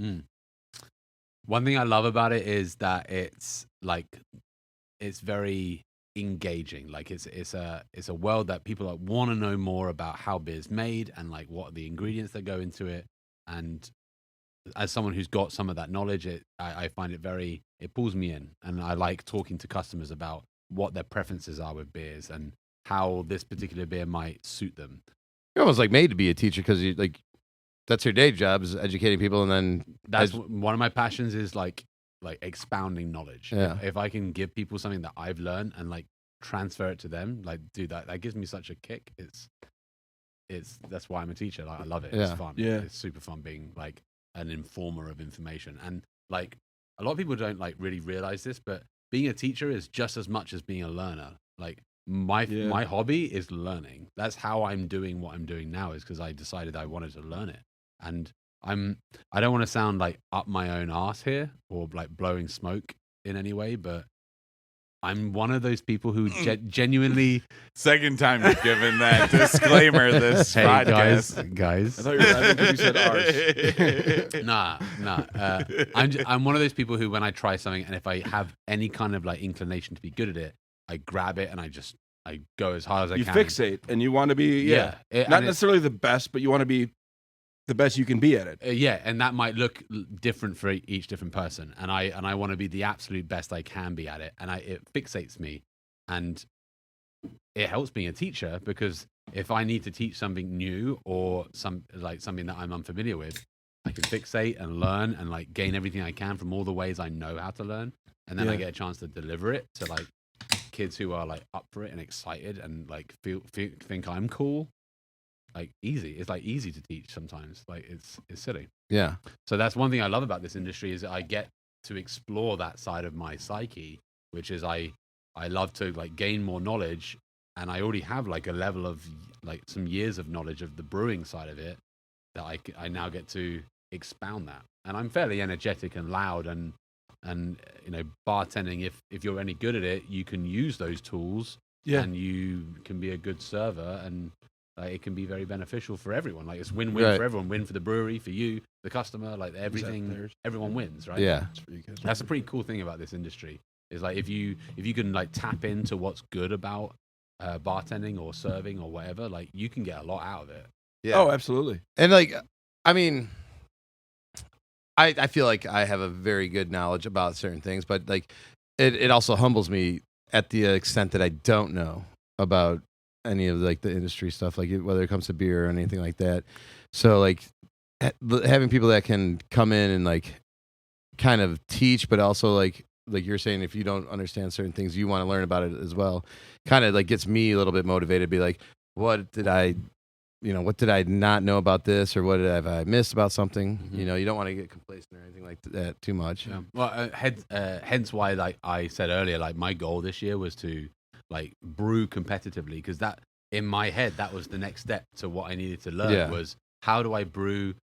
One thing I love about it is that it's like, it's very engaging. Like it's a world that people like want to know more about how beer's made and like what are the ingredients that go into it. And as someone who's got some of that knowledge, I find it pulls me in, and I like talking to customers about what their preferences are with beers and how this particular beer might suit them. You're almost like made to be a teacher because you like that's your day job is educating people, and then That's one of my passions is like expounding knowledge. Yeah. If I can give people something that I've learned and like transfer it to them, like dude, that gives me such a kick. That's why I'm a teacher. Like I love it. It's Yeah. fun. Yeah. It's super fun being like an informer of information. And like a lot of people don't like really realize this, but being a teacher is just as much as being a learner. Like my hobby is learning. That's how I'm doing what I'm doing now, is because I decided I wanted to learn it. And I don't want to sound like up my own ass here or like blowing smoke in any way, but I'm one of those people who genuinely. Second time you've given that disclaimer this Hey podcast. guys. I thought you were laughing because you said ours. Nah. I'm one of those people who, when I try something, and if I have any kind of like inclination to be good at it, I grab it and I go as hard as I You can. fixate, and you want to be not and necessarily the best, but you want to be the best you can be at it. and that might look different for each different person, and I want to be the absolute best I can be at it, and it fixates me, and it helps being a teacher, because if I need to teach something new or something that I'm unfamiliar with, I can fixate and learn and like gain everything I can from all the ways I know how to learn, and then I Yeah. get a chance to deliver it to like kids who are like up for it and excited and like think I'm cool, like easy. It's like easy to teach sometimes. Like it's silly. Yeah. So that's one thing I love about this industry is that I get to explore that side of my psyche, which is I love to like gain more knowledge, and I already have like a level of like some years of knowledge of the brewing side of it that I now get to expound that. And I'm fairly energetic and loud, and you know, bartending, if you're any good at it, you can use those tools, and you can be a good server, and it can be very beneficial for everyone. Like it's win-win for everyone. Win for the brewery, for you, the customer, like everything. Everyone wins, right? Yeah. That's a pretty cool thing about this industry. Is like if you can like tap into what's good about bartending or serving or whatever, like you can get a lot out of it. Yeah. Oh, absolutely. And like, I mean, I feel like I have a very good knowledge about certain things, but like, it also humbles me at the extent that I don't know about any of like the industry stuff, like whether it comes to beer or anything like that. So like having people that can come in and like kind of teach, but also like you're saying, if you don't understand certain things, you want to learn about it as well. Kind of like gets me a little bit motivated to be like, what did I not know about this, or what have I missed about something? Mm-hmm. You know, you don't want to get complacent or anything like that too much. Yeah. Well, hence why, like I said earlier, like my goal this year was to like brew competitively, because that in my head that was the next step to what I needed to learn was how do I brew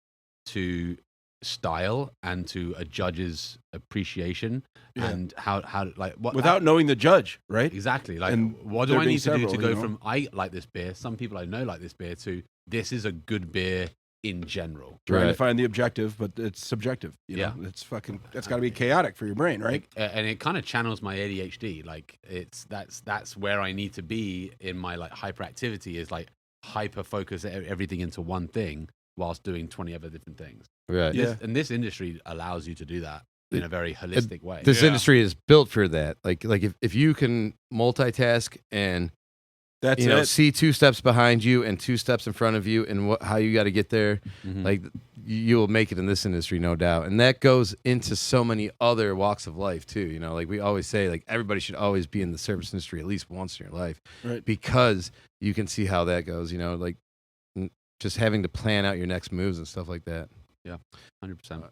to style and to a judge's appreciation, and how like what without knowing the judge, right? Exactly. Like, And what do there I being need to do to several, go you know? from I like this beer, some people I know like this beer, to this is a good beer in general. Trying to Right. find the objective, but it's subjective. You know? It's that's got to be chaotic for your brain, right? And it kind of channels my ADHD. Like that's where I need to be in my like hyperactivity, is like hyper focus everything into one thing whilst doing 20 other different things. Right. Yeah. And this industry allows you to do that in a very holistic way. This industry is built for that. Like if you can multitask and That's you know it. see 2 steps behind you and 2 steps in front of you, and how you got to get there, Mhm. like you will make it in this industry, no doubt. And that goes into so many other walks of life too. You know, like we always say, like everybody should always be in the service industry at least once in your life, Right. because you can see how that goes. You know, like just having to plan out your next moves and stuff like that. 100%.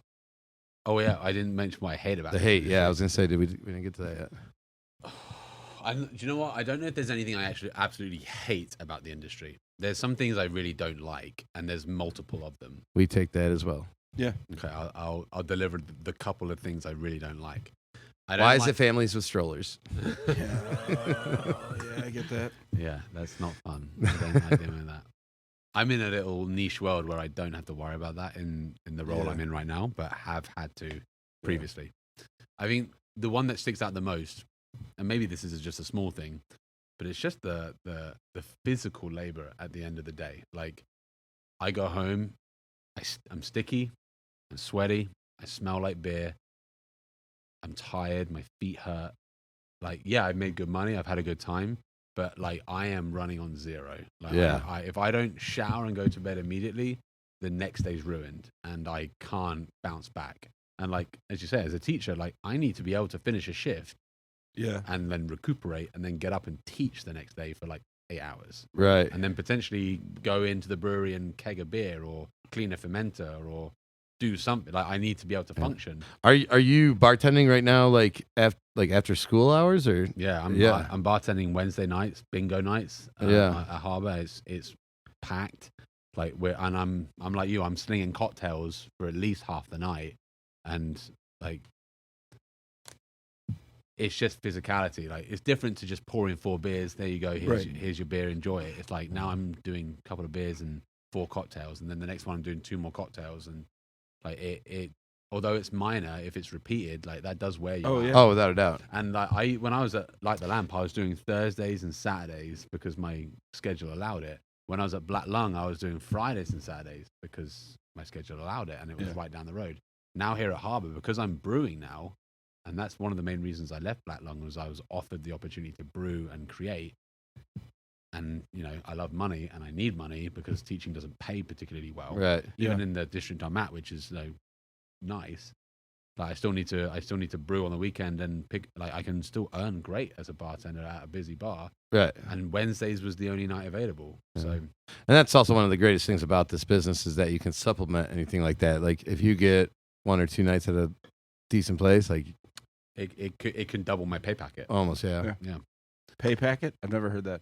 Oh yeah, I didn't mention what I hate about The this hate, industry. yeah, I was gonna say, we didn't get to that yet. Do you know what? I don't know if there's anything I actually absolutely hate about the industry. There's some things I really don't like, and there's multiple of them. We take that as well. Yeah. Okay, I'll deliver the couple of things I really don't like. I Why is it families with strollers? Yeah, I get that. Yeah, that's not fun. I don't like doing that. I'm in a little niche world where I don't have to worry about that in the role Yeah. I'm in right now, but have had to previously. I think the one that sticks out the most, and maybe this is just a small thing, but it's just the physical labor at the end of the day. Like, I go home, I'm sticky, I'm sweaty, I smell like beer, I'm tired, my feet hurt. Like, yeah, I've made good money, I've had a good time, but like I am running on zero. Like, Yeah. if I don't shower and go to bed immediately, the next day's ruined, and I can't bounce back. And like, as you say, as a teacher, like I need to be able to finish a shift Yeah. and then recuperate and then get up and teach the next day for like 8 hours. Right. And then potentially go into the brewery and keg a beer or clean a fermenter or do something. Like I need to be able to function. Are you bartending right now, like after school hours, or? Yeah, I'm bartending Wednesday nights, bingo nights. Yeah. At Harbour, it's packed. Like I'm like you. I'm slinging cocktails for at least half the night, and like it's just physicality. Like it's different to just pouring 4 beers. There you go. Here's your beer. Enjoy it. It's like now I'm doing a couple of beers and 4 cocktails, and then the next one I'm doing 2 more cocktails, and like it. Although it's minor, if it's repeated, like that does wear you out. Yeah. Oh, without a doubt. And like when I was at Light the Lamp, I was doing Thursdays and Saturdays because my schedule allowed it. When I was at Black Lung, I was doing Fridays and Saturdays because my schedule allowed it, and it was right down the road. Now here at Harbour, because I'm brewing now, and that's one of the main reasons I left Black Lung, was I was offered the opportunity to brew and create. And you know, I love money and I need money because teaching doesn't pay particularly well. Right. Even in the district I'm at, which is nice. Like I still need to brew on the weekend and pick. Like I can still earn great as a bartender at a busy bar. Right. And Wednesdays was the only night available. So, and that's also one of the greatest things about this business is that you can supplement anything like that. Like if you get 1 or 2 nights at a decent place, like it can double my pay packet. almost, yeah. Pay packet? I've never heard that.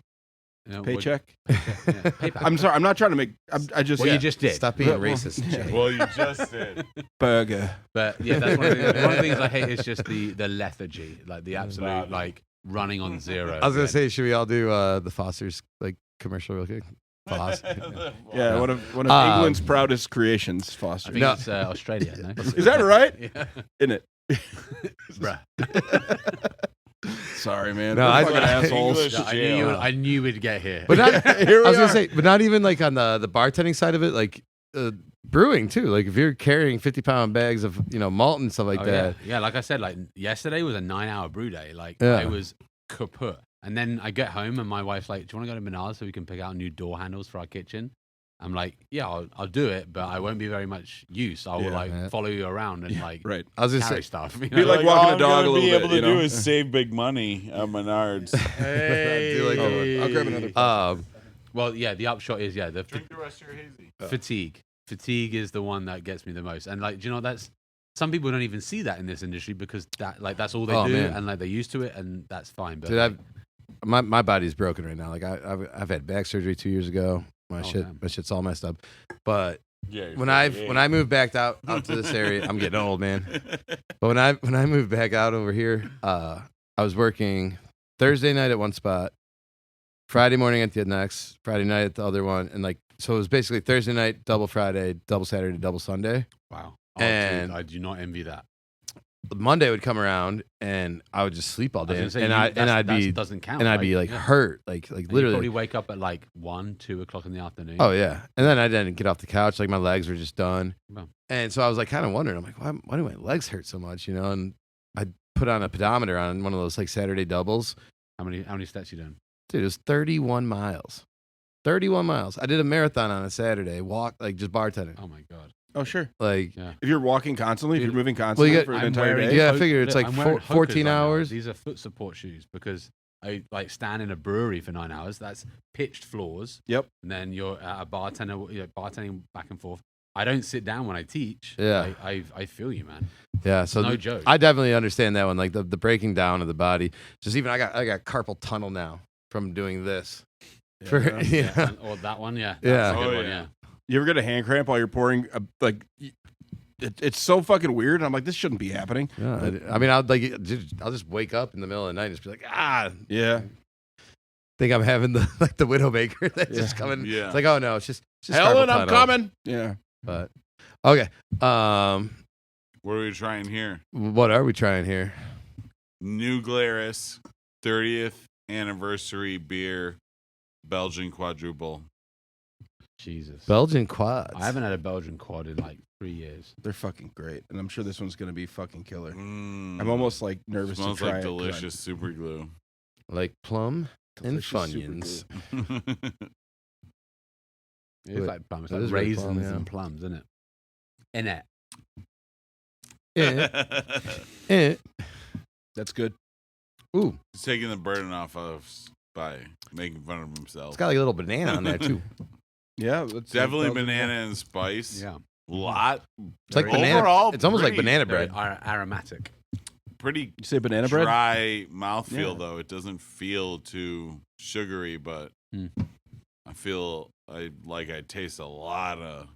You know, Paycheck? Pay packet. I'm sorry. I'm not trying to make. I just. Well, you just did. Stop being Well, racist. yeah. Jay. Well, you just did. Burger. But yeah, that's one of the things I hate is just the lethargy, like the absolute Bad. like running on zero. I was gonna Yeah. say, should we all do the Foster's like commercial real quick? Foster. Yeah, one of England's proudest creations, I Foster. think No. it's Australia, no? Is that right? Yeah. Isn't it? Bruh. Sorry, man. No, We're I- fucking assholes. English jail. I knew we'd get here. But not, Here we I was gonna are. say, but not even like on the bartending side of it, like brewing too. Like if you're carrying 50-pound bags of malt and stuff like Oh, that. yeah, like I said, like yesterday was a 9-hour brew day. Like Yeah. I was kaput. And then I get home and my wife's like, "Do you want to go to Menards so we can pick out new door handles for our kitchen?" I'm like, "Yeah, I'll do it, but I won't be very much use. I will Yeah. follow you around and like Right. I was gonna carry say, stuff." Be like walking all a I'm dog gonna a little be bit, able to you know? do is save big money at Menards. Do you like I'll grab another. Well, yeah, the upshot is the Drink the rest of your hazy. fatigue. Fatigue is the one that gets me the most. And like, do you know, that's some people don't even see that in this industry because that's all they Oh, do, man. and like they're used to it, and that's fine. But dude, like, my body's broken right now. Like I've had back surgery 2 years ago. My damn. shit's all messed up. But Yeah. when I moved back out to this area, I'm getting old, man. But when I moved back out over here, I was working Thursday night at one spot, Friday morning at the next, Friday night at the other one, and like so it was basically Thursday night, double Friday, double Saturday, double Sunday. wow. And- Dude, I do not envy that. Monday would come around and I would just sleep all I was day, gonna say, and I'd that be doesn't count. and I'd be like yeah. hurt, like And you literally. probably wake up at like 1-2 o'clock in the afternoon. Oh yeah, and then I didn't get off the couch. Like my legs were just done, Wow. and so I was like kind of wondering. I'm like, why do my legs hurt so much? And I put on a pedometer on one of those like Saturday doubles. How many steps you doing? Dude, it was 31 miles. 31 miles. I did a marathon on a Saturday. Walk like just bartending. Oh my god. Oh, sure. Like Yeah. If you're walking constantly, if Dude, you're moving constantly you got- for an I'm entire wearing day. Yeah, I Hoke- figure it's look, like I'm wearing 14 Hokers right now. hours. These are foot support shoes because I like stand in a brewery for 9 hours. That's pitched floors. Yep. And then you're a bartender, bartending back and forth. I don't sit down when I teach. Yeah. I feel you, man. Yeah, so No joke. I definitely understand that one. Like the breaking down of the body. Just even I got carpal tunnel now from doing this. Yeah, For- yeah. yeah. Or that one, yeah. Yeah. That's a good Oh, one, yeah. yeah. You ever get a hand cramp while you're pouring? It's so fucking weird. I'm like, this shouldn't be happening. Yeah, I mean, I'll just wake up in the middle of the night and just be like, Yeah. think I'm having the like the widowmaker that's Yeah. just coming. Yeah. It's like, oh no, it's just Helen, carpal I'm tunnel. coming. Yeah. But okay, What are we trying here? what are we trying here? New Glarus 30th anniversary beer, Belgian quadruple. Jesus. Belgian quads. I haven't had a Belgian quad in like 3 years. They're fucking great. And I'm sure this one's going to be fucking killer. Mm. I'm almost like nervous Smells to try like it. delicious super glue. like plum and Delicious super Funyuns. It's Wait, like plums. It's it like is really raisins plum, yeah. and plums, isn't it? In it. That's good. Ooh, He's taking the burden off of us by making fun of himself. it's got like a little banana on there too. Yeah. Let's Definitely banana and spice. Yeah. Lot. It's like Very- banana. Overall, It's almost like pretty- banana Very bread. aromatic. Pretty You say banana bread? dry mouthfeel Yeah. though. It doesn't feel too sugary, but Mm. I feel I taste a lot of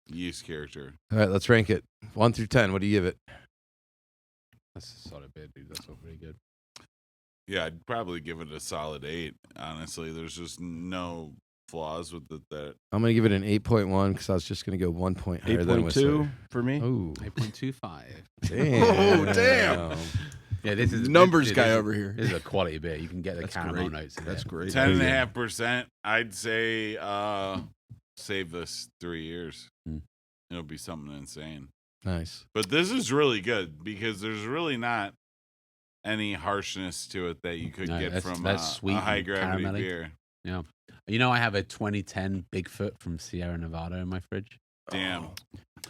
yeast character. All right, let's rank it 1 through 10. What do you give it? That's a solid beer, dude. That's all pretty good. Yeah, I'd probably give it a solid 8. Honestly, there's just no flaws with it. That I'm gonna give it an 8.1 because I was just gonna go 1 point higher than 8.2 Whistler. for me. Ooh, 8.25. damn! Oh, damn. Yeah, this is Numbers this guy is- over here. This is a quality beer. You can get the That's caramel great. notes in That's there. great. 10.5%. I'd say save this 3 years. Mm. It'll be something insane. Nice. But this is really good because there's really not any harshness to it that you could No, get that's- from that's sweet a and high gravity caramelly. beer. You know, I have a 2010 Bigfoot from Sierra Nevada in my fridge. Damn. Oh.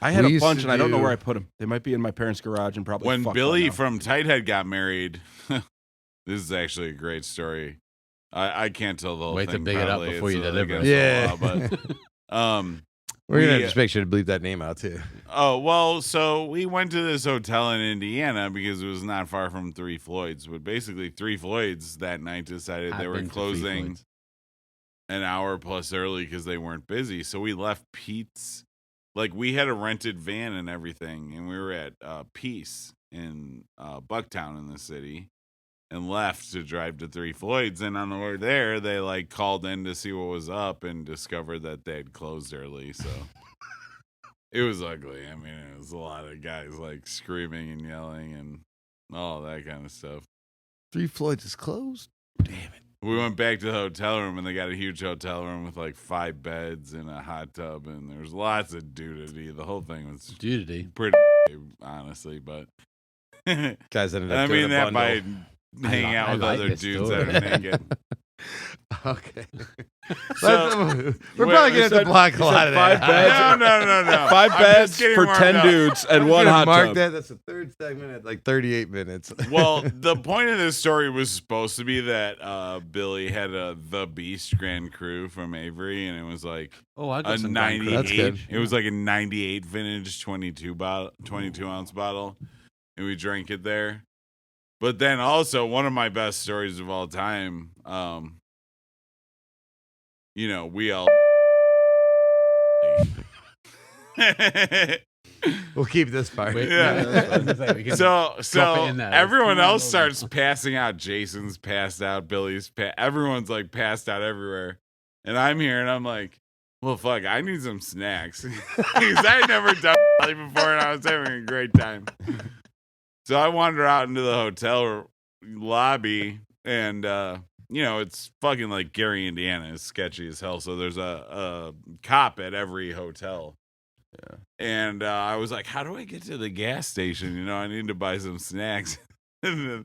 I had We a used bunch, to and I don't know do- where I put them. They might be in my parents' garage and probably When fucked Billy by now. from Tighthead got married, this is actually a great story. I can't tell the whole Wait to thing. big it up probably. before It's you deliver it. Yeah. But We're gonna we- just make sure to bleep that name out too. oh well, so we went to this hotel in Indiana because it was not far from Three Floyds. But basically, Three Floyds that night decided I've they were been to Three closing Floyds. an hour plus early because they weren't busy. So we left Pete's. Like we had a rented van and everything, and we were at Peace in Bucktown in the city, and left to drive to Three Floyds. And on the way there, they like called in to see what was up and discovered that they had closed early. So it was ugly. I mean, it was a lot of guys like screaming and yelling and all that kind of stuff. Three Floyds is closed. Damn it. We went back to the hotel room, and they got a huge hotel room with like 5 beds and a hot tub, and there was lots of nudity. The whole thing was Duty. pretty, honestly, but Guys ended up I doing mean a that by bundle. hanging out I with like other this dudes story. that are naked. Okay. So- We're Wait, probably you gonna have to said- block you a said lot of 5 that. beds? No. 5 I'm beds just getting for warmed 10 up. dudes and I'm one gonna hot mark tub. that. That's the third segment at like 38 minutes. Well, the point of this story was supposed to be that Billy had the Beast Grand Cru from Avery, and it was like Oh, I a got some Grand Cru. That's 98. good. It was like a 98 vintage 22 ounce bottle, and we drank it there. But then also one of my best stories of all time. We all. We'll keep this part. Wait, Yeah. that's fine. We can So drop it in there. everyone It's else too starts passing out. Jason's passed out. Billy's everyone's like passed out everywhere, and I'm here and I'm like, well, fuck, I need some snacks because I never done before and I was having a great time. So I wander out into the hotel lobby and it's fucking like Gary, Indiana. It's sketchy as hell. So there's a cop at every hotel. Yeah. And I was like, how do I get to the gas station? I need to buy some snacks. And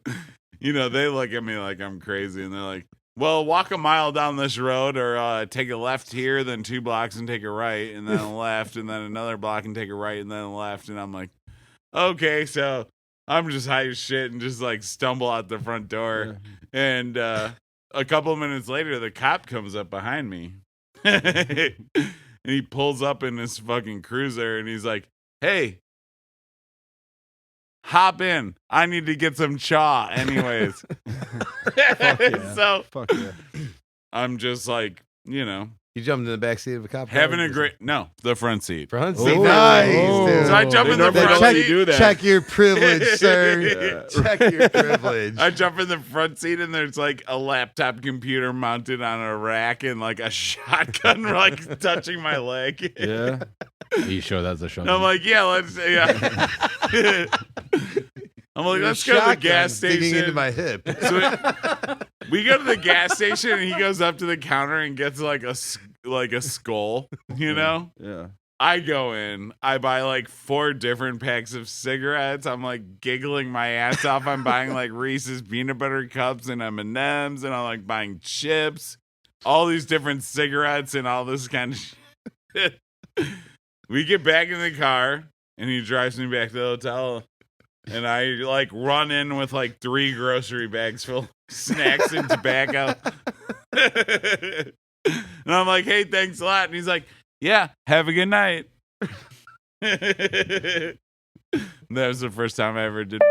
then, they look at me like I'm crazy. And they're like, well, walk a mile down this road or take a left here, then 2 blocks and take a right, and then a left, and then another block and take a right, and then a left. And I'm like, okay, so I'm just high as shit and just like stumble out the front door. And a couple minutes later, the cop comes up behind me. And he pulls up in this fucking cruiser and he's like, hey, hop in. I need to get some chaw anyways. Fuck yeah. So Fuck yeah. I'm just like, You jumped in the back seat of a cop car? having a great, no, the front seat. front Oh. seat. Nice, Oh. dude. So I jump They in the normally front don't let seat. you do that. Check your privilege, sir. Yeah. Check your privilege. I jump in the front seat and there's like a laptop computer mounted on a rack and like a shotgun like touching my leg. Yeah. Are you sure that's a shot? And I'm like, yeah, yeah. I'm like, let's go to the Shotgun gas digging station. into my hip. So we go to the gas station and he goes up to the counter and gets like a skull, Yeah. I go in, I buy like 4 different packs of cigarettes. I'm like giggling my ass off. I'm buying like Reese's peanut butter cups and M&Ms, and I'm like buying chips, all these different cigarettes and all this kind of shit. We get back in the car and he drives me back to the hotel. And I like run in with like 3 grocery bags full of snacks and tobacco. And I'm like, hey, thanks a lot. And he's like, yeah, have a good night. That was the first time I ever did.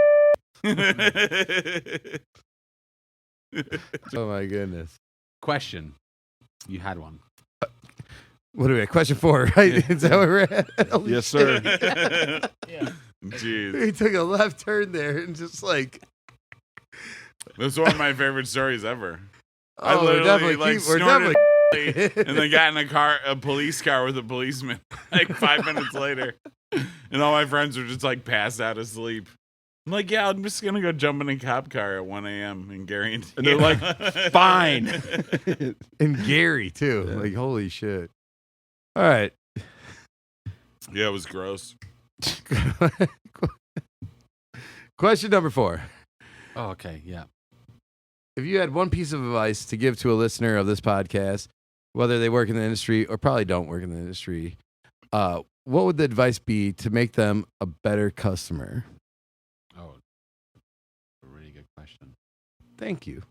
Oh my goodness. Question. You had one. What are we at? Question 4, right? Is that where we're at? Holy Yes, shit. sir. Jeez. He took a left turn there and just like. That's one of my favorite stories ever. I Oh, we're literally, definitely. like, We're snorted definitely. and then got in a police car with a policeman like 5 minutes later. And all my friends were just like passed out of sleep. I'm like, yeah, I'm just going to go jump in a cop car at 1 a.m. in Gary. And they're like, fine. And Gary too. Yeah. Like holy shit. All right. Yeah, it was gross. Question number 4. Oh, okay. Yeah. If you had one piece of advice to give to a listener of this podcast, whether they work in the industry or probably don't work in the industry, what would the advice be to make them a better customer? Oh, a really good question. Thank you.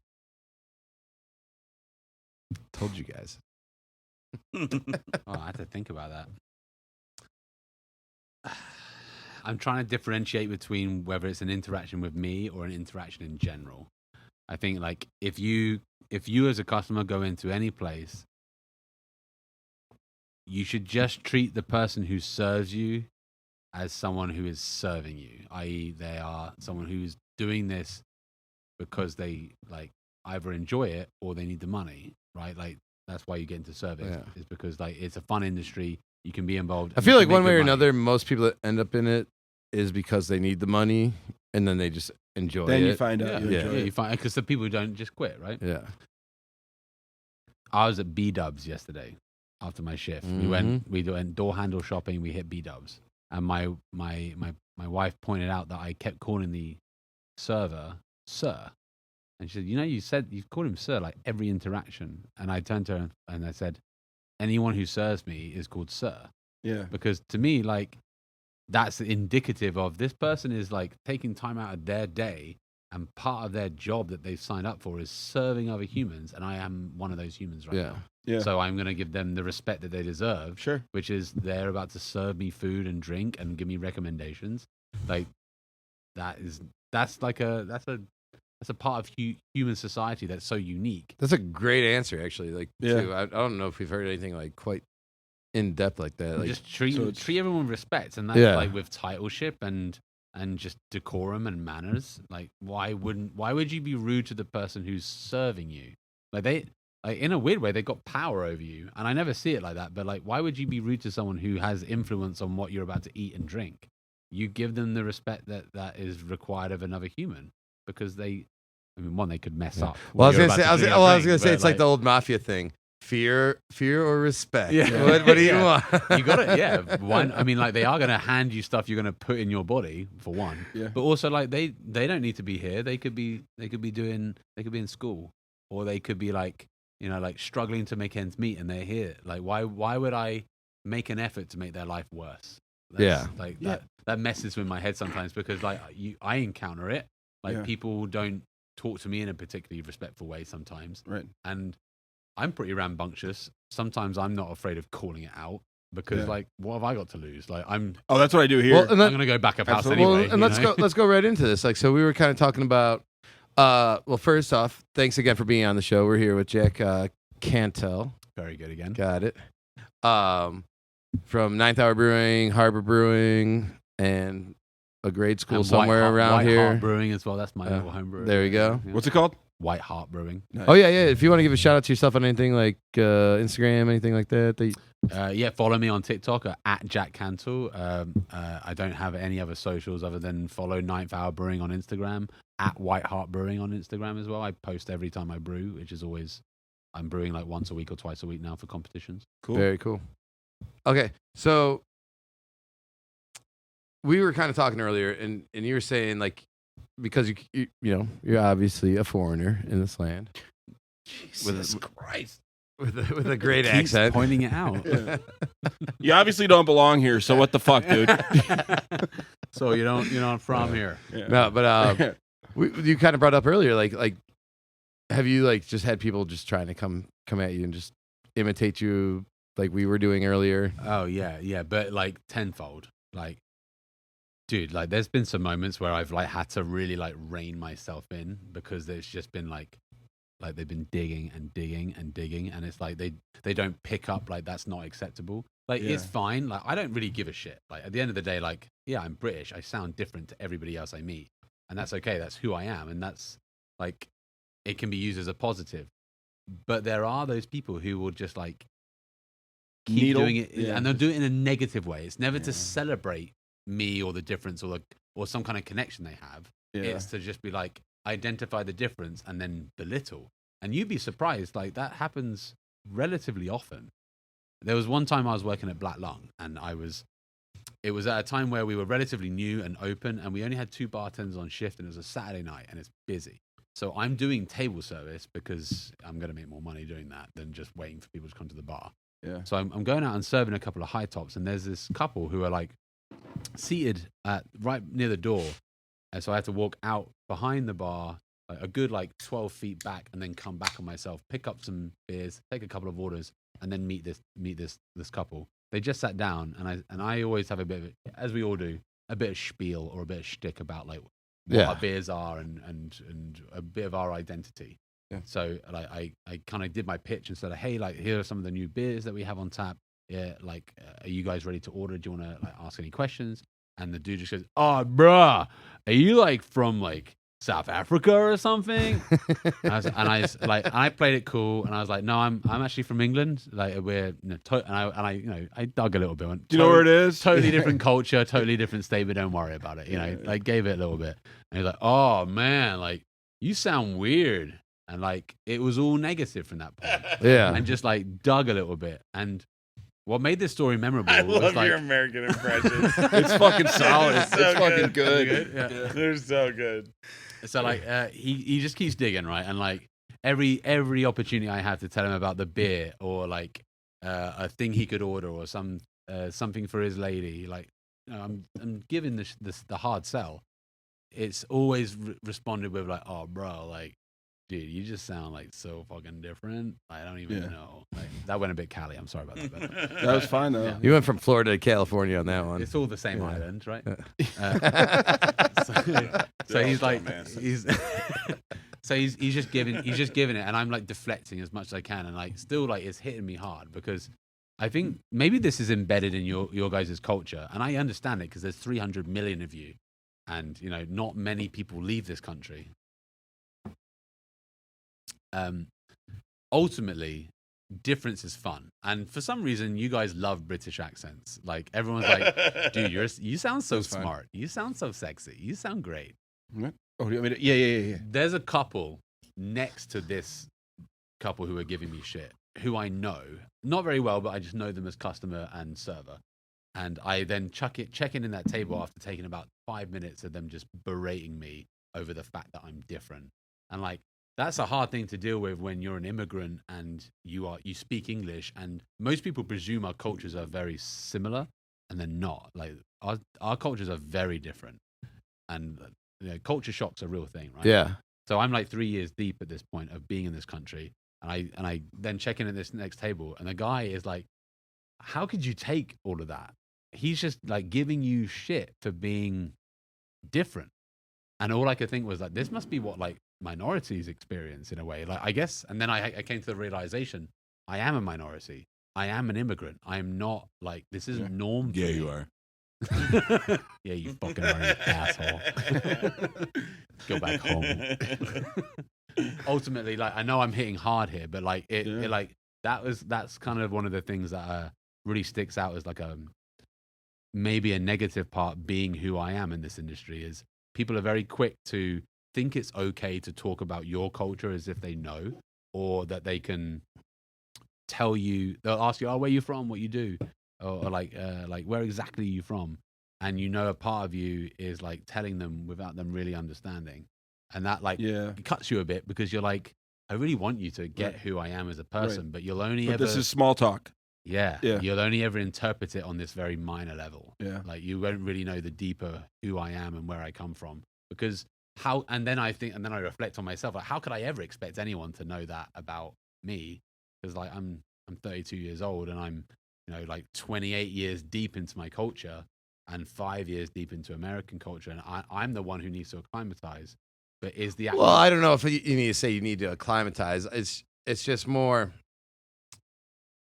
Told you guys. Oh, I had to think about that. I'm trying to differentiate between whether it's an interaction with me or an interaction in general. I think like if you as a customer go into any place, you should just treat the person who serves you as someone who is serving you, i.e. they are someone who's doing this because they like either enjoy it or they need the money, right? Like that's why you get into service is because like it's a fun industry. You can be involved. I feel like one way or another, most people that end up in it is because they need the money and then they just enjoy it. Then you find out. You find because the people who don't just quit, right? Yeah. I was at B-Dubs yesterday after my shift. We went door handle shopping. We hit B-Dubs, and my wife pointed out that I kept calling the server sir, and she said, you said you called him sir like every interaction. And I turned to her and I said, anyone who serves me is called sir. Yeah. Because to me, like, that's indicative of this person is like taking time out of their day, and part of their job that they've signed up for is serving other humans. And I am one of those humans right now. Yeah. So I'm going to give them the respect that they deserve. Sure. Which is they're about to serve me food and drink and give me recommendations. Like that's a part of human society that's so unique. That's a great answer, actually. Like, Yeah. too. I don't know if we've heard anything like quite in depth like that. Like, Just treat everyone with respect, and that's like with titleship and just decorum and manners. Like, why would you be rude to the person who's serving you? Like in a weird way, they got power over you, and I never see it like that. But like, why would you be rude to someone who has influence on what you're about to eat and drink? You give them the respect that is required of another human, because they could mess up. Well, I was gonna say it's like the old mafia thing: fear or respect. Yeah. What do you want? You got it. Yeah. One. I mean, like they are gonna hand you stuff you're gonna put in your body for one. Yeah. But also, like they don't need to be here. They could be in school, or they could be like like struggling to make ends meet, and they're here. Like why would I make an effort to make their life worse? That messes with my head sometimes, because like I encounter it. Like people don't talk to me in a particularly respectful way sometimes. Right. And I'm pretty rambunctious. Sometimes I'm not afraid of calling it out, because like, what have I got to lose? Like Oh, that's what I do here. Well, I'm going to go back up house anyway. Well, and let's go right into this. Like, so we were kind of talking about, well, first off, thanks again for being on the show. We're here with Jack Cantle. Very good again. Got it. From Ninth Hour Brewing, Harbor Brewing, and a grade school And somewhere around White here. Heart Brewing as well. That's my little home brewery. There we go. Yeah. What's it called? White Heart Brewing. Nice. Oh yeah. If you want to give a shout out to yourself on anything like Instagram, anything like that. Follow me on TikTok at Jack Cantle. I don't have any other socials other than follow Ninth Hour Brewing on Instagram, at White Heart Brewing on Instagram as well. I post every time I brew, which is always, I'm brewing like once a week or twice a week now for competitions. Cool. Very cool. Okay, so we were kind of talking earlier, and you were saying like, because you're obviously a foreigner in this land. Jesus Christ. With a great Keeps accent. pointing it out. You obviously don't belong here, so what the fuck, dude? So you're not from here. Yeah. No, but you kind of brought up earlier, like, have you like just had people just trying to come at you and just imitate you like we were doing earlier? Oh yeah, but like tenfold. Like, dude, like there's been some moments where I've like had to really like rein myself in, because there's just been like they've been digging and digging and digging, and it's like they don't pick up, like that's not acceptable. Like it's fine. Like I don't really give a shit. Like at the end of the day, like I'm British. I sound different to everybody else I meet, and that's okay. That's who I am, and that's like it can be used as a positive. But there are those people who will just like keep doing it, and they'll do it in a negative way. It's never to celebrate me or the difference or some kind of connection they have. It's to just be like, identify the difference and then belittle. And you'd be surprised, like that happens relatively often. There was one time I was working at Black Lung, and it was at a time where we were relatively new and open, and we only had 2 bartenders on shift, and it was a Saturday night, and it's busy. So I'm doing table service because I'm going to make more money doing that than just waiting for people to come to the bar. Yeah. So I'm going out and serving a couple of high tops, and there's this couple who are like seated right near the door, and so I had to walk out behind the bar, like a good 12 feet back, and then come back on myself, pick up some beers, take a couple of orders, and then meet this couple. They just sat down, and I always have a bit of, as we all do, a bit of spiel or a bit of shtick about like what our beers are and a bit of our identity. Yeah. So like I kind of did my pitch and said, hey, like here are some of the new beers that we have on tap. Yeah, like are you guys ready to order? Do you want to like ask any questions? And the dude just goes, oh, bruh, are you like from like South Africa or something? and I played it cool, and I was like, no, I'm actually from England. Like we're, I dug a little bit. Do you know where it is? Totally different culture, totally different state, but don't worry about it. You know, like gave it a little bit, and he's like, oh man, like you sound weird, and like it was all negative from that point. Yeah, and just like dug a little bit, and what made this story memorable I was love like, your American impressions. It's fucking solid. It's so fucking good. good. Yeah. They're so good. So like he just keeps digging, right? And like every opportunity I have to tell him about the beer or like a thing he could order or something for his lady, like I'm giving the hard sell. It's always responded with like, oh bro, like dude, you just sound like so fucking different. I don't even know. Like, that went a bit Cali. I'm sorry about that. But, That was fine though. Yeah. you went from Florida to California on that one. it's all the same island, right? So They're he's all like, dumbasses. he's just giving it, and I'm like deflecting as much as I can, and like still like it's hitting me hard because I think maybe this is embedded in your guys' culture, and I understand it because there's 300 million of you, and you know not many people leave this country. Ultimately, difference is fun, and for some reason, you guys love British accents. Like everyone's like, "Dude, you sound so smart. You sound so sexy. You sound great." What? Oh, I mean, yeah. There's a couple next to this couple who are giving me shit, who I know not very well, but I just know them as customer and server. And I then check in that table after taking about 5 minutes of them just berating me over the fact that I'm different. And like, that's a hard thing to deal with when you're an immigrant and you speak English, and most people presume our cultures are very similar, and they're not. Like our cultures are very different, and you know, culture shock's a real thing, right? Yeah. So I'm like 3 years deep at this point of being in this country, and I then check in at this next table, and the guy is like, "How could you take all of that?" He's just like giving you shit for being different, and all I could think was like, "This must be what like minorities experience in a way." Like I guess, and then I came to the realization, I am a minority. I am an immigrant. I am not like this isn't norm. Yeah, you are. Yeah, you fucking are, you asshole. Go back home. Ultimately, like I know I'm hitting hard here, but like it like that's kind of one of the things that really sticks out as like maybe a negative part being who I am in this industry is people are very quick to think it's okay to talk about your culture as if they know, or that they can tell you, they'll ask you, oh, where are you from, what you do, or like where exactly are you from, and you know a part of you is like telling them without them really understanding, and that like it cuts you a bit because you're like, I really want you to get who I am as a person, but you'll only ever, this is small talk. Yeah, you'll only ever interpret it on this very minor level. Yeah, like you won't really know the deeper who I am and where I come from, because how, and then I think, and then I reflect on myself, like how could I ever expect anyone to know that about me? Because like I'm 32 years old and I'm, you know, like 28 years deep into my culture and 5 years deep into American culture, and I'm the one who needs to acclimatize. But is the well, I don't know if you need to say you need to acclimatize. It's just more,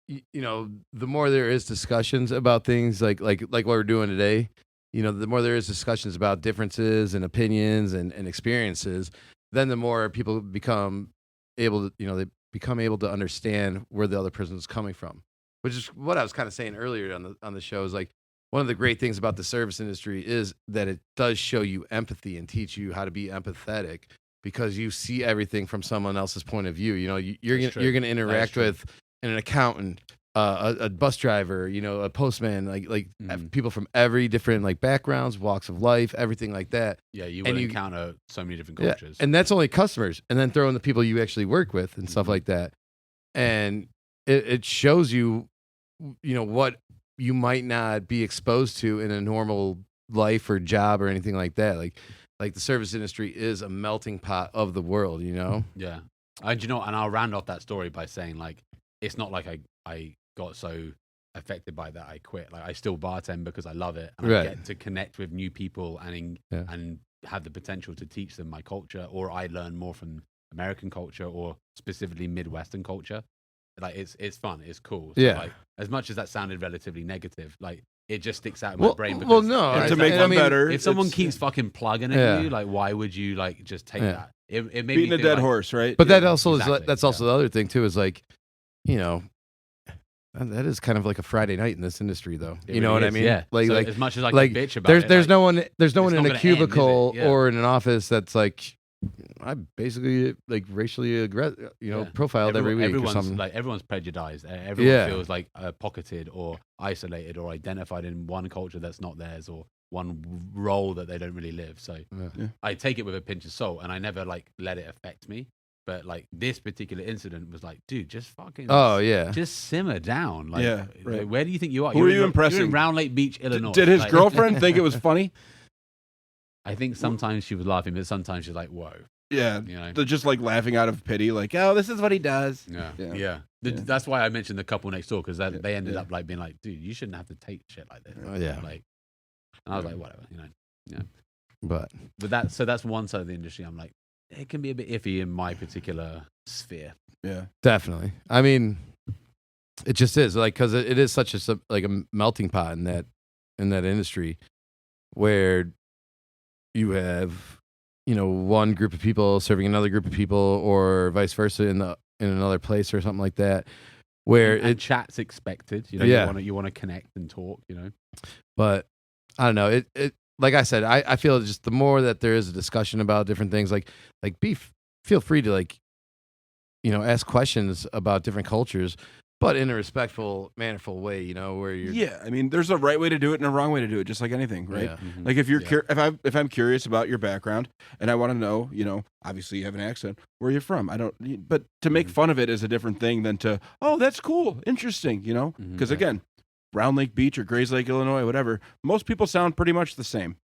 you know, the more there is discussions about things like what we're doing today, you know, the more there is discussions about differences and opinions and experiences, then the more people become able to, you know, they become able to understand where the other person is coming from, which is what I was kind of saying earlier on the show. Is like one of the great things about the service industry is that it does show you empathy and teach you how to be empathetic, because you see everything from someone else's point of view. You know, you're going to interact with an accountant, a bus driver, you know, a postman, like people from every different like backgrounds, walks of life, everything like that. Yeah, you will encounter so many different cultures. Yeah, and that's only customers, and then throw in the people you actually work with and stuff like that. And it shows you what you might not be exposed to in a normal life or job or anything like that. Like the service industry is a melting pot of the world, Yeah. And and I'll round off that story by saying, like, it's not like I got so affected by that I quit. Like, I still bartend because I love it, and I get to connect with new people and have the potential to teach them my culture, or I learn more from American culture or specifically Midwestern culture. Like, it's fun, it's cool. So, like, as much as that sounded relatively negative, like, it just sticks out in my brain. Because to make them better. If someone keeps fucking plugging at you, like, why would you like just take that? It made beating me a dead horse, right? But that also is exactly, that's also the other thing too, is like, that is kind of like a Friday night in this industry, though. It you know really what is, I mean? yeah. Like, so like as much as I like can bitch about it, there's no one it's in not a gonna end, is cubicle it? Yeah. or in an office that's like, I basically like racially profiled every week or something. Like, everyone's prejudiced. Everyone feels like pocketed or isolated or identified in one culture that's not theirs, or one role that they don't really live. So I take it with a pinch of salt, and I never like let it affect me. But like, this particular incident was like, dude, just fucking just simmer down. Like, like, where do you think you are? Who are you impressing? You're in Round Lake Beach, Illinois. Did his girlfriend think it was funny? I think sometimes she was laughing, but sometimes she's like, whoa. Yeah, they're just like laughing out of pity, like, oh, this is what he does. Yeah. That's why I mentioned the couple next door, because they ended up like being like, dude, you shouldn't have to take shit like this. Like, and I was like, whatever, But that's one side of the industry. I'm like, it can be a bit iffy in my particular sphere. Yeah, definitely. I mean, it just is, like, because it is such a melting pot in that industry, where you have one group of people serving another group of people, or vice versa in another place or something like that, where chat's expected. You want to connect and talk. But I don't know. It like I said, I feel just the more that there is a discussion about different things, like feel free to ask questions about different cultures, but in a respectful, mannerful way, where you're. Yeah, I mean, there's a right way to do it and a wrong way to do it, just like anything, right? Yeah. Mm-hmm. Like, if you're if I'm curious about your background and I want to know, obviously you have an accent, where you're from. But to make fun of it is a different thing than to, oh, that's cool, interesting, because again, Round Lake Beach or Grays Lake, Illinois, whatever, most people sound pretty much the same.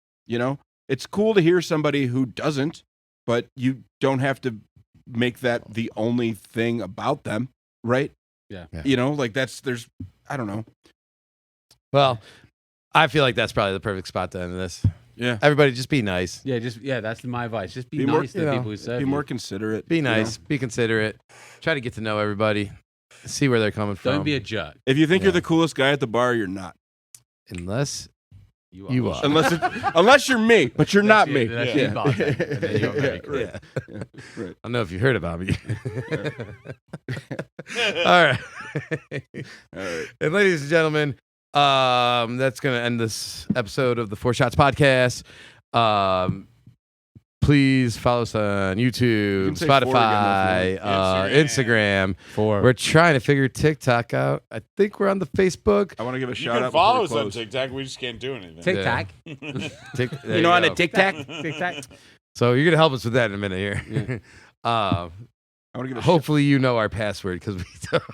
It's cool to hear somebody who doesn't, but you don't have to make that the only thing about them, right? Yeah. I don't know. Well, I feel like that's probably the perfect spot to end this. Yeah. Everybody just be nice. Yeah, that's my advice. Just be nice to the people who serve you. Be more considerate. Be nice. Be considerate. Try to get to know everybody. See where they're coming from. Don't be a jerk. If you think you're the coolest guy at the bar, you're not. Unless you are. Unless you're me, but you're not me. Right. Right. I don't know if you heard about me. All right. And ladies and gentlemen, that's going to end this episode of the Four Shots Podcast. Please follow us on YouTube, Spotify, Instagram. We're trying to figure TikTok out. I think we're on the Facebook. I want to give a You shout can out. follow us on TikTok. We just can't do anything. TikTok. On a TikTok? TikTok. So you're going to help us with that in a minute here. I want to give hopefully our password, because we don't.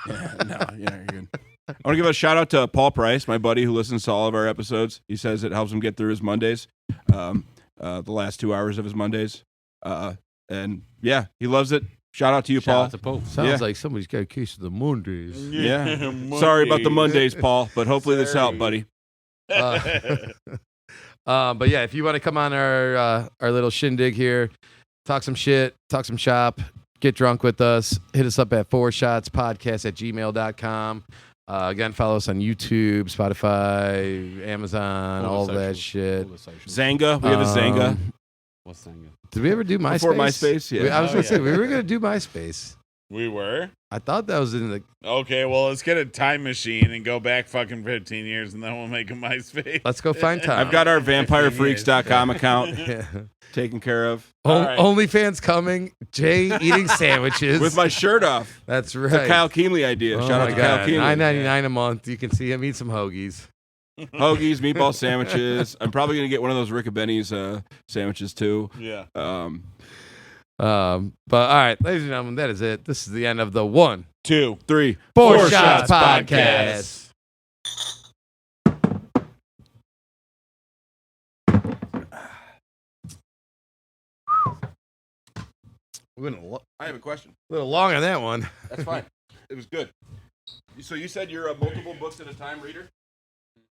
You're good. I want to give a shout out to Paul Price, my buddy who listens to all of our episodes. He says it helps him get through his Mondays. The last 2 hours of his Mondays. And yeah, he loves it. Shout out to you, Shout Paul. out to Paul. Sounds like somebody's got a case of the Mondays. Yeah. Sorry about the Mondays, Paul, but hopefully this helped, buddy. But yeah, if you want to come on our little shindig here, talk some shit, talk some shop, get drunk with us, hit us up at 4shotspodcast@gmail.com. Again, follow us on YouTube, Spotify, Amazon, all that shit. Zanga. We have a Zanga. What's Zanga? Did we ever do MySpace? Before MySpace, yeah. I was going to say, we were going to do MySpace. We were? I thought that was in the... Okay, well, let's get a time machine and go back fucking 15 years, and then we'll make a MySpace. Let's go find time. I've got our vampirefreaks.com account taken care of. Right. OnlyFans coming. Jay eating sandwiches. With my shirt off. That's right. It's a Kyle Keemley idea. Shout out to Kyle Keemley. $9.99 a month. You can see him eat some hoagies. Hoagies, meatball sandwiches. I'm probably going to get one of those Rick Benny's sandwiches, too. Yeah. But all right, ladies and gentlemen, that is it. This is the end of the 1, 2, 3, Four Shots Podcast. We went a I have a question. little long on that one. That's fine. It was good. So you said you're a multiple books at a time reader?